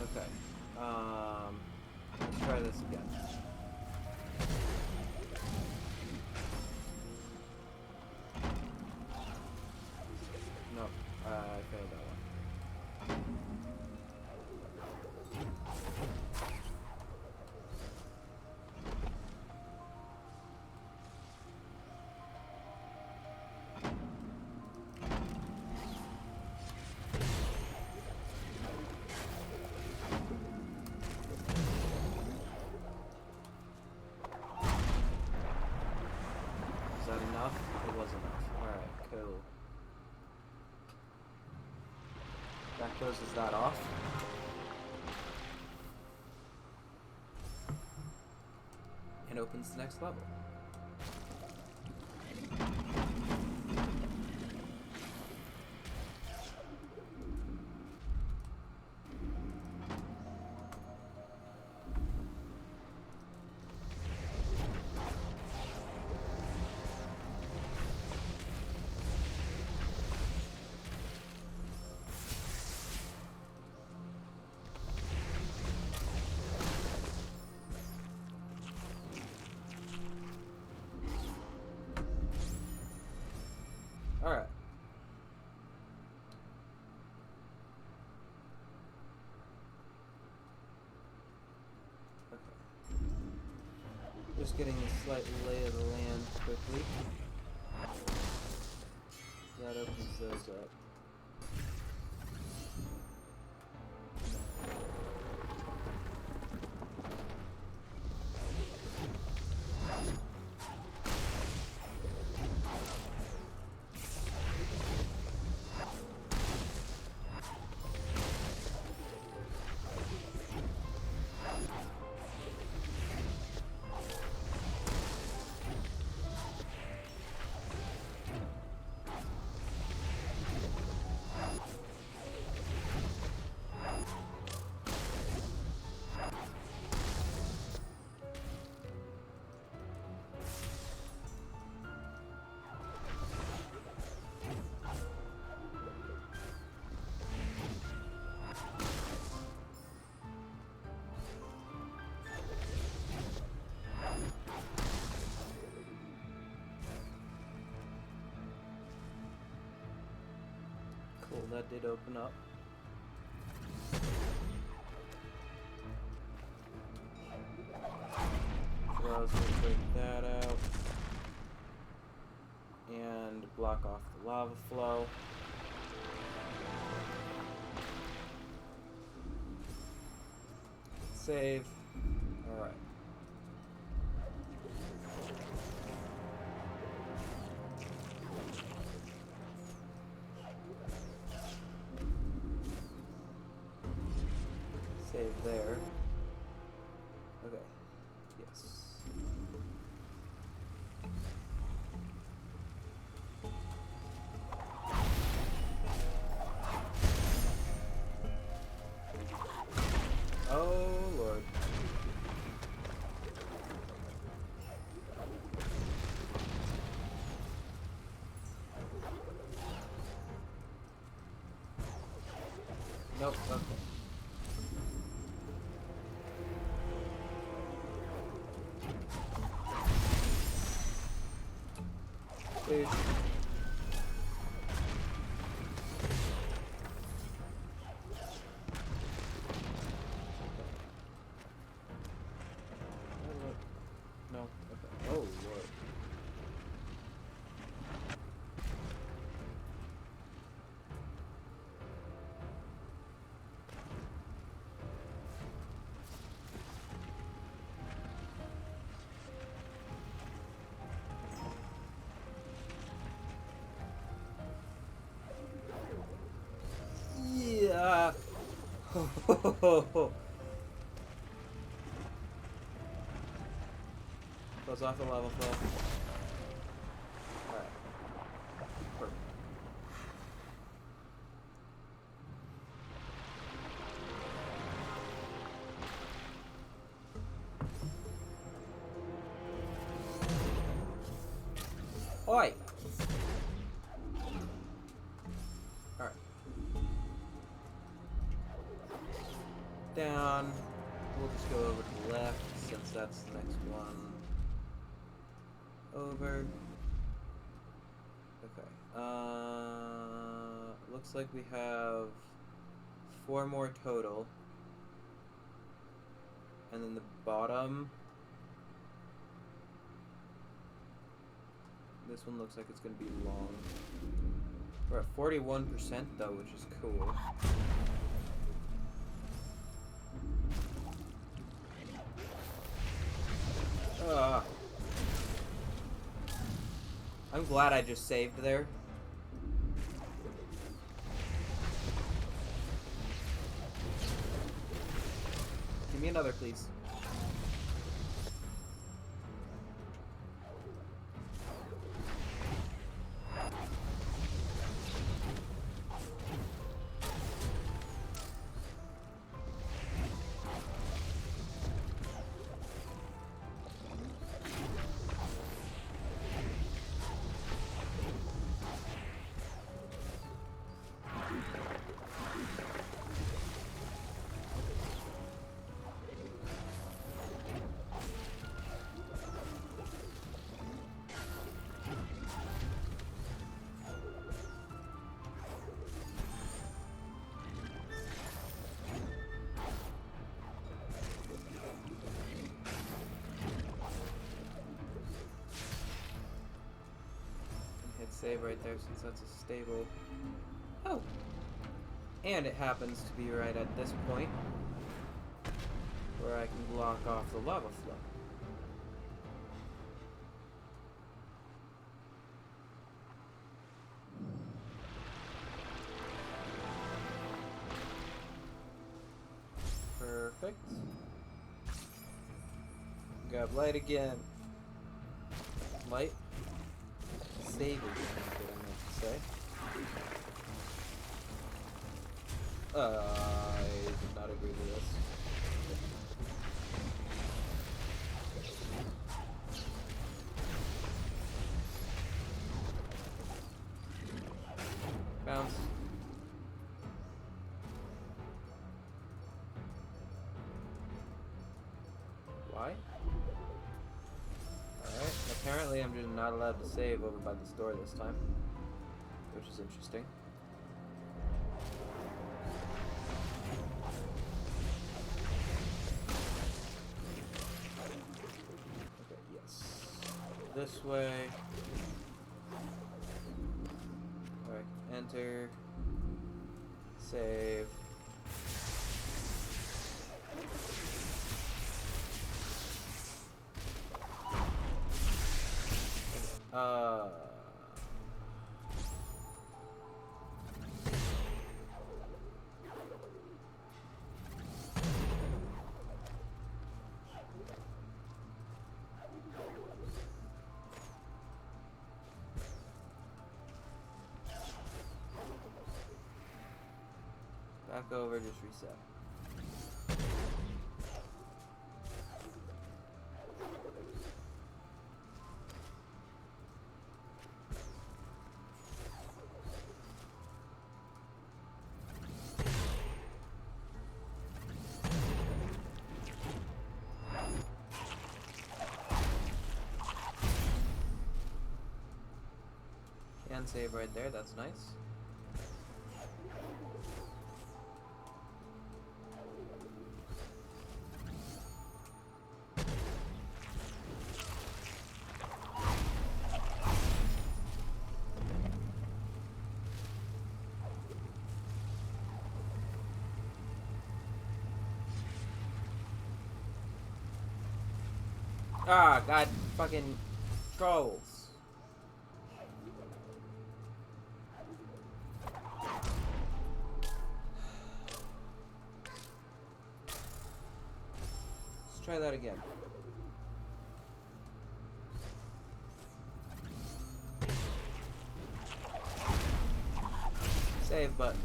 Okay. Let's try this again. Nope, I failed that one. Is that enough? It was enough. Alright, cool. That closes that off. And opens the next level. Alright. Okay. Just getting a slight lay of the land quickly. That opens those up. Cool, that did open up. block off the lava flow. Save. Alright. Save there. Okay. Yes. Oh, Lord. Nope, okay. Dude. No, okay. Oh, Lord. Yeah. Close off the lava flow. Alright. Perfect. Oi! Alright. Down. We'll just go over to the left since that's the next one. Over. Okay. Looks like we have 4 more total. And then the bottom. This one looks like it's going to be long. We're at 41% though, which is cool. I'm glad I just saved there. Give me another, please. Save right there since that's a stable. Oh! And it happens to be right at this point where I can block off the lava flow. Perfect. Grab light again. Light. Save again, that's what I meant to say. I did not agree with this. Bounce. Why? Alright, apparently I'm just not allowed to save over by this door this time, which is interesting. Okay, yes. This way. Enter. Save. Back over, just reset. Can save right there, that's nice. Ah, god, fucking trolls. Let's try that again. Save button.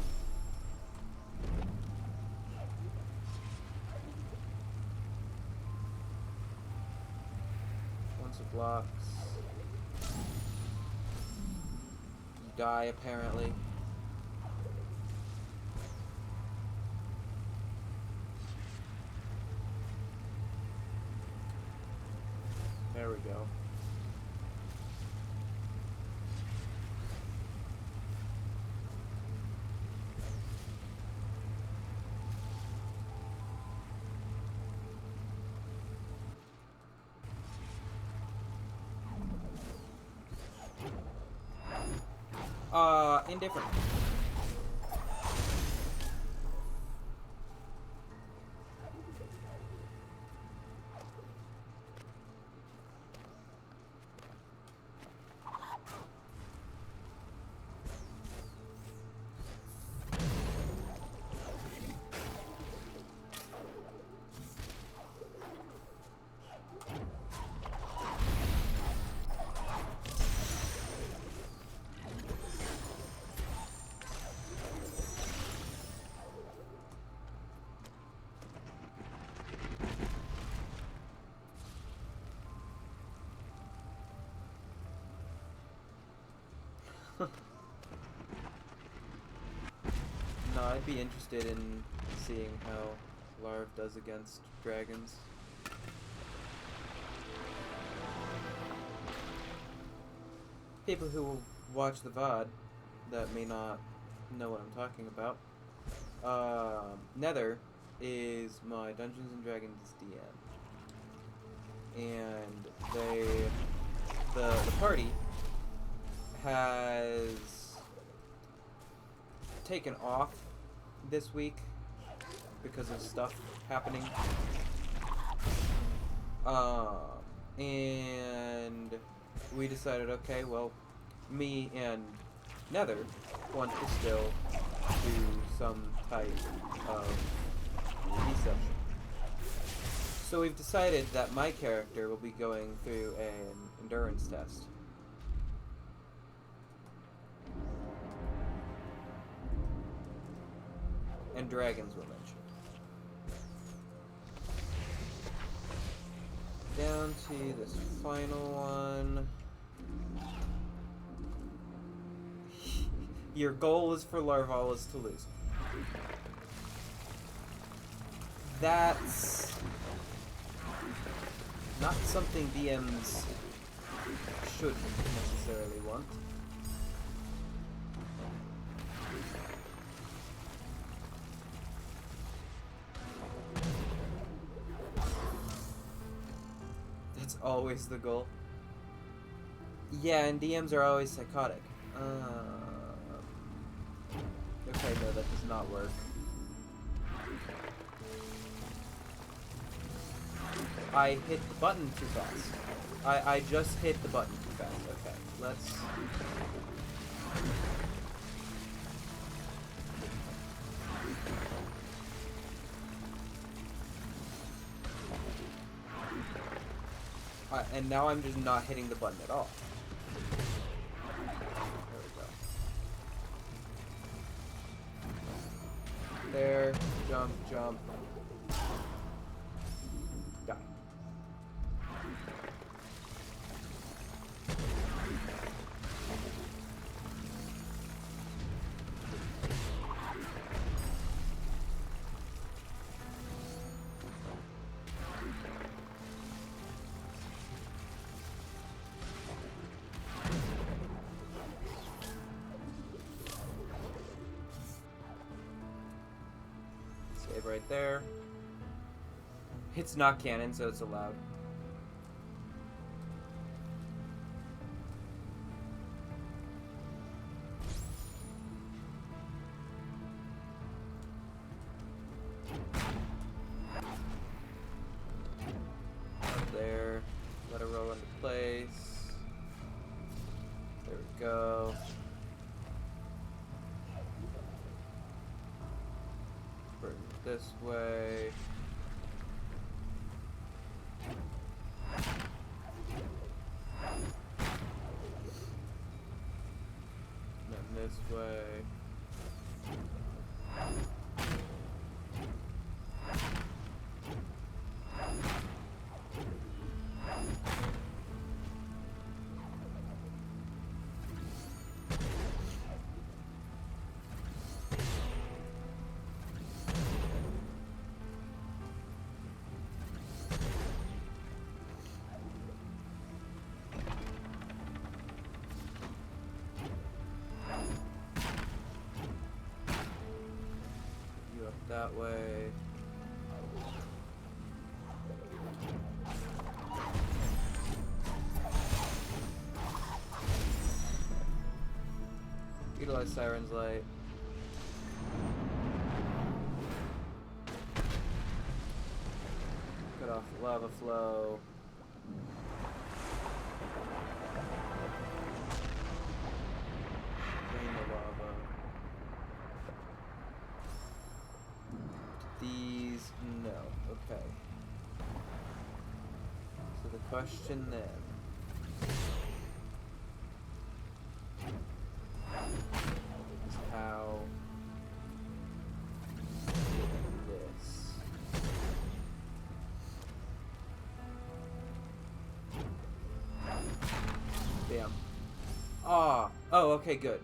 Once it blocks, you die apparently. There we go. Indifferent. No, I'd be interested in seeing how Larv does against dragons. People who watch the VOD that may not know what I'm talking about. Nether is my Dungeons and Dragons DM. And the party has taken off this week because of stuff happening. And we decided, okay, well, me and Nether want to still do some type of deception. So we've decided that my character will be going through an endurance test. And dragons were mentioned. Down to this final one. Your goal is for Larvalis to lose. That's not something DMs should necessarily want. That's always the goal. Yeah, and DMs are always psychotic. that does not work. I hit the button too fast. I just hit the button too fast. Okay, let's... and now I'm just not hitting the button at all. There, jump, jump. Die. Save right there. It's not canon, so it's allowed. Up there. Let it roll into place. There we go. Bring it this way. This way. That way. Utilize Siren's Light. Cut off the lava flow. Drain the lava. These, no. Okay. So the question then is how this. Bam. Ah. Oh, okay, good.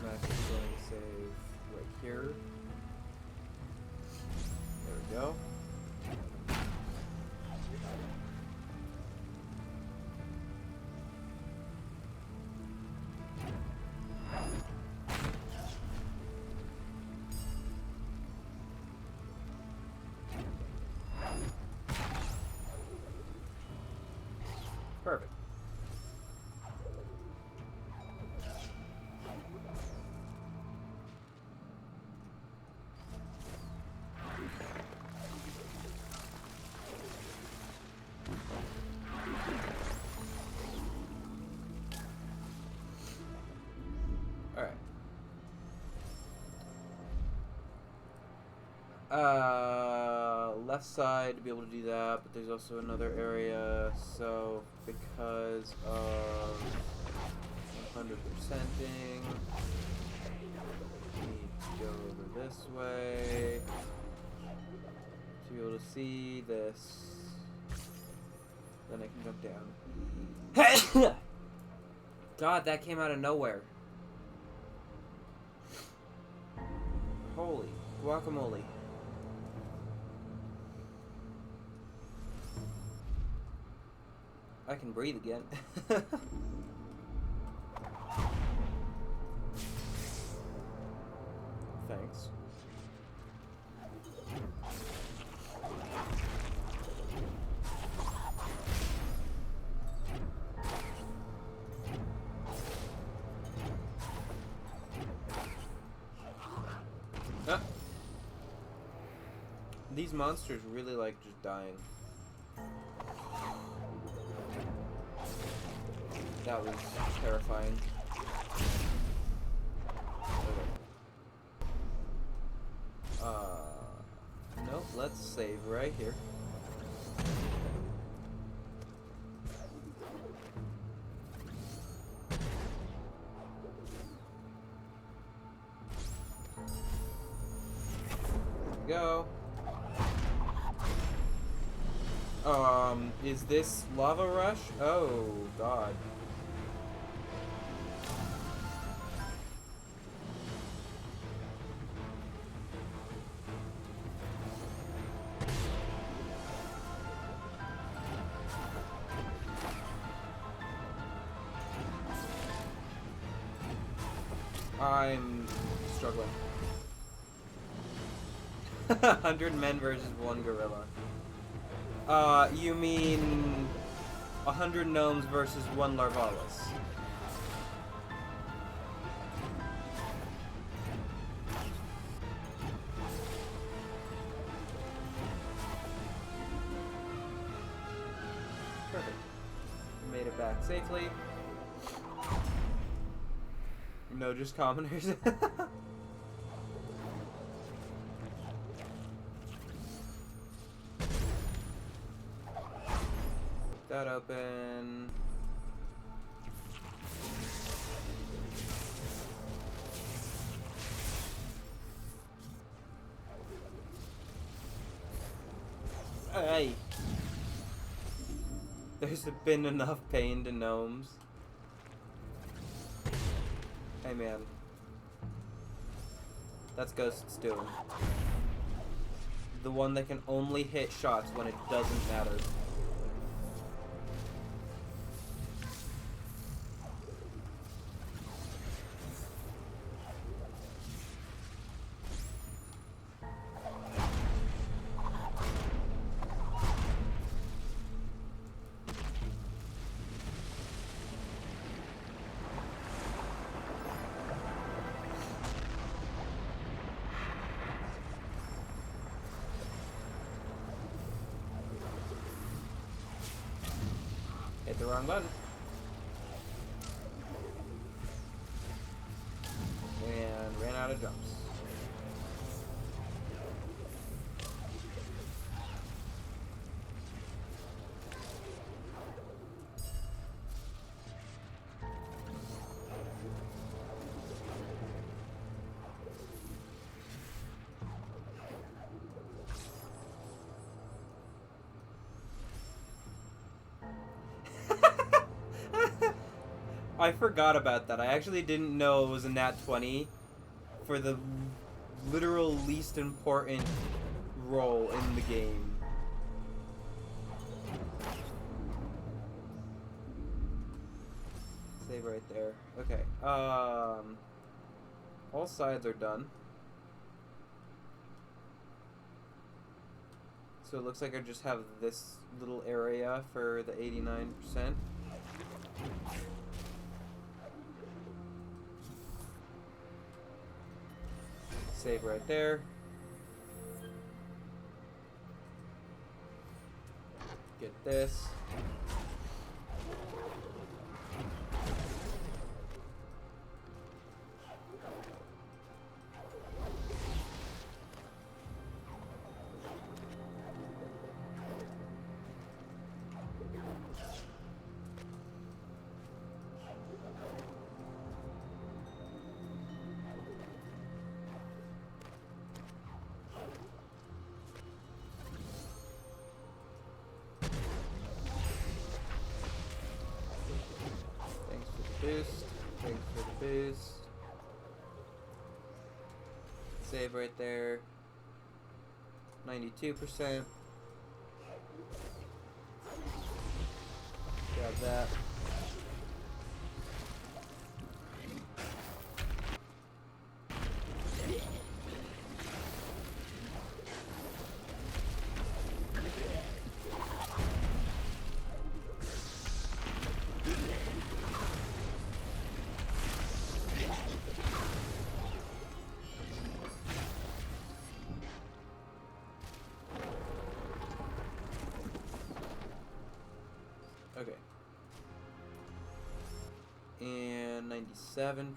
I'm actually going to save right here. There we go. Perfect. Left side to be able to do that, but there's also another area, so because of 100%ing, we need to go over this way to be able to see this. Then I can jump down. God, that came out of nowhere. Holy guacamole. I can breathe again. Thanks. These monsters really like just dying. That was terrifying. Nope, let's save right here. Go. Is this lava rush? Oh, God. I'm struggling. 100 men versus 1 gorilla. You mean 100 gnomes versus 1 larvalis? Perfect. Made it back safely. No, just commoners. That open. Hey. There's been enough pain to gnomes. Hey man. That's Ghost's doing. The one that can only hit shots when it doesn't matter. Hit the wrong button. And ran out of jumps. I forgot about that. I actually didn't know it was a nat 20 for the literal least important role in the game. Save right there. Okay. All sides are done. So it looks like I just have this little area for the 89%. Save right there. Get this. Boost. Thanks for the boost. Save right there. 92%. Grab that. 97%.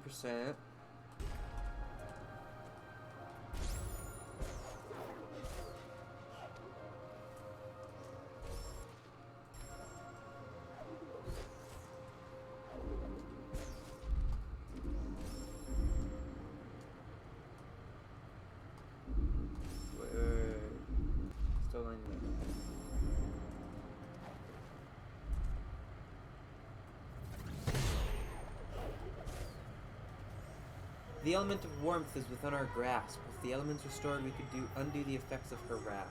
%. Wait. Still 99. The element of warmth is within our grasp. If the element's restored, we could undo the effects of her wrath.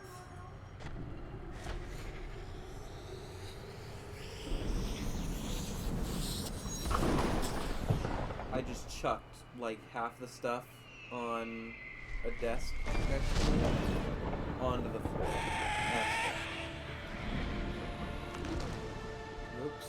I just chucked like half the stuff on a desk next to me onto the floor. Oops.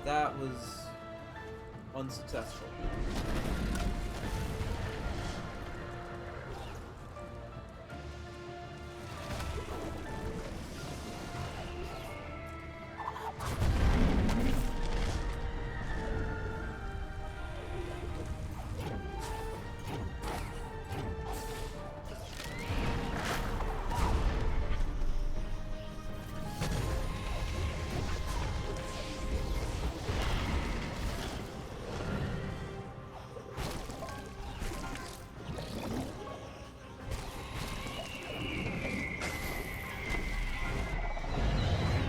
That was unsuccessful.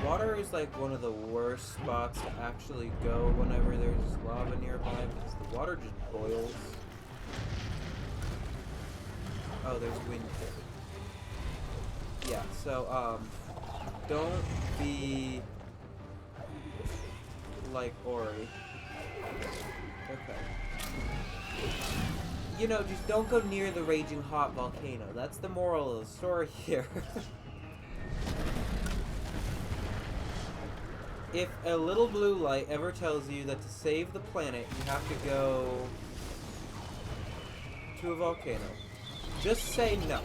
Water is like one of the worst spots to actually go whenever there's lava nearby because the water just boils. Oh, there's wind here. Yeah, so don't be like Ori. Okay. You know, just don't go near the raging hot volcano. That's the moral of the story here. If a little blue light ever tells you that to save the planet, you have to go to a volcano, just say no.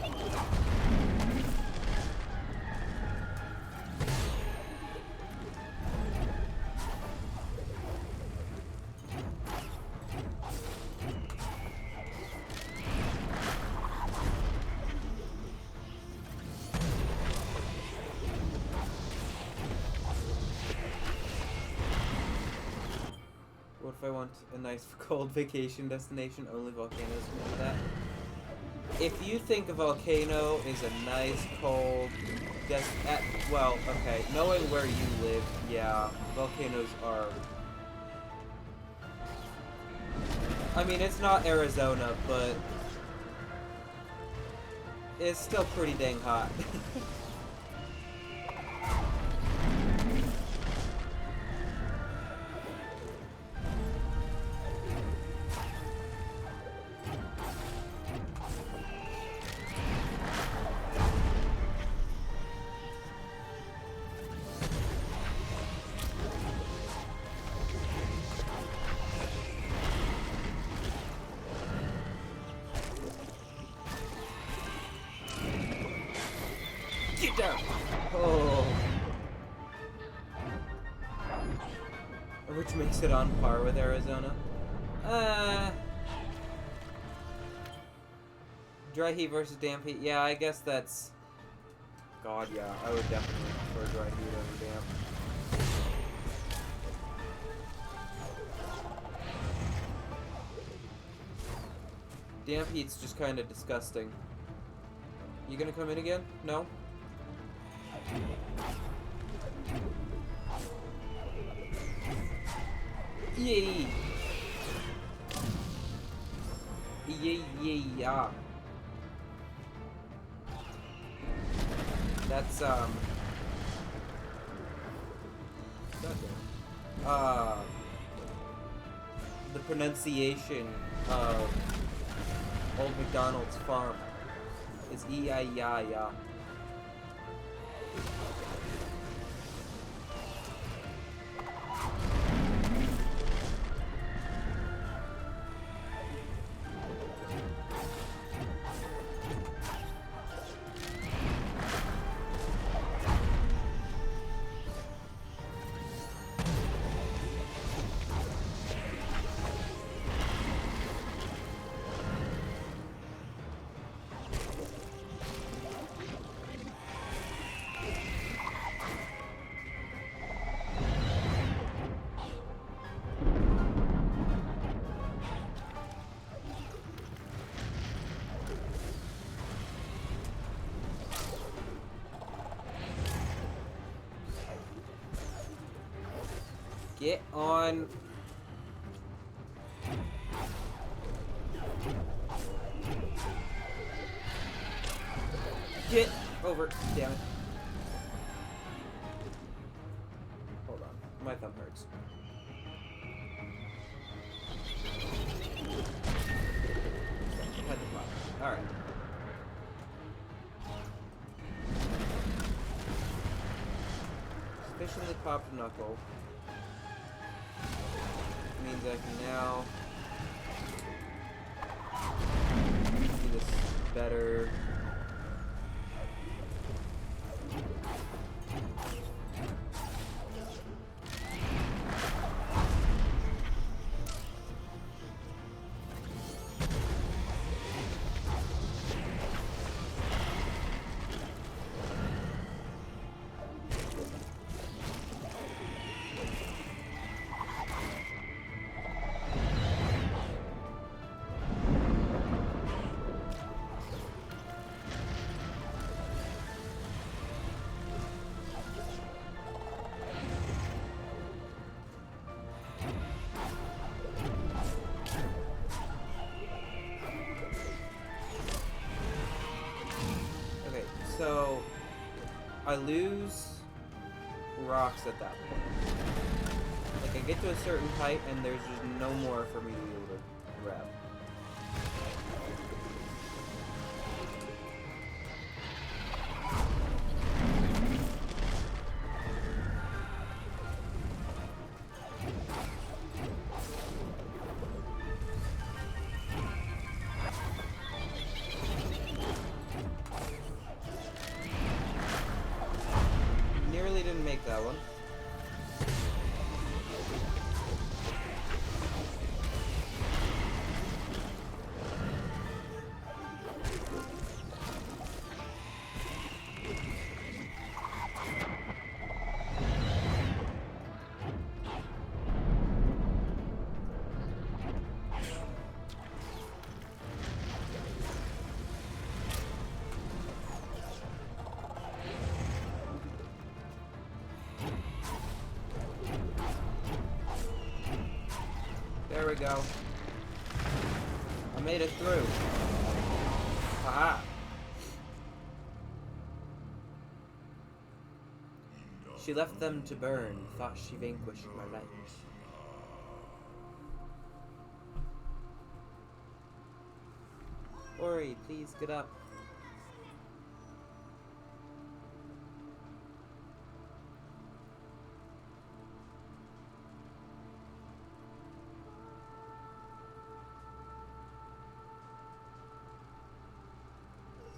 What if I want a nice cold vacation destination? Only volcanoes can do that. If you think a volcano is a nice cold well, okay, knowing where you live, yeah, volcanoes are... I mean, it's not Arizona, but it's still pretty dang hot. Get down! Oh. Which makes it on par with Arizona. Dry heat versus damp heat. Yeah, I guess that's... God, yeah. I would definitely prefer dry heat over damp. Damp heat's just kind of disgusting. You gonna come in again? No? Yay! Yay, yay, yeah. That's, the pronunciation of Old MacDonald's farm is E-I-Ya-Ya. Get on. Get over. Damn it. Hold on. My thumb hurts. Had to pop. Alright. Sufficiently popped knuckle. Means I can now do this better. So, I lose rocks at that point. Like, I get to a certain height and there's just no more for me to be able to grab. Didn't make that one. There we go. I made it through. Haha. She left them to burn, thought she vanquished my light. Ori, please get up.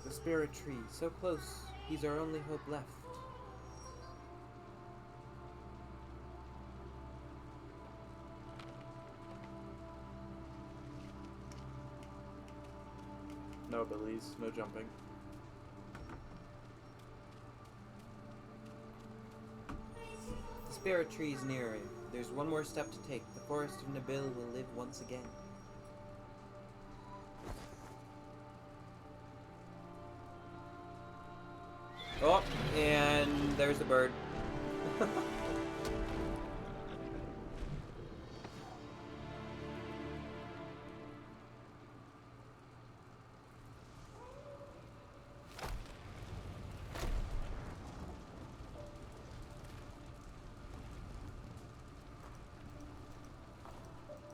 The spirit tree, so close. He's our only hope left. No, Billies. No jumping. The spirit tree is nearing. There's one more step to take. The forest of Nabil will live once again. Oh, and there's the bird.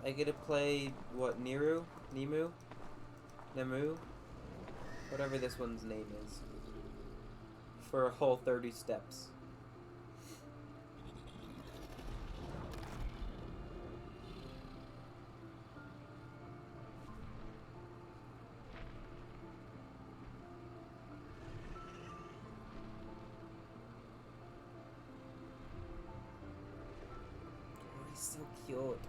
I get to play, what, Niru? Nemu? Nemu? Whatever this one's name is. For a whole 30 steps. Oh, he's so cute.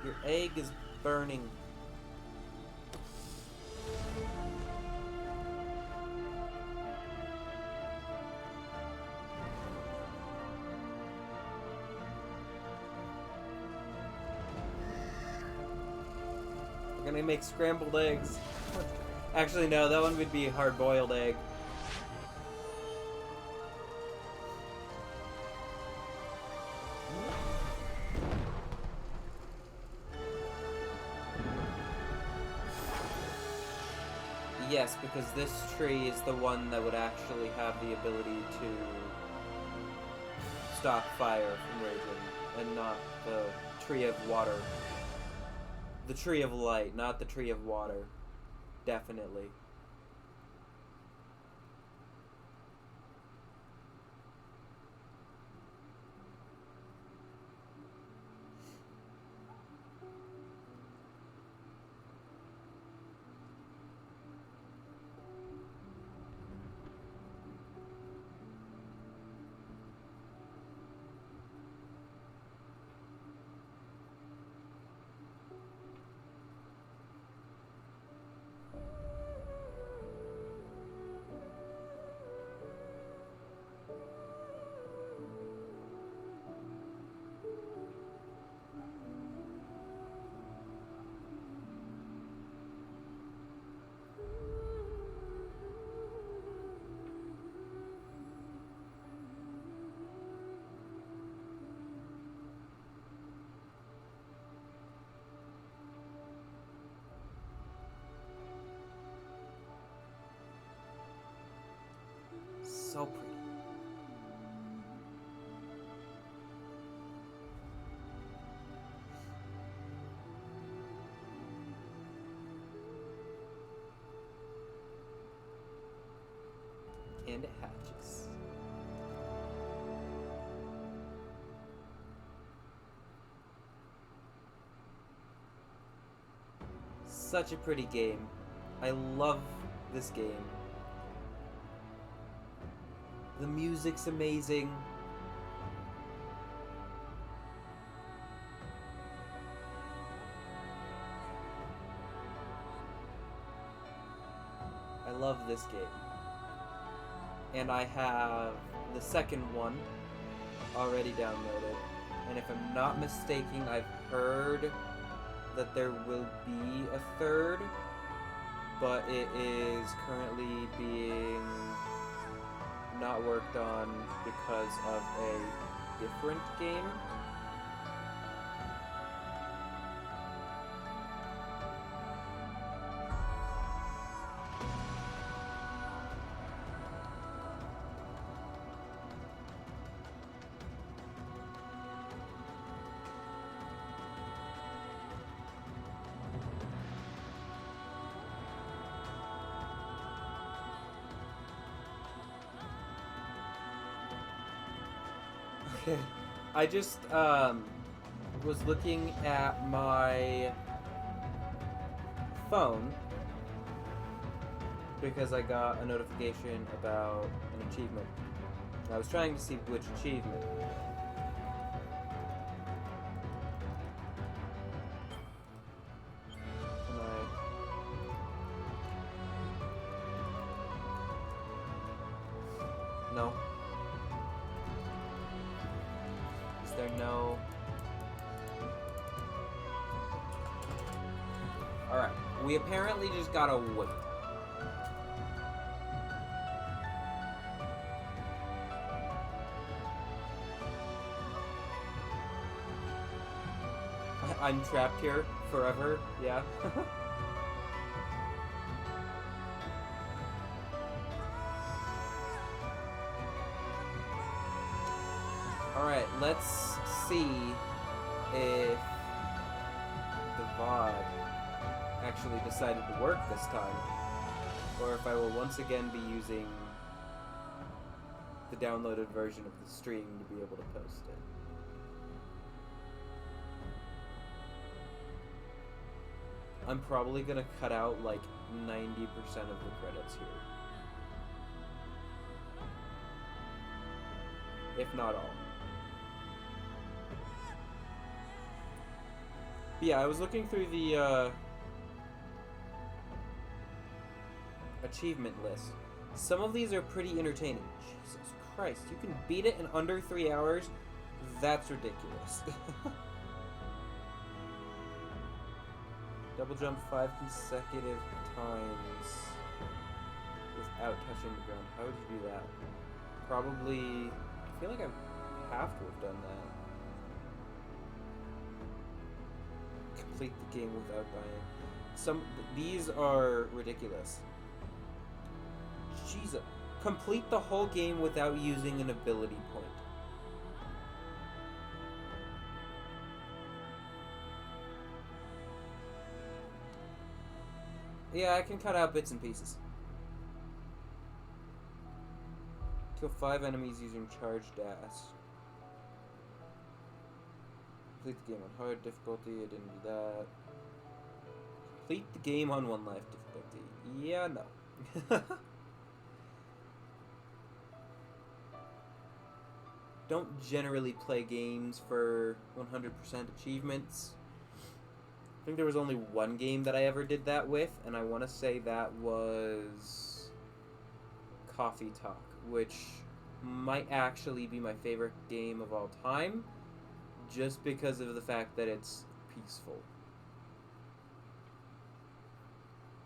Your egg is burning. We're gonna make scrambled eggs. Actually, no, that one would be a hard-boiled egg. Yes, because this tree is the one that would actually have the ability to stop fire from raging, and not the tree of water. The tree of light, not the tree of water. Definitely. So pretty. And it hatches. Such a pretty game. I love this game. The music's amazing. I love this game. And I have the second one already downloaded. And if I'm not mistaken, I've heard that there will be a third, but it is currently being not worked on because of a different game. I just was looking at my phone because I got a notification about an achievement. I was trying to see which achievement. No. Is there no... Alright, we apparently just gotta wait. I'm trapped here forever. Yeah. Alright, let's see if the VOD actually decided to work this time. Or if I will once again be using the downloaded version of the stream to be able to post it. I'm probably gonna cut out like 90% of the credits here. If not all. But yeah, I was looking through the achievement list. Some of these are pretty entertaining. Jesus Christ, you can beat it in under 3 hours? That's ridiculous. Double jump 5 consecutive times without touching the ground. How would you do that? Probably, I feel like I have to have done that. Complete the game without dying. These are ridiculous. Jesus. Complete the whole game without using an ability point. Yeah, I can cut out bits and pieces. Kill 5 enemies using charged dash. Complete the game on hard difficulty. I didn't do that. Complete the game on 1 life difficulty. Yeah, no. Don't generally play games for 100% achievements. I think there was only one game that I ever did that with, and I want to say that was Coffee Talk, which might actually be my favorite game of all time, just because of the fact that it's peaceful.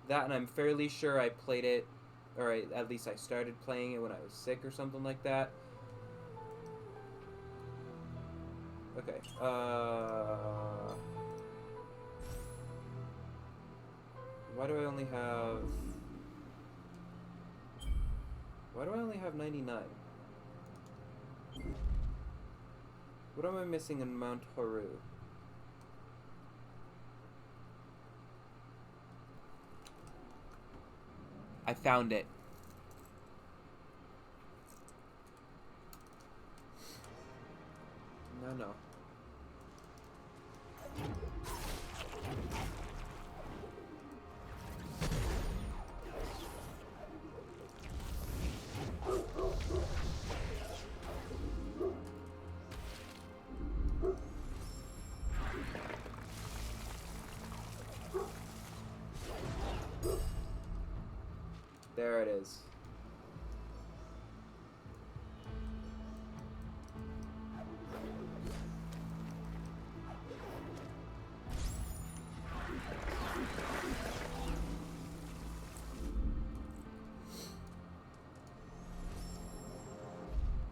That, and I'm fairly sure I played it, or at least I started playing it when I was sick or something like that. Okay, why do I only have 99? What am I missing in Mount Haru? I found it. No. There it is.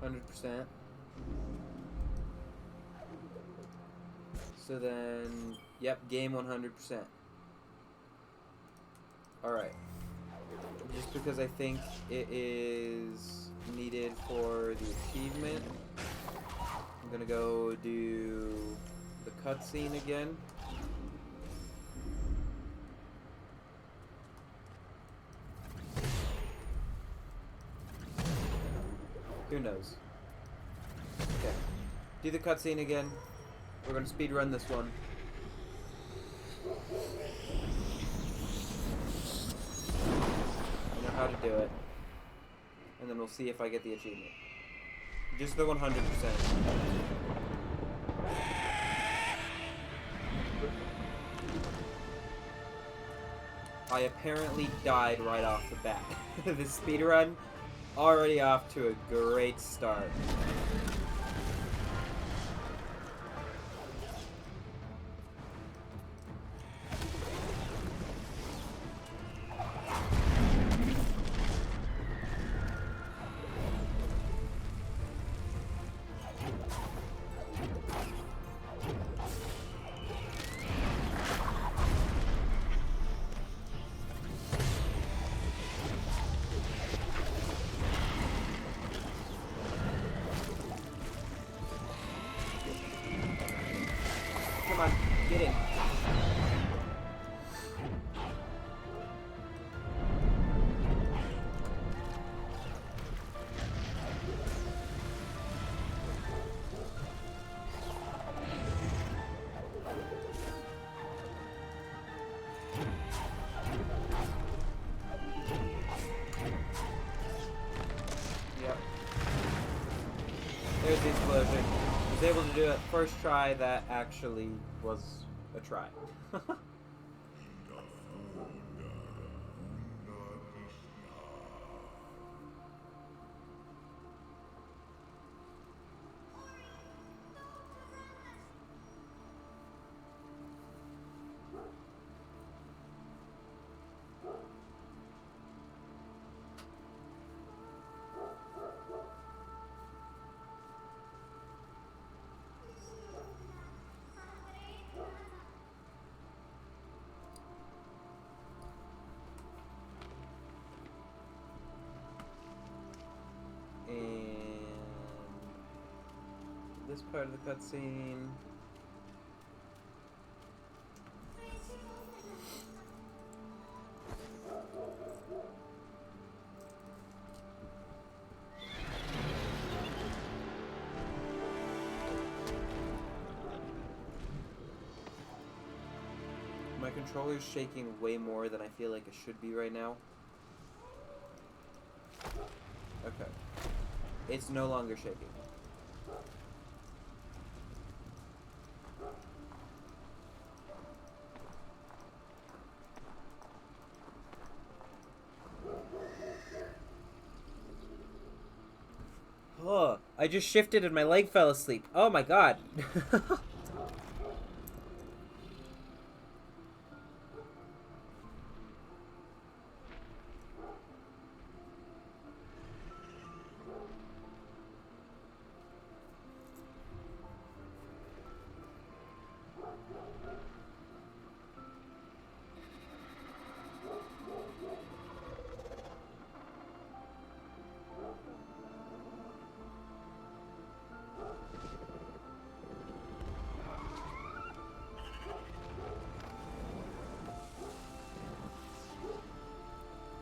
%. So then, yep, game 100%. Alright. Just because I think it is needed for the achievement, I'm gonna go do the cutscene again. Who knows? Okay. Do the cutscene again. We're gonna speedrun this one. I know how to do it. And then we'll see if I get the achievement. Just the 100%. I apparently died right off the bat. The speedrun already off to a great start. Come on, get in. Yep. There's the explosion. I was able to do it first try. That actually was a try. And this part of the cutscene. My controller's shaking way more than I feel like it should be right now. Okay. It's no longer shaking. Oh, I just shifted and my leg fell asleep. Oh my god.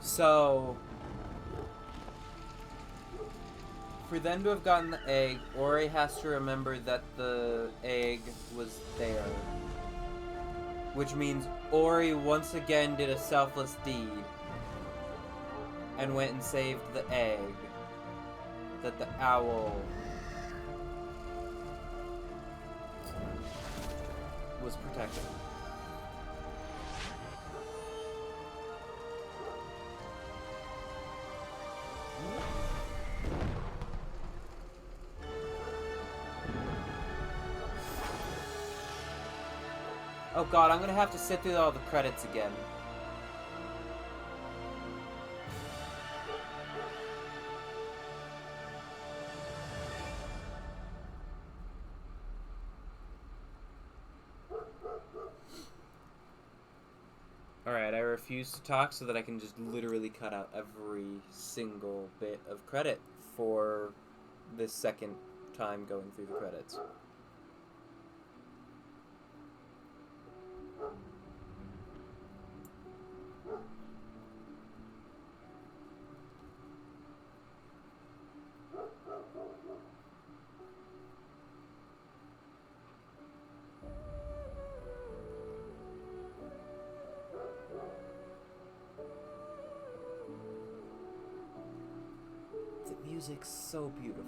So, for them to have gotten the egg, Ori has to remember that the egg was there. Which means Ori once again did a selfless deed and went and saved the egg that the owl was protecting. Oh god, I'm gonna have to sit through all the credits again. Alright, I refuse to talk so that I can just literally cut out every single bit of credit for this second time going through the credits. The music's so beautiful.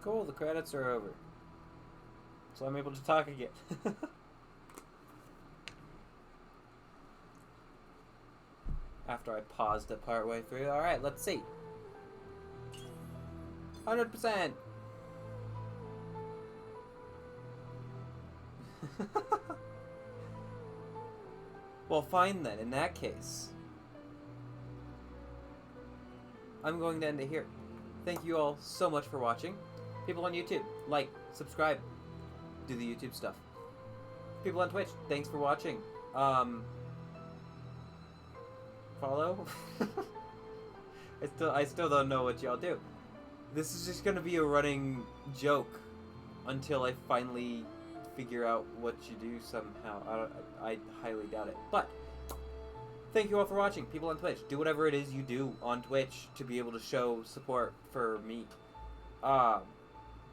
Cool, the credits are over. So I'm able to talk again. After I paused it partway through. Alright, let's see. 100%! Well, fine then, in that case. I'm going to end it here. Thank you all so much for watching. People on YouTube, like, subscribe, do the YouTube stuff. People on Twitch, thanks for watching. Follow? I still don't know what y'all do. This is just gonna be a running joke until I finally figure out what you do somehow. I highly doubt it. But thank you all for watching. People on Twitch, do whatever it is you do on Twitch to be able to show support for me.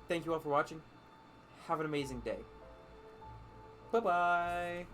Thank you all for watching. Have an amazing day. Bye-bye.